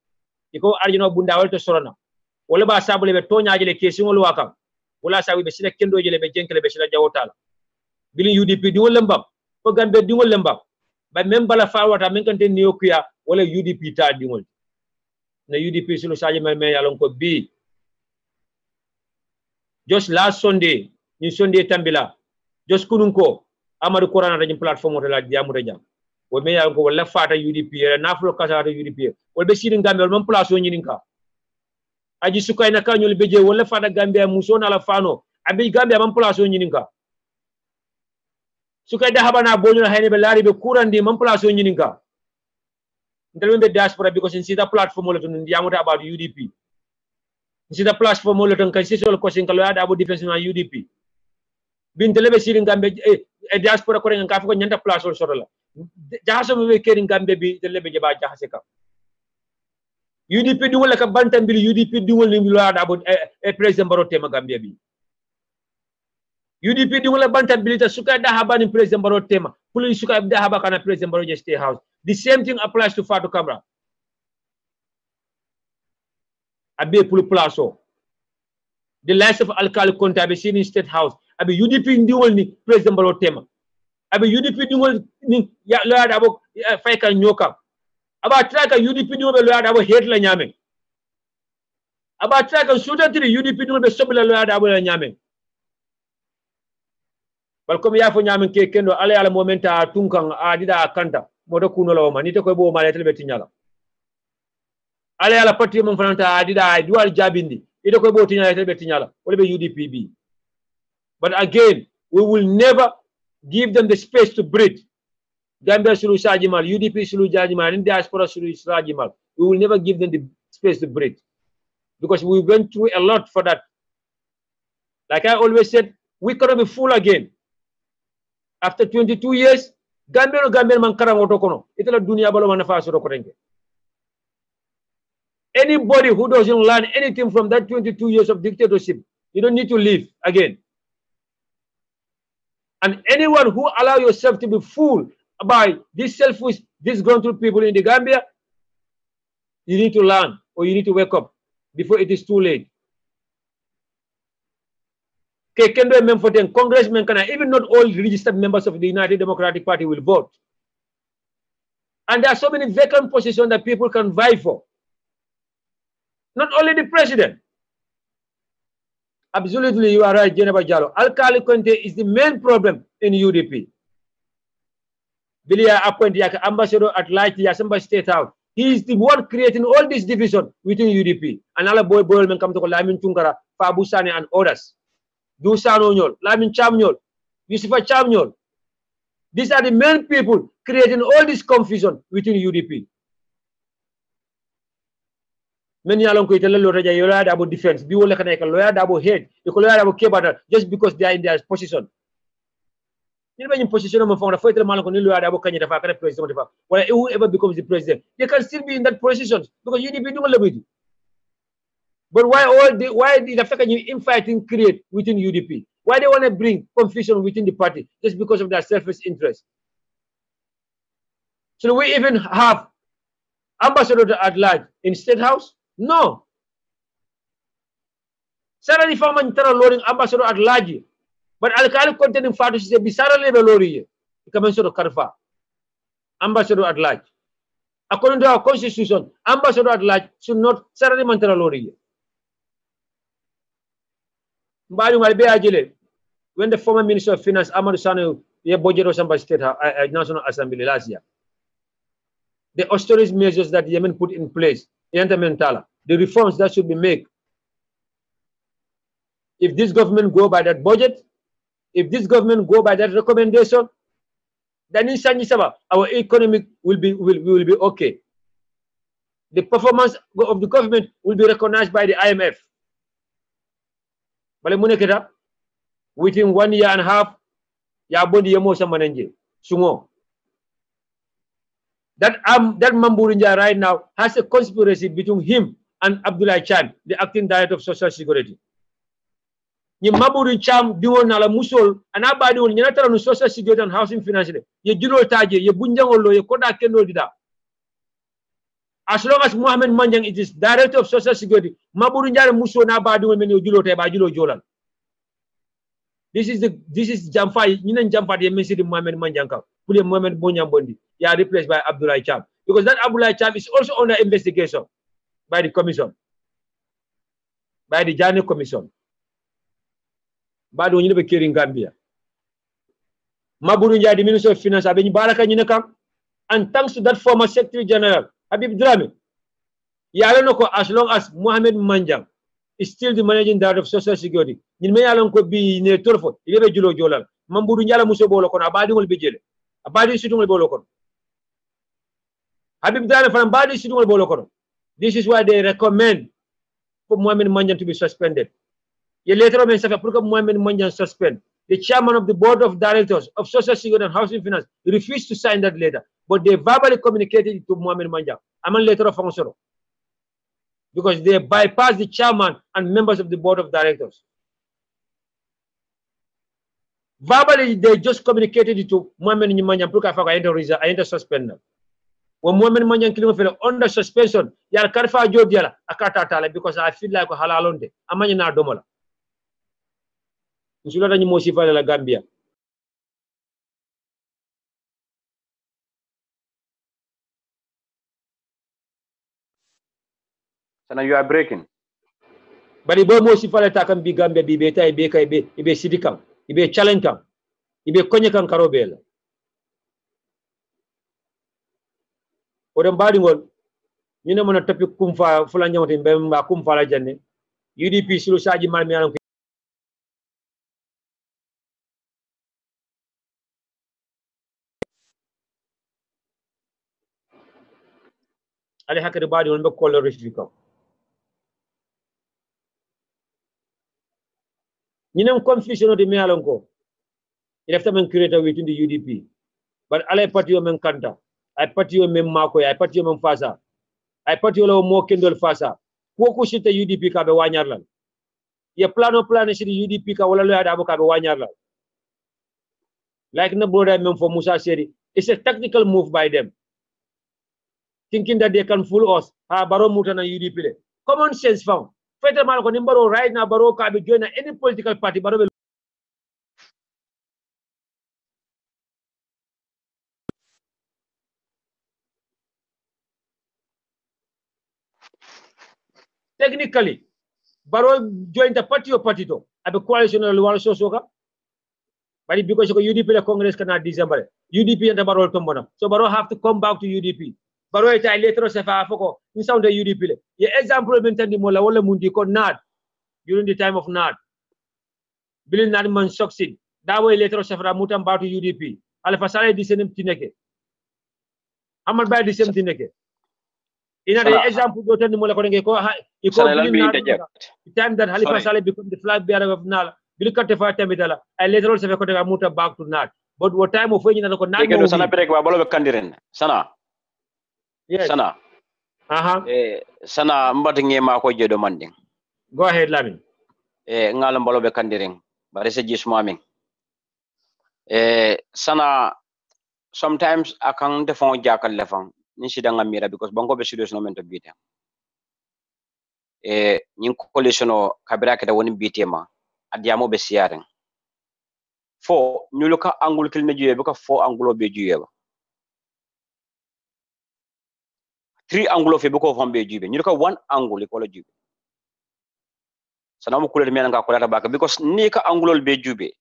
iko arjino bunda walto sorona wala ba sabule be toñaaje le question wol wakam wala sawi be sila kendo jele be jenkele be sila jawotala bili UDP di wol mbam ko gambe di wol mbam ba même bala fa wata men kante niyokuya wala UDP ta di wol na UDP sulu saji men yalon ko bi just last Sunday ni Sunday tambila just kununko Amadou Korana dañu platform wala jamu jam wo me yalon ko wala fata UDP na flo kasa UDP wala be sirin gambe wala même place o nyininka aji sukay na kanyol beje wala fata Gambia musona la fano abi Gambia même place o nyininka sukay da habana bonyo hayne be lari be kurandi même place o nyininka ntel be diaspora because in sida platform wala tun yamuta about UDP sida platform wala tun kan sisol ko sin kala ada abo defense na UDP bin telebe sirin Gambia diaspora ko ngan ka fa ko nyanta place wala sorola jahaso me kerin Gambia bi telebe je ba jahase ka UDP di wala ka bantam bil UDP di wala ni ada abo president Barrow tema Gambia bi UDP di wala bantam bil ta suka da habani president Barrow tema police suka da haba kana president Barrow je stay house. The same thing applies to Fatou Camara. Abe pour plaso. The likes of Alkali Conte abe seen in State House. Abe UDP ndi wol ni President Barrow tema. Abe UDP ndi wol ni ya lawyer abo fayka nyoka. Aba traka UDP ndi wol lawyer abo hate la nyame. Aba traka student UDP ndi wol sobla lawyer abo la nyame. Bal comme ya fo nyame ke kendo ala momenta tunkan adida akanta. Moto kuno la wama nite ko bo mala telbe tinyala ala ala pati mon fananta adida dual jabindi ite ko bo tinyala telbe tinyala wala be UDP bi but again we will never give them the space to breathe. Gambia sulu sajimal UDP sulu jajimal in diaspora sulu sajimal we will never give them the space to breathe because we went through a lot for that. Like I always said, we cannot be full again after 22 years. Gambia man karango to kono itala dunia balo man fa so ko renke. Anybody who doesn't learn anything from that 22 years of dictatorship, you don't need to live again. And anyone who allow yourself to be fooled by these selfish, disgruntled people in the Gambia, you need to learn or you need to wake up before it is too late. Congressmen can even not all registered members of the United Democratic Party will vote. And there are so many vacant positions that people can vie for. Not only the president. Absolutely, you are right, Jennifer Jallo. Alkali Conte is the main problem in UDP. Bilia appointed like ambassador at large Yasamba State House. He is the one creating all this division within UDP. And all boy men come to Lamin Tungara, Fabusane and others. Dusano Nyol, Lamin Chamnyol, Yusufa Chamnyol. These are the main people creating all this confusion within UDP. Many along with a lawyer about defense, be like a lawyer about head, the lawyer about Kebada, just because they are in their position. In position of a fighter president, whoever becomes the president, they can still be in that position because UDP don't love it. But why the African infighting create within UDP? Why they want to bring confusion within the party just because of their selfish interest? Should we even have ambassador at large in State House? No. Sarah Farman loading ambassador at large. But alkali containing fatu se bisara level lori commence Karfa. Ambassador at large. According to our constitution, ambassador at large should not Sarah Mantara lori. When the former Minister of Finance, Amadou Sane, budget of Samba State National Assembly last year, the austerity measures that Yemen put in place, the reforms that should be made. If this government go by that budget, if this government go by that recommendation, then our economy will be okay. The performance of the government will be recognized by the IMF. Within 1 year and a half, that Mamburinja right now has a conspiracy between him and Abdullah Chan, the acting director of Social Security. Ni Mamburin Cham diwon na la musol anabadi won nyata no Social Security and Housing Finance ye julo taje ye bunjangolo ye koda kendo dida. As long as Mohammed Manjang is director of Social Security, Mamburin Jare muso na badi won men julo tay ba julo jolan. This is Jamfa, Ninan Jamfa, the message of Mohammed Manjanka, Pule Mohammed Bonjambondi, you are replaced by Abdullah Cham. Because that Abdullah Cham is also under investigation by the commission, by the Jani Commission. But when you be in Gambia, Maburunja, the Minister of Finance, Abeni Baraka Ninakam, and thanks to that former Secretary General, Habib Drame, Yalanoko, as long as Mohammed Manjang is still the managing director of Social Security. Ni me yalon ko bi ne torfo ibe julo jolal mamburu njala muso bolo kono abadi wol be jele abadi situ bolo kono Habib Dane from badi situ bolo kono. This is why they recommend for Mohamed Manjan to be suspended. Ye later on safa pour que Mohamed Manjan suspend. The chairman of the board of directors of Social Security and Housing Finance refused to sign that letter, but they verbally communicated it to Mohamed Manjan. Aman later of function. Because they bypassed the chairman and members of the board of directors. Verbally, they just communicated it to Mohamed Manjan I enter suspended. When Mohamed Manjan fell under suspension, yal karfa jodiala akata tala because I feel like halalonde. Amanya na domola. Insulata ni mosifa la Gambia. So now you are breaking. But ibo mosifa la takam bi Gambia bi beta ibe sidikam, ibe challenge kam, ibe konye kan karobela. Odem badi ngol ñu ne mëna topi kumfa fula ñawti mbem ba kumfa la janne UDP sulu saji mal mi yalan ko ali hakkade badi won be kollo rectification ñu ne confusion de mi yalan ko il efta men create within the UDP but ale patio men kanta ay patio men mako ay patio men fasa ay patio lo mo kendol fasa ko ko sita UDP ka be wanyar lan ye plano sita UDP ka wala lo ada ka be wanyar lan like na brother men for Musa Seri, it's a tactical move by them thinking that they can fool us baro mutana UDP le common sense found fete mal ko ni baro right now baro ka be join any political party baro be technically, Baro joined the party or partito. Abe coalition or Luwal Sosoka. But because UDP the Congress cannot December, UDP and the Barol Tombona. So Baro have to come back to UDP. Baro ita electro sefa afoko in sound the UDP. The example maintain mola wala mundi ko NAD during the time of NAD. Bilin NAD man succeed. That way electro sefa mutam back to UDP. Alpha Sale the same tineke. Hamad by the same tineke. In an example, go to the Mola Korengeko, the time that Halifa Saleh became the flag bearer of NAL, Bilikate Fata Medala, and later also Muta back to NAD. But what time of when you know, Sana Perek Babolo Kandiren, Sana. Yes. Sana. Sana Mbatting Mako demanding. Go ahead, Lamin. Ngalam Bolobe Kandiring, but it's a gist mamming. Sana, sometimes I can't defend Jackal Lefang. Nishidanga mira because bango be serious no mento beat nyin coalition o kabira keda woni bitema adiamo be siaren fo nyuluka angul kil ne juye be ko fo angulo be juye ba 3 angulo fe be ko fam be juye nyuluka 1 angle ko la juye sana mo kulere men nga ko lata baka because ni ka angulo be juye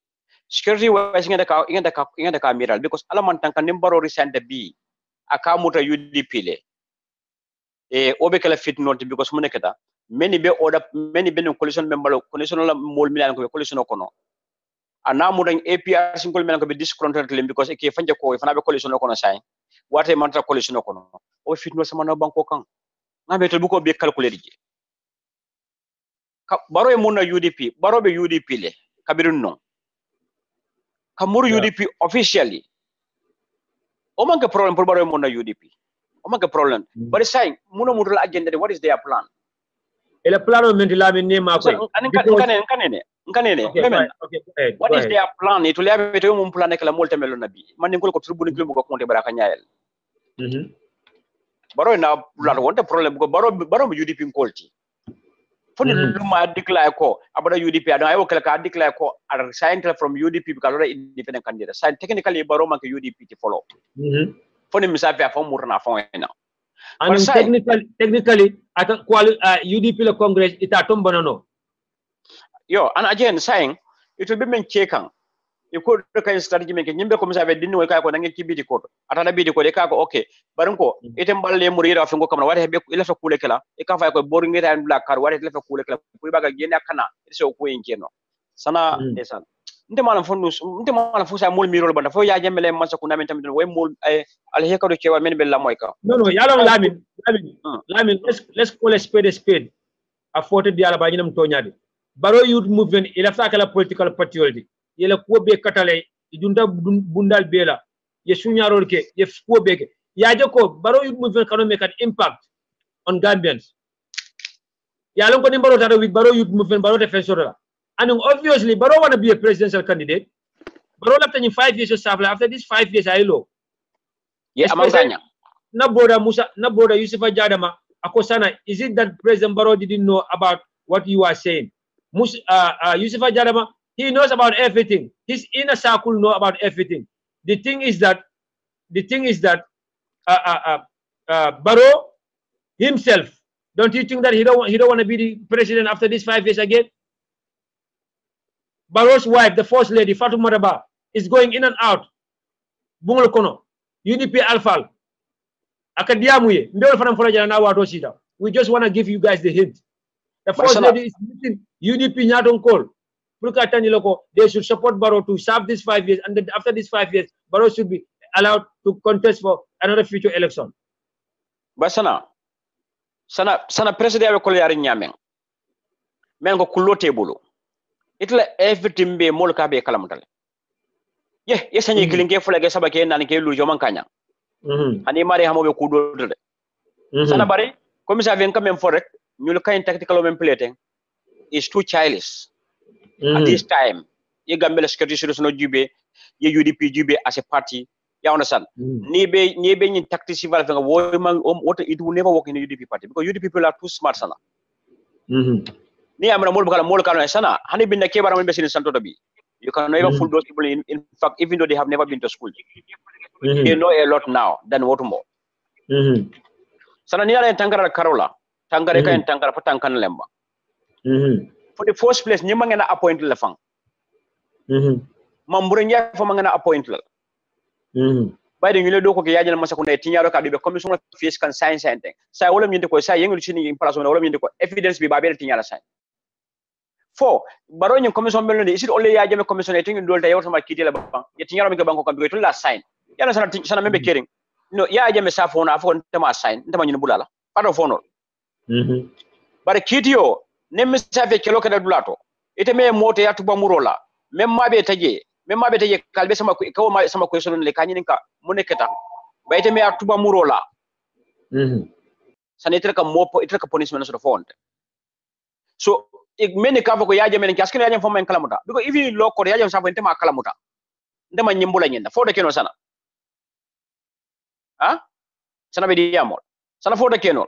security wise ngenda ka miral because alaman tanka nimbaro recent bi aka muta UDP le obe kala fit not because munekata many be order many be coalition member coalition la mol milan ko coalition ko no ana mudan APR singol milan ko be discontent le because e ke fanje ko fana be coalition ko no sai wate manta coalition ko no o fit no sama no banko kan ngabe to buko be calculate ji baro e munna UDP baro be UDP le kabirun no kamuru UDP officially o manke problem pour baro mona UDP o manke problem but it's saying muno mudul agenda what is their plan e la plan o menti la min nema ko nkanene what is their plan it will have to mum plan kala molta melo nabi man ngol ko tribune kilo ko konte baraka nyaayel baro na plan wonte problem ko baro UDP kolti foni luma declare ko abada UDP ada ayo kala declare ko are signed from UDP because already independent candidate sign technically baro man UDP to follow foni misafi afon murna afon ena and technically at UDP la Congress ita tombono yo and again saying it will be men chekan you could kind strategy make nyimbe ko misafi dinni way ko nange kibidi ko atana bidi ko de ka ko okay baranko item balle murira afingo kamna wade be ila fa kule kala e ka fa ko boring ngeta en black card wade ila fa kule kala ko baga gene kana so ko enkeno sana desan nte mala fusa mol mirol banda fo ya jemele masa ko namen tamit way mol al hekado cewa men be la moy ka no yalo lamin let's call a spade a photo di ala ba ñinam toñade baro youth movement ila fa kala political patriotic yela ko be katale idunda bundal bela ye suñarol ke ye ko be ke yaje ko baro youth movement kanu make an impact on Gambians yalon ko ni baro tata with baro youth movement baro defensor and obviously baro want to be a presidential candidate baro after 5 years of service after these 5 years ailo yeah amanganya na boda Yusufa Jadama akosana is it that President Baro didn't know about what you are saying Yusufa Jadama he knows about everything. His inner circle know about everything. The thing is that Barrow himself, don't you think that he don't want to be the president after these 5 years again? Barrow's wife, the first lady, Fatou Maraba, is going in and out. Bungol kono, UDP Alfal, Akadiamuye, Ndol Fanam Folaja na wato sita. We just want to give you guys the hint. The first lady is meeting UDP Nyadon Call. They should support Barrow to serve these 5 years, and then after these 5 years, Barrow should be allowed to contest for another future election. But sana president abe kolari nyamen men ko kullo tebulu itla everything be mol ka be kalamutale ye sanye kilinge fulage sabake nan ke lu joman kanya ani mari hamobe kudo de sana bari comme ça vient quand même for rek ñu kay tactical même plating is too childish at this time ye gambel security solution jube ye UDP jube as a party you understand ni be ni tactical civil fanga what it will never work in the UDP party because UDP people are too smart sana ni amana mol kala sana hani binna ke bara be sin santo bi you can never fool those people in fact even though they have never been to school they know a lot now than what more sana ni ala tangara karola tangare ka tangara patankan lemba for the first place ni mangena appoint le fang mamburenja fo mangana appoint la bayde ñu le do ko ke yaajal masa ko ne tiñaro ka be commission of fiscal science and sa wala ñinde ko sa yengul ci ni place wala ñinde ko evidence bi ba be tiñala sa fo baro ñu commission mel no isit ole yaajame commission e tingi dolta yewta ma kitela ba ye tiñaro mi ke banko kam be to la sign yana sana membe kering no yaajame sa fo na fo tema sign tema ñu bulala pado fo no bare kitiyo nem sa fe kelo kada dulato ite me moto ya tuba murola même mabe taje kalbe sama ko sama ko sonon le kanyin ka muneketa bayte me atuba murola sana itra ka mopo itra ka punishment so fond so meni ka ko yaje men kaskene yaje fo men kalamuta because if you loko yaje sa fo tema kalamuta ndema nyimbula nyenda fo de keno sana ha sana be diamol sana fo de keno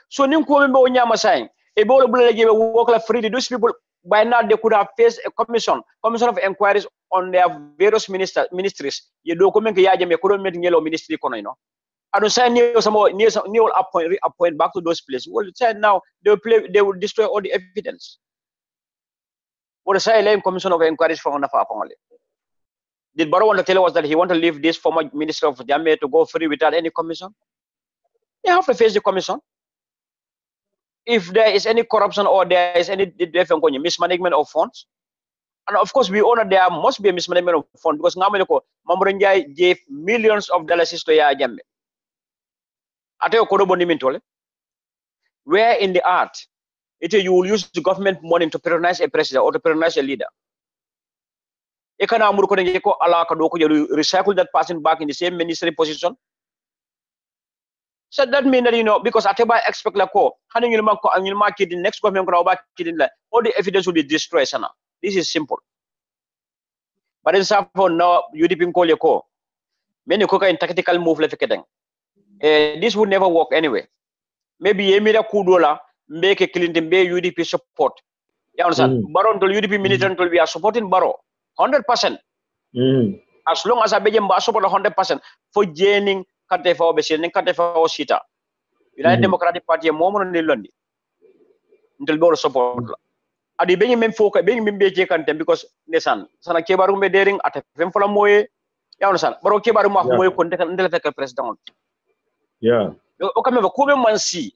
so nin ko be o nyama sain e be wala bulale jebe wokla free those people by now they could have faced a commission of inquiries on their various ministries ye do ko men ke yaje me ko do met ngelo ministry kono no adu say ni will appoint back to those places well say now they will destroy all the evidence what say laying commission of inquiries for na fa fongole did Barrow want to tell us that he want to leave this former minister of Jamaica to go free without any commission? You have to face the commission. If there is any corruption or there is any mismanagement of funds, and of course we honor there must be a mismanagement of funds because Mamburenjai gave millions of dollars to Yaya Jammeh. Where in the art, you will use the government money to patronize a president or to patronize a leader. Recycle that person back in the same ministry position. So that means that, because Ateba expect like, the next government all the evidence will be destroyed. This is simple. But in for now, UDP call your call. Many coca in tactical move left. This would never work anyway. Maybe Emira Kudola make a Clinton Bay UDP support. You understand? Baron to UDP militant will be supporting Barrow 100%. As long as I begin support 100% for gaining Katefa Obesin and Katefa Osita. United Democratic Party moment in London until Boro support. Adi being men folk being membe can because Nesan Sana Kebarum daring at a Femfola Moe. You understand? Baro Kebaruma Moe contact and the president. Yeah. Okay, Kube Mansi.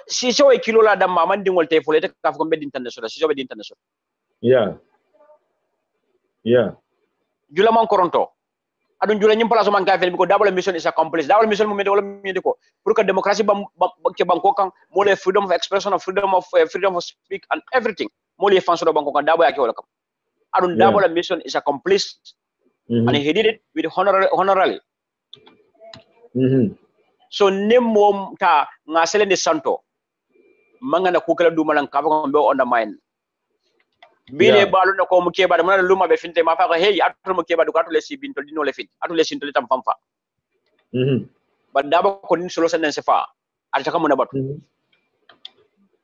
She saw a kilo la da mamanding will take for it have come international. She's already international. Yeah. Yeah. Julaman Coronto. I don't Julian Palace man because double mission is accomplished. Double mission moment Purka democracy Bangkok, more freedom of expression of freedom of speak and everything. More fans of Bangkok double I don't double mission is accomplished. And he did it with honorarily. So name ta ngasele ni santo. Mangana kukela dumalang kava on the mind. Bile balu na ko mukeba mana luma be finte ma fa hey atu mukeba du katu lesi binto dino le fit atu lesi to tam famfa but daba ko ni solo sanen sefa ata kam na batu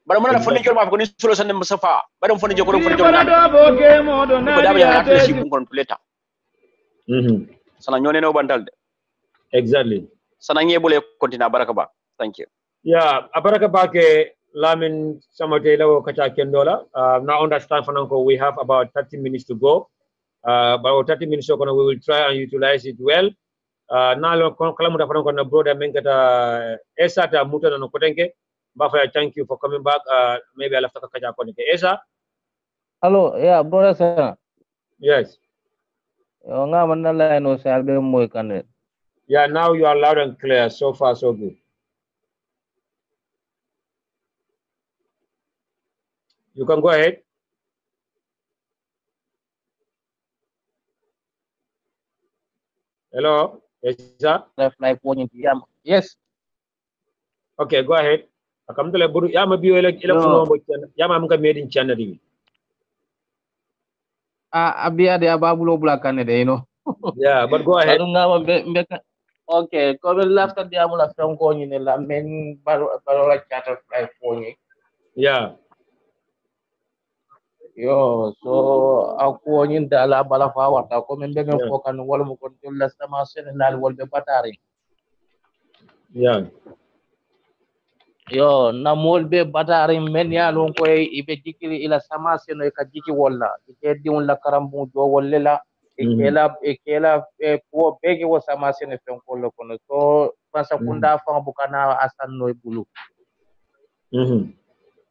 bara mana fonni jol ma ko ni solo sanen sefa bara fonni joko fonni jom na ko daba ya atu lesi ko completa sana nyone no bandal de Exactly. sana ngebule kontina baraka ba. Thank you. Yeah, baraka ba ke Lamin Samatela Kacha Kendola. Now understand Fananko, we have about 30 minutes to go. About 30 minutes we will try and utilize it well. Now Kalamuta Fananko na brother Menkata Esata Muta no Kotenke. Bafaya, thank you for coming back. Maybe I'll have to Kacha Konike. Esa? Hello, yeah, brother sir. Yes. Yeah, now you are loud and clear. So far, so good. You can go ahead. Hello, yes. Okay, go ahead. Come to the Buru Yama Yama made in China. Abia de Ababulo Black Canada, Yeah, but go ahead. Okay, come left at the Amula from going in the main Barola Chatter Fly Pony. Yeah. Yo, so aku ingin dalam balap awak, aku memang fokus walau mungkin jelas sama senang wal batari. Yeah. yo na mol be batari men ya lon ko ibe jikiri ila sama seno ka jiki walla ke diun la karambu do wolla ikela ko bege wo sama seno fen ko lo kono so basa kunda fa bukana asan noy bulu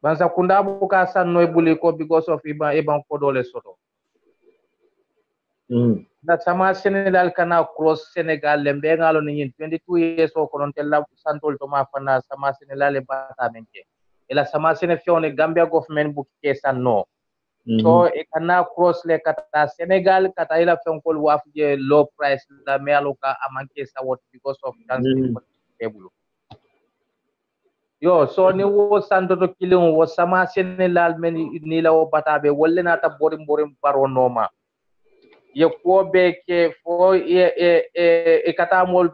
basa kunda buka asan noy bulu ko because of iban ko dole soto na sama Senegal kana cross Senegal lembe ngalo ni 22 years o konon tella santol to ma fana sama Senegal le bata menke ela sama Senegal Gambia government bu ke sanno so e kana cross le kata Senegal kata ila fenkol wafje low price la melo ka amanke sawot because of transport table yo so ni wo santo to kilon wo sama Senegal men ni la o bata be wolle na ta borim baro noma ye ko be ke fo e kata mol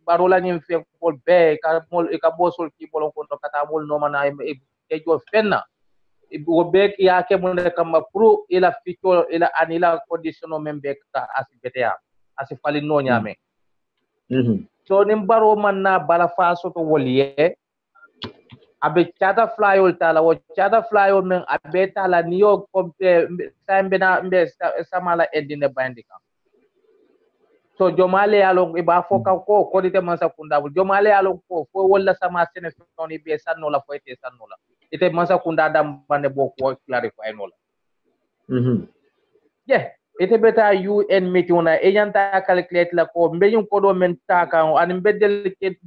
barola ni fe ko be ka mol e ka bosol ki bolon ko kata mol no mana e jo fenna wo be ya ke mon kam pro ila fito ila anila condition o membe ka asibeta asifali no nyame so nim baro man na bala faso to woliye abe chata flyool tala wo chata flyool men abe tala niyo ko sambe na mbe samala edine bandika so jomale alon e ba foka ko dite mansa kunda jomale alon ko fo wala sama sene foni be sanno la fo ite sanno la ite mansa kunda dam bande bo ko clarify no la ite beta UN meeting na e yanta calculate la ko mbe yum ko do men taka an be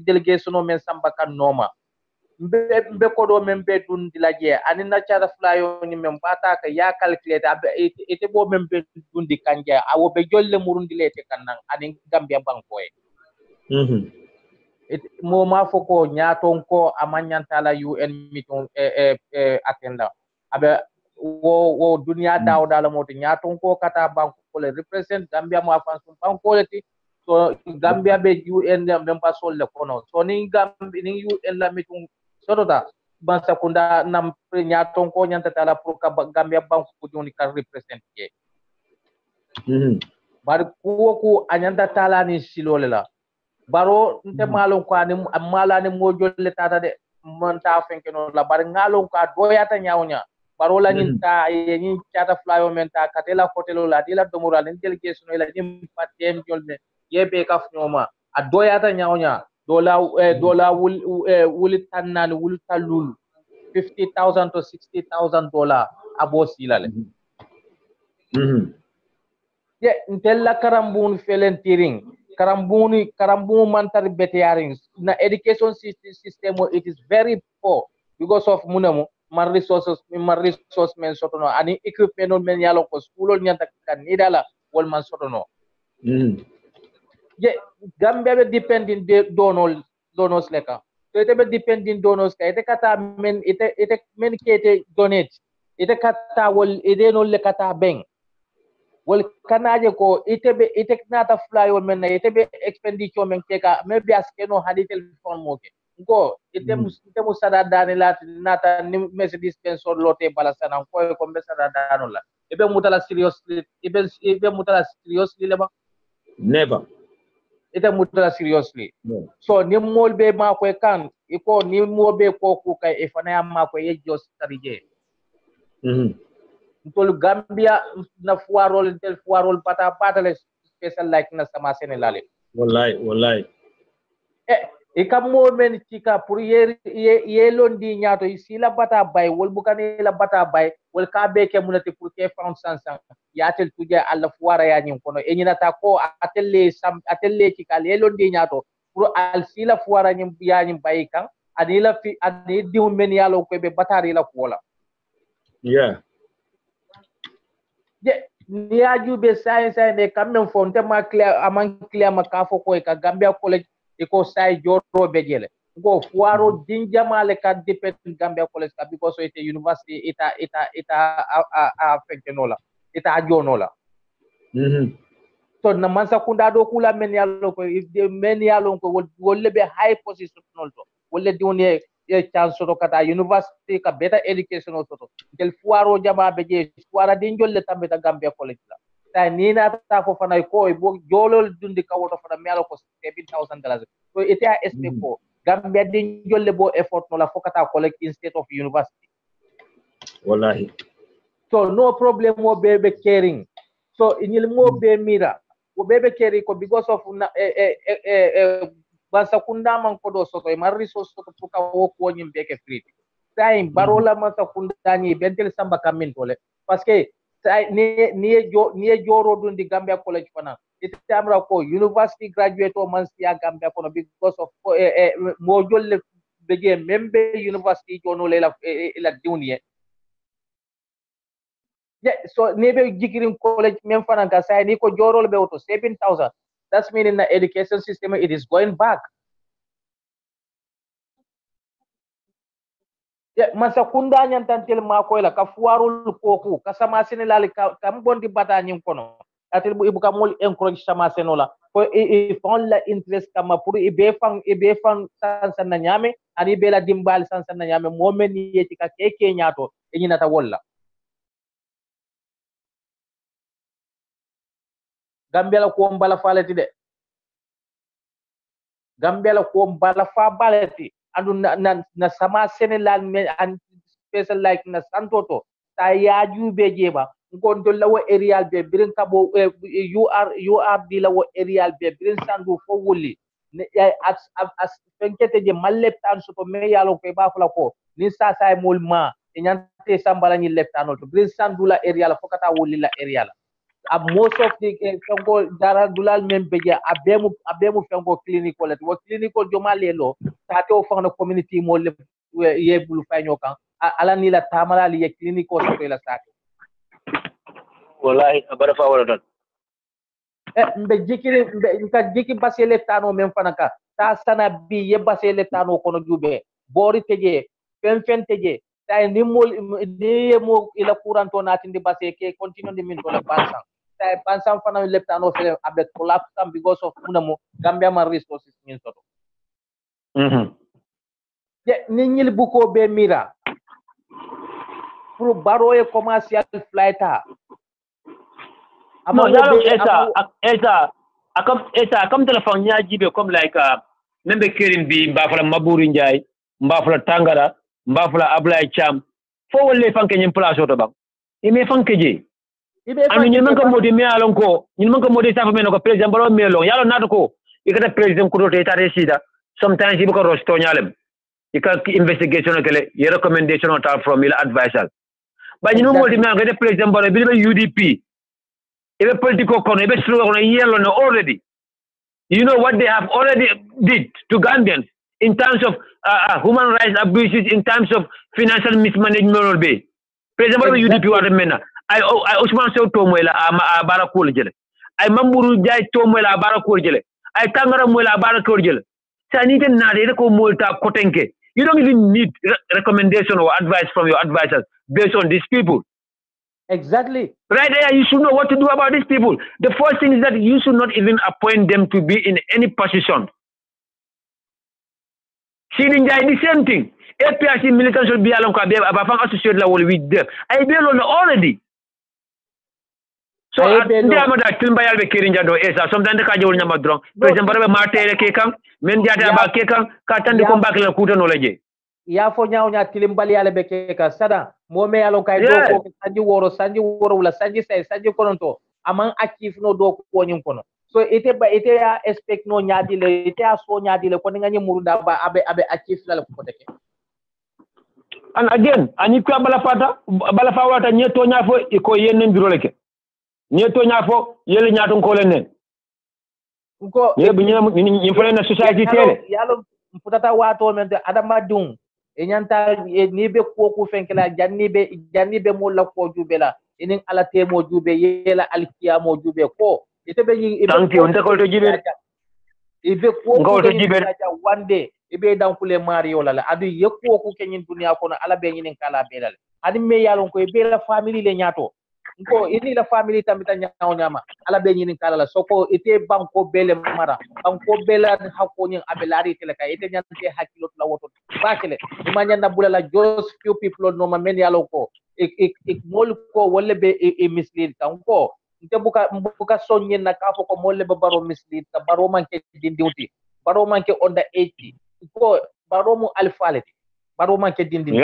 delegation men samba kan noma mbe ko do men be dun dilaje ani na cara flyo ni men bata ka ya calculate ite bo men be dun di kanja awo be jolle murundi lete kannan ani Gambia banko mo ma foko nyaton ko amanyanta la UN meeting atenda abe wo dunia dawda la moti nyaton ko kata banko le represent Gambia mo afansu banko leti so Gambia be UN member sol le kono so ni Gambia ni UN la meeting sotota bansa kunda nam nyaton ko nyanta tala pour ka Gambia banko ko joni ka represent ke bar ko anyanta tala ni silole la baro nte malon ko ani mala ni mojolle tata de monta fenke no la bar ngalon ko doyata nyawnya baro la nyinta ni chata flyo menta katela hotelo la dila domura len delegation la nim patem jolne yebe kaf nyoma a doyata nyawnya dola wul tannan wul talul $50,000 to $60,000 abo silale ye ntella karambun felentiring karambun mantar betiaring na education system it is very poor because of munamo man resource men sotono ani equipment men yalo ko school nyanta kan nidala wol man sotono ye Gambia be depending donors leka so ite be depending donors ka ite kata men ite men kete donate ite kata wol ide no le kata beng wol kanaje ko ite nata flyo men na ite be expenditure men keka maybe askeno hadi telephone moke ko ite musada dani nata ni Mercedes Benz lote balasana ko mesada danola ibe mutala seriously ibe mutala seriously leba never ite mutala seriously so ni molbe ma ko kan iko ni mobe ko ku kay e fana ma ko ye just tarije ntol Gambia na fuarol pata le special like na sama Senegal wallahi e kam mo men tika pour ye londi nyaato sila bata bay wol bukane la bata bay wol ka be ke munati pour ke fam sansan yatel tuje alla fuara ya nyim kono e nyinata ko atelle tika le londi nyaato pour al sila fuara nyim ya nyim bay kan adila fi adi diw men yalo ko be batari la ko la ni ajube science ne kam men fonte ma clear aman clear ma ka fo ko ka Gambia college iko sai joro bejele go fuaro dinjamale ka depend Gambia college ka because it university ita affectenola ita ajonola so na mansa kunda do kula men yalo ko wolle be high position to wolle doni e chance to kata university ka better education to del fuaro jama beje fuara dinjolle tambe ta Gambia college la ta ni na ta ko fana ko e bo jolol dundi ka woto fana melo ko $7,000 so ite a SP ko Gambia din jolle bo effort no la fokata collect instead of university. Wallahi. So no problem mo bebe caring. So inyil mo be mira. Wo bebe caring ko because of basa kunda man ko do soto e mar resource to puka wo ko nyim beke free. Time barola masa kunda ni bentel samba kamin tole. Parce que ni joro dun di Gambia college fana. It tamra ko university graduate o man siya Gambia kono because of mo jolle bege membe university jono lela dunia. Yeah, so maybe Jikirim College Memfananga say Nico Joro to 7,000. That's meaning the education system it is going back. Yeah, masakunda nyantantil makoila kafuarul koku kasama senelali kambondi bata nyimkono. Atil bu ibuka mol encourage sama senola. Ko I found la interest kama puru ibefang sansan na nyame ani bela dimbal sansan na nyame moment yeti ka keke nyato enyinata wolla. Gambia la ko mbala falati de Gambia la ko mbala fa balati andu na sama Senegal men and special like na santoto ta yaaju be jeba ngon do lawo aerial be birin kabo UR di lawo aerial be birin sandu fo wuli as fenkete je malle tan soto me yalo ko ba fala ko ni sa say mol ma e nyante sambala ni leptano to birin sandu la aerial fokata wuli la aerial most of the fengo dara dulal membeja abemu fengo clinical let wo clinical jomalelo tate o fanga community mo le ye bulu fayno kan ala ni la tamala li ye clinical so la sak Wallahi abara fa wala don mbe jiki basele tano mem fanaka ta sana bi ye basele tano kono jube bori teje fen teje tay ni mo ila couranto natindi base ke continue de min to la bansa tay bansa fana leptano fele abet collapse because of munamo Gambia man resources min soto ni ñil buko be mira pour baro e commercial flighter no yalo akam telefon nyaaji be comme like membe kerim bi mbafala Maburi Njay mbafala Tangara mbafala Ablay Cham fo wolle fanke nyim place oto bang ime fanke je anu ñin man ko modi me alon ko ñin man ko modi safa men ko president balo me lo yalo nato ko ikata president ko to eta resida sometimes ibu ko rosto nyalem ika investigation kele ye recommendation on from ila advisor ba ñin modi me ko de president balo bi be UDP ebe political kono ebe suru kono yellow no already you know what they have already did to Gambians in terms of human rights abuses, in terms of financial mismanagement be president balo UDP wa mena ay Ousmane Sow to moy la bara ko jele ay Mamburu Jay to moy la bara ko jele ay Tangara moy la bara ko jele sa ni ten na de ko molta kotenke you don't even need recommendation or advice from your advisors based on these people. Exactly. Right there, you should know what to do about these people. The first thing is that you should not even appoint them to be in any position. The same thing. APRC militants should be along associated with them. I be already. So sometimes the kajo nyama drong. President Barabe Marte kekang, men jata ba kekang, katan di kombak la kuta knowledge. Ya fo nyaaw nya tilimbali ala be keka sada mo me alon kay do ko sanji woro wala sanji say sanji kononto amang active no do ko nyum kono so ite ya expect no nyaadi le ite a so nyaadi le ko nga nyimuru ba abe active la ko teke. And again ani ko bala fa wata nyeto nya fo iko yenen biro leke nyeto nya fo yele nyaato ko len nen ko yebu ñi fo na society tele yalo mputata wato men adama dung enyanta ni be ko fenkela janni be mo la ko jubela inin ala temo jube yela alkiyamo jube ko ite be yi tanki on ta ko to jibe ibe ko to jibe one day ibe dan kule mario la adu yekko ko kenyin dunya ko na ala be nyinin kala belal adi me yalon ko ibe la family le nyato ko ini la family tamita nyaaw nyama ala be nyinin kala la soko ite banko bele mara banko bela hakko nyin abelari tele kay ite nyante hakilo la woto bakele imanya na bulala just few people no ma men yalo ko ik mol ko wolle be mislead kan ko nte buka sonye na kafo ko molle be baro mislead ta baro manke dindiwti baro manke onda 80 ko baro mu alfaleti baro man ke dindi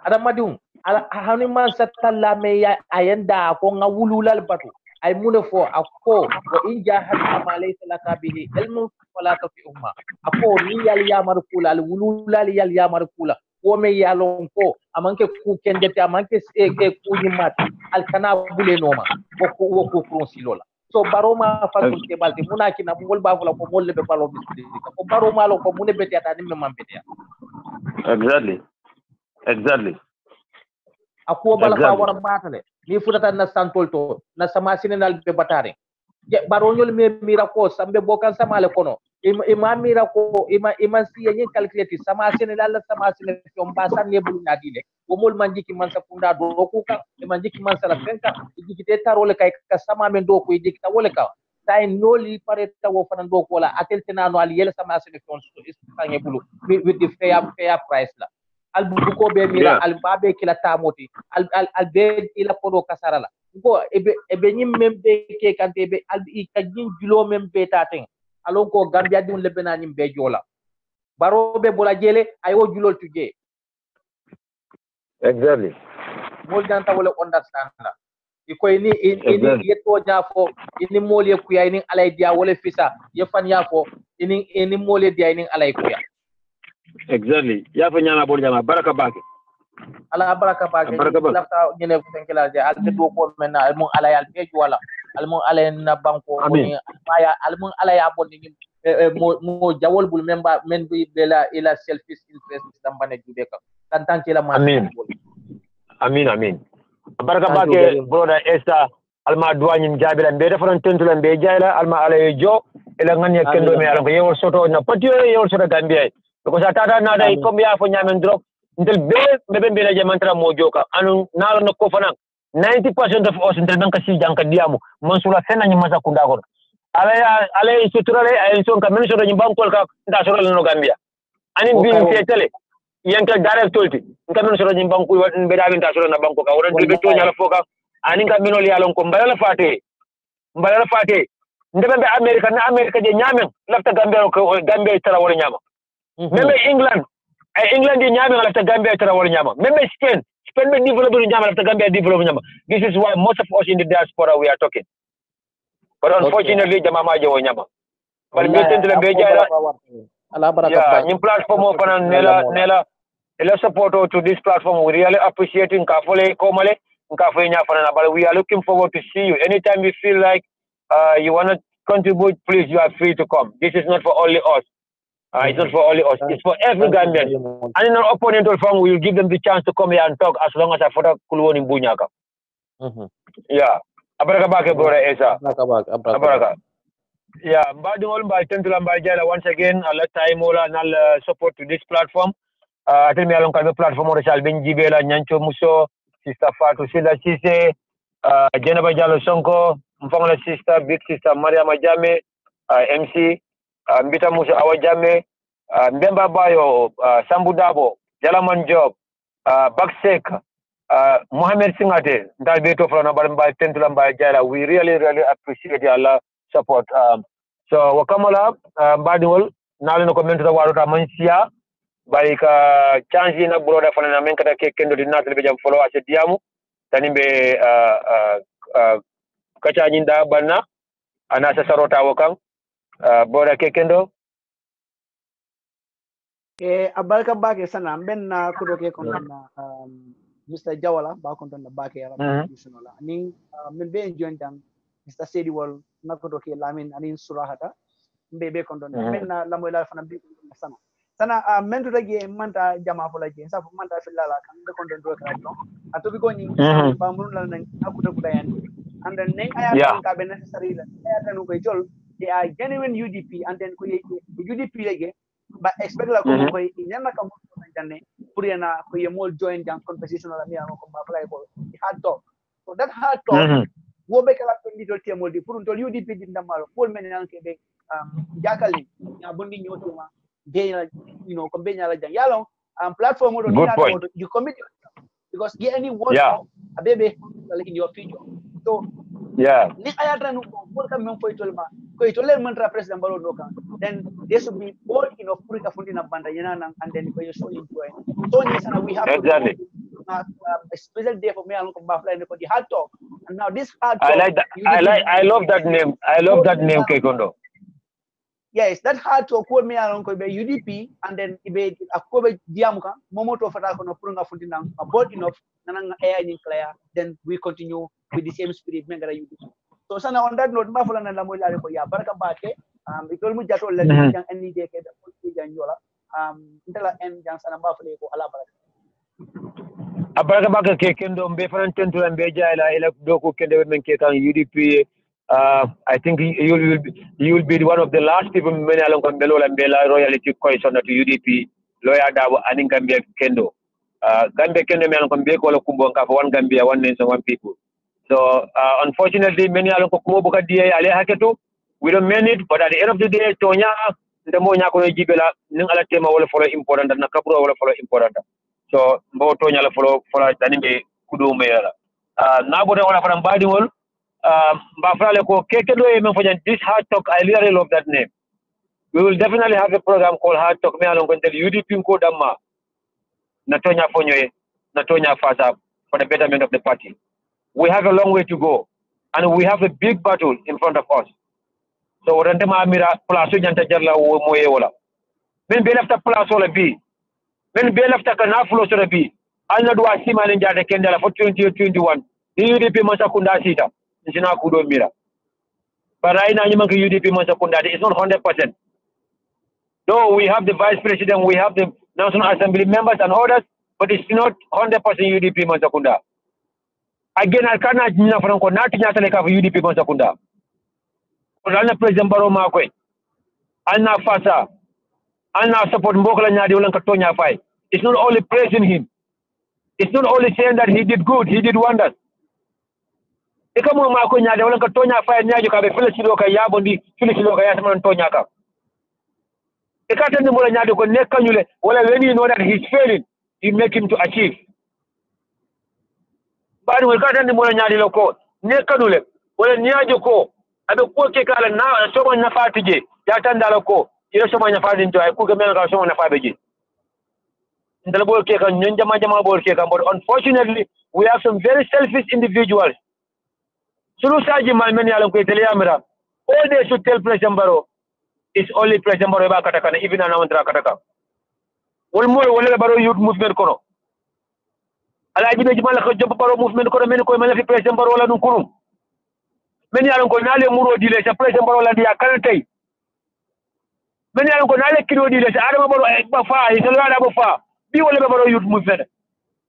ada madum ala hani man satalla me ya ayanda ko nga wululal batu ay mune fo akko wa in jahadta ma laysa laka bihi ilmu fala tafihuma akko ni yal yamar kula al wululal yal yamar kula ko me yalon ko amanke ku kendete amanke ku yimat al kana bule noma ko silola so baroma fatul ke balti munaki na mol ba fula ko molle be balo bisdi ko baroma lo ko mune beti ata ni memam beti exactly ako bala fa wara batale ni futata na santol to na sama sinenal be batare baronyol me mira ko sambe bokan samale kono ima mira ko ima siya ni calculate sama sinenal sama sinenal ba sanne bulu nadile o mol manjiki man sa funda do ko ka manjiki man sala fenka jiki te tarole kay ka sama men do ko jiki ta wole ka tay noli pareta wo fanan do ko la atel tenano al yele sama sinenal so istange bulu with the fair price la al buko be mira al babe kila tamoti al be ila kodo kasarala ko ebe nyim membe ke kante be al ka jin julo membe taten alon ko gambia dum lebena nyim be jola barobe bola jele ayo julol tuje exactly mol janta wala understand la iko ini yeto jafo ini mole kuya ini alay dia wala fisa ye fan yafo ini mole dia ini alay kuya exactly ya fa nyama bol jama baraka bake ala baraka bake lafta ñene ko tenkela je al do ko men al mon ala yal beju wala al mon ala na banko ni maya al mon ala ya bon ni mo jawol bul memba men bi bela ila selfish interest dambane jube ka kan tankela ma amin baraka bake broda esta alma duwañin jabira be defaron tentulan be jayla alma ala jo ila nganya kendo me ala ko yewol soto na patio yewol soto gambia ko sa tata na dai comme ya fo nyamen drog ndel be la jamantra mo joka anu nalo no ko fanan 90% of us ndel banka si janka diamu mansula fena nyi masa kunda ko ala suturale ay son ka men so do bankol ka nda so no gambia ani bi fi tele yanka direct tolti nka men so do banku be da binta so na banko ka woran be to nyala foka ani ka menol yalon ko mbala fate ndebe be america je nyamen lafta gambia ko gambia tara wala nyama même England di nyama lafta Gambia tara wala nyama même Spain be develop nyama lafta Gambia develop nyama. This is why most of us in the diaspora we are talking, but unfortunately jama ma jawo nyama but be tendele be jara ala baraka nyim platform o fana nela support to this platform. We really appreciating ka fole ko male ka fo nya fana but we are looking forward to see you anytime you feel like you want to contribute. Please, you are free to come. This is not for only us. It's not for only us. It's for every Gambian. And in our opponent form, we will give them the chance to come here and talk as long as I photo Kulwon in Bunyaka. Yeah. Abaraka bake brother Esa. Abaraka. Yeah. Mbadi all by Tentula Mbajala once again. Allah time all and all support to this platform. Tell me along the platform or shall ben Jibela Nyancho Muso, Sister Fatou Sila Sise, Jenaba Jalo Sonko, Mfangala Sister, Big Sister Maria Majame, MC. Mbita Musa Awajame, Mbemba Bayo, Sambu Dabo, Jalaman Job, Baksek, Mohamed Singate, Dalbeto from Nabaramba, Tentulam by Jala. We really appreciate your support. So, Wakamala, Badul, Nalino comment to the Waruta Mansia, Barika, Changi, Broda from an American Kendo did not follow us at Diamu, Tanimbe Kachajinda Bana, Anasa Sarota Wakam. Bora Kekendo abarka bake sana ben na kudo ke kon na Mr. Jawala ba kon na bake ya national ni min be join tam Mr. Sedi wal na kudo ke lamin anin surahata be kon na men na lamoy la fana bi sana men to dagi manta jama fo la je sa fo manta filala kan be kon do ka don ato bi ko ni ba mun la nan akuda kuda yan and then nen aya ka be necessary la aya tan ko jol. They are genuine UDP and then UDP again, but expect like in come Puriana more join down competition or hard talk. So that hard talk wo be kala ko little temo di pour to UDP di ndamalo pour men nan ke be jakali ya bondi nyotuma be ko be nyala jang yalo platform do you commit because get any one a baby in your future. So ni ayatra no pour kam men foy tolma ko ko ito le mantra president baro no kan then there should be all enough purika fundina banda yana and then ko so enjoy so ni sana we have exactly. to a special day for me along bafla ko the hard talk and now this hard talk I love that name Kekondo. Yes, that hard to call me along with UDP and then ibe akobe diamuka momoto fata kono purunga fundina about enough nananga air in clear then we continue with the same spirit mengara UDP. So sana on that note ma fulana la mo la ko ya baraka bake itol mu jato la jang any day ke da ko janjola intala en jang sana ba fule ko ala baraka abaraka bake ke kendo mbe fanan tentu mbe jaila ila doko kende men ke kan UDP. I think you will be one of the last people many along Belola Bela royalty question to UDP lawyer Dabo and Gambia Kendo. Gambia Kendo me along Beko Kumbonka for one Gambia, one nation, one people. So unfortunately many along Kumoboka DA Ale Haketo, we don't mean it, but at the end of the day, Tonya, the Monya Jibela, Ningala Tema will follow important and Nakapura will follow important. So Bo Tonya follow Tanime Kudu Mayara. Now what I want from Badiwol. This hard talk, I really love that name. We will definitely have a program called Hard Talk. Me along until UDP code Amma Natonya Fonye, Natonya Fasa for the betterment of the party. We have a long way to go, and we have a big battle in front of us. So Rentema Mira Plasu Janta Jalla Moyeola. When be left a Plasola B, when be left a Canafulo Sora B, I know do I see my Ninja Kendala for 2021. The UDP Masakunda Sita. Mira. But right now, UDP it's not 100%. Though we have the vice president, we have the National Assembly members and others, but it's not 100% UDP Masakunda. Again, I cannot Franco not for UDP Masakunda. But President Barrow Marquez, Anna Fasa, Anna support Mbokola Nyadi Katonya Fai. It's not only praising him, it's not only saying that he did good, he did wonders. Ikamu mako nyade wala katonya fa nyajo ka be felisido ka yabondi felisido ka yasman tonya ka ikata ndi mola nyade ko nekanyule wala when you know that he's failing you make him to achieve bari wala kata ndi mola nyade loko nekanyule wala nyajo ko abe ko ke kala na so na fatije ya tandala ko ila so na fati nto ay ku ga mel ka so na fabeje ndala bol ke kan nyanja jama bol ke kan but unfortunately we have some very selfish individuals. All they should tell President Barrow is only President Barrow about Katakana, even an Amantra Kataka. One more, whatever Barrow youth movement. Kono. Alaji Jimala Barrow movement, Kono, President Barrow Lanukum. Many are Konale Muro dealers, President Barrow Landia Kanate. Many are Konale Kilo dealers, Adamabaro Bafa, is a lot of far. Be whatever Barrow youth movement.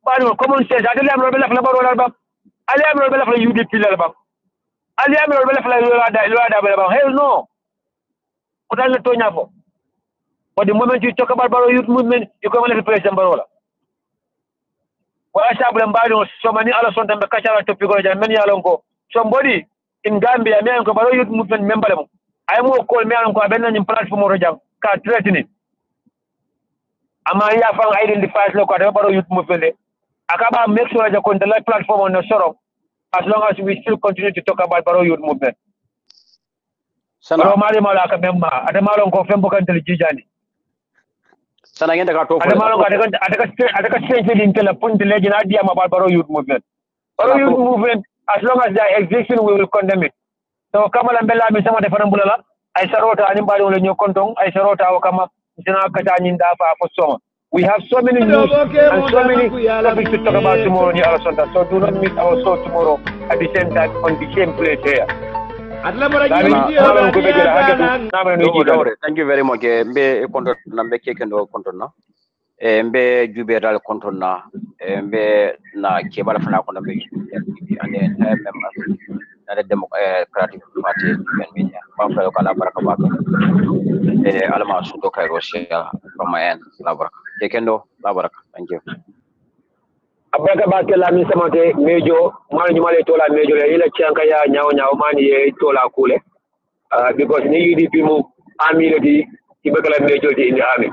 Barrow, common sense, I don't have Rebella Barrow. I am Rebella for UDP. Hell no. But the moment you talk about Barrow youth movement, you come and President Barrow. Well, I saw so many other sometimes the cultural topic and many alongo. Somebody in Gambia, me and Barrow youth movement member. I am more called me and Coabenan in platform or Rajam, can't threaten it. Amaya found identifies local Barrow youth movement. Akaba make sure that the live platform on the sorrow. As long as we still continue to talk about Barrow youth movement. Sana mali malaka memma adamalon ko fembo kan teljijani. Sana ngenda ka to. Adamalon adaka change in tele point legend idea about Barrow youth movement. Barrow youth movement, as long as they are existing, we will condemn it. So Kamala Mbella mi sama defana bulala ay sarota animbali wala nyo kontong ay sarota wakama sina kata nyinda fa soma. We have so many news and so many topics to talk about tomorrow in Alasonta. So do not miss our show tomorrow at the same time on the same place here. Thank you very much. Mbe konton na mbe kekendo konton na. Mbe juberal konton na. Mbe na kebala fana konton mbe and the entire members na the Democratic Party and Bafra kala baraka baka. Alama sundo kai Russia from my end. La baraka. Kekendo la baraka. Thank you. Abraka bake la mi samate mejo mani nyumale tola mejo le ile chanka ya nyao mani ye tola kule because ni UDP mu army le di ibekala mejo di in the army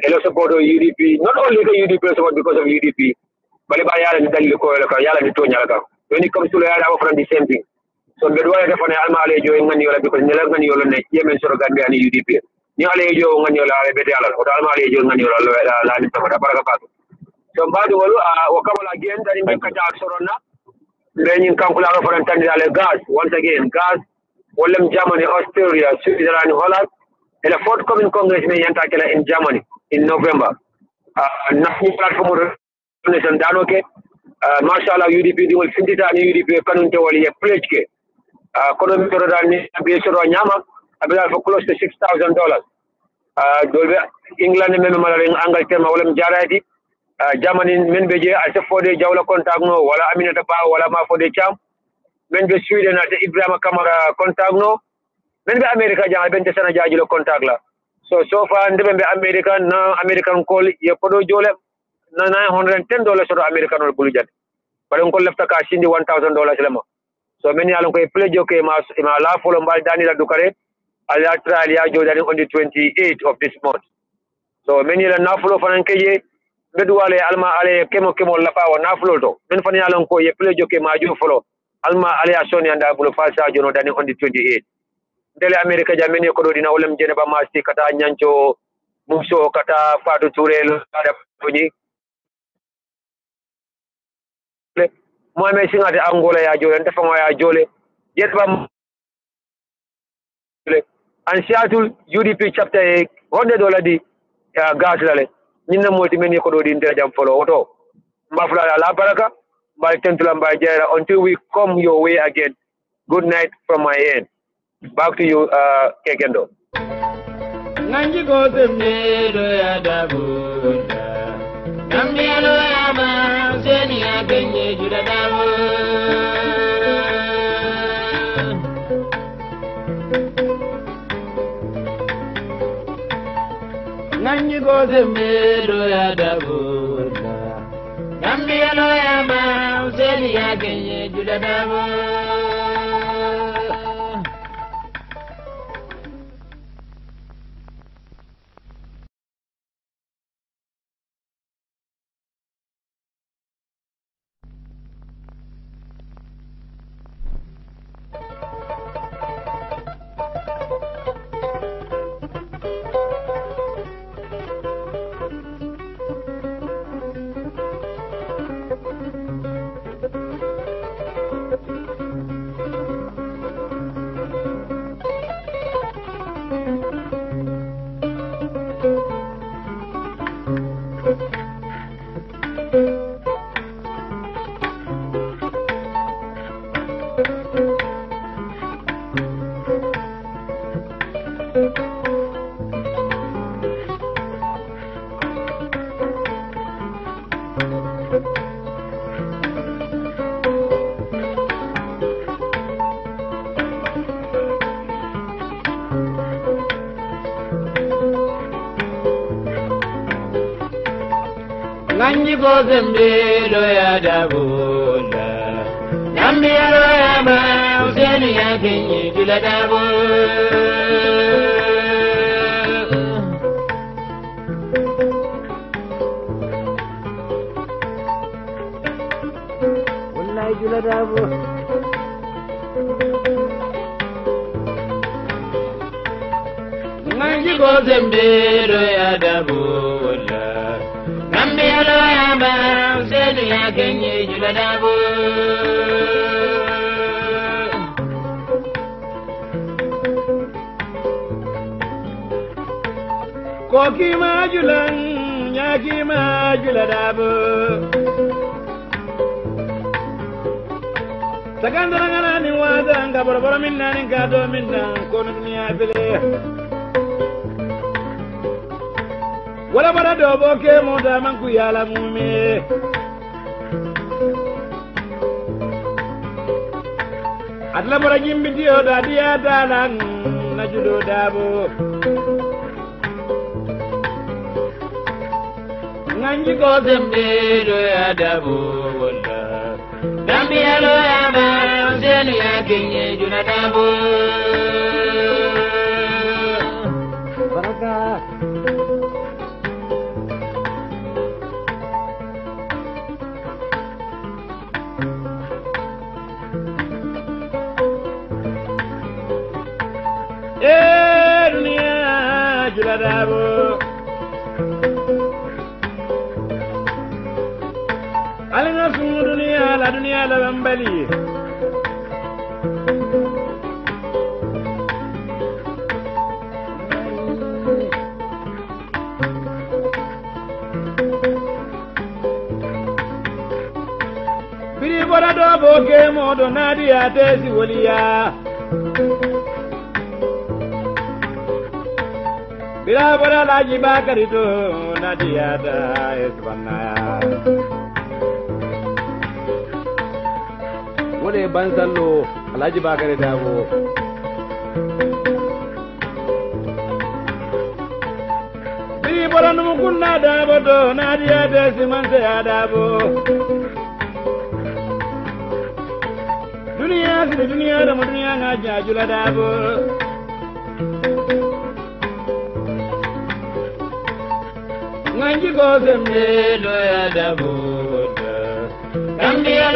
elo support UDP not only the UDP support because of UDP but ba yala ni dalil ko yala ni tonya la when it comes to yala from the same thing so mbeɗa wawi defane alma alejo en ganniyola because nela ganniyola ne ƴemen soro Gambia ni UDP ni alejo o ganniyola ale bete alal oto alma alejo en ganniyola laani samata baraka fatu so mbaɗugol o kaɓala gen dari min kata ak soronna mbeñin kankulaɗo fotan tandidale gas once again gas wollem Germany Australia Switzerland Holland and the fourth coming congress may yantakela in Germany in November national platform nation danoke mashallah UDP di wol findita ni UDP kanunte wol ye pledge ke kono mi to dal ni be soro nyama abila for close to $6,000 dolbe England men mala ren Angleterre ma wala jarati Germany men be je al fode jawla contact no wala Aminata Ba wala ma fode cham men be Sweden ate Ibrahima Kamara contact no men be America jang ben tesana jaajulo contact la so far ndebe be America na American call ye podo jole na $910 soro American or bulu jat bare ko lefta ka sindi $1,000 lema so men yalon ko pledge ke ma la folo mbal dani la dukare ala trial ya jodani on the 28th of this month so men yala na folo fanan keje bedwale alma ale kemo la pa wa na folo to men fan yalon ko ye pledge ke ma ju folo alma ale asoni anda bulo falsa jono dani on the 28th dele America jameni ko do dina wolem jene ba masti kata nyancho mumso kata fatu turel ada puji mo me singate Angola ya jole ndefa mo ya jole yet bam an Seattle UDP chapter $100 di gas lale nyinna moti men ko do di ndere jam folo oto mbafla la baraka mbal tentula mbal jera until we come your way again. Good night from my end. Back to you, Kekendo. Nanji gote mnedo ya dabunda Kambiano ya ma Seni ya genye juda dabu Nanji gote mnedo ya dabunda Kambiano ya ma Seni ya genye juda dabu Nanji Bozembe ya dabula Nambia ya ma Useni ya kenyi jula dabu Wallahi jula dabu Nanji Bozembe ya dabula Kambiano ya ma Useni ya kenye jula dabu Koki ma julan Nyaki ma jula dabu Sakandara ngana ni wada Nga boroboro minna ni gado minna Kono dunia vile wala bara dobo ke moda manku yala mume atla bara jimbi dio da dia dalan na judo dabo nganji ko dembe do ya dabo wala dambi alo ya ma zenu ya kenye juna dabo baraka dabo alina sumu dunia la bambali biri bora do boke modo nadia tesi wolia bila bora laji bakari to nadia da esbanaya wode bansallo alaji bakari dabo biri bora numu kunna dabo to nadia tesi manse dabo dunia da dunia ngaja jula dabo nganji ko semne do ya dabo Gambia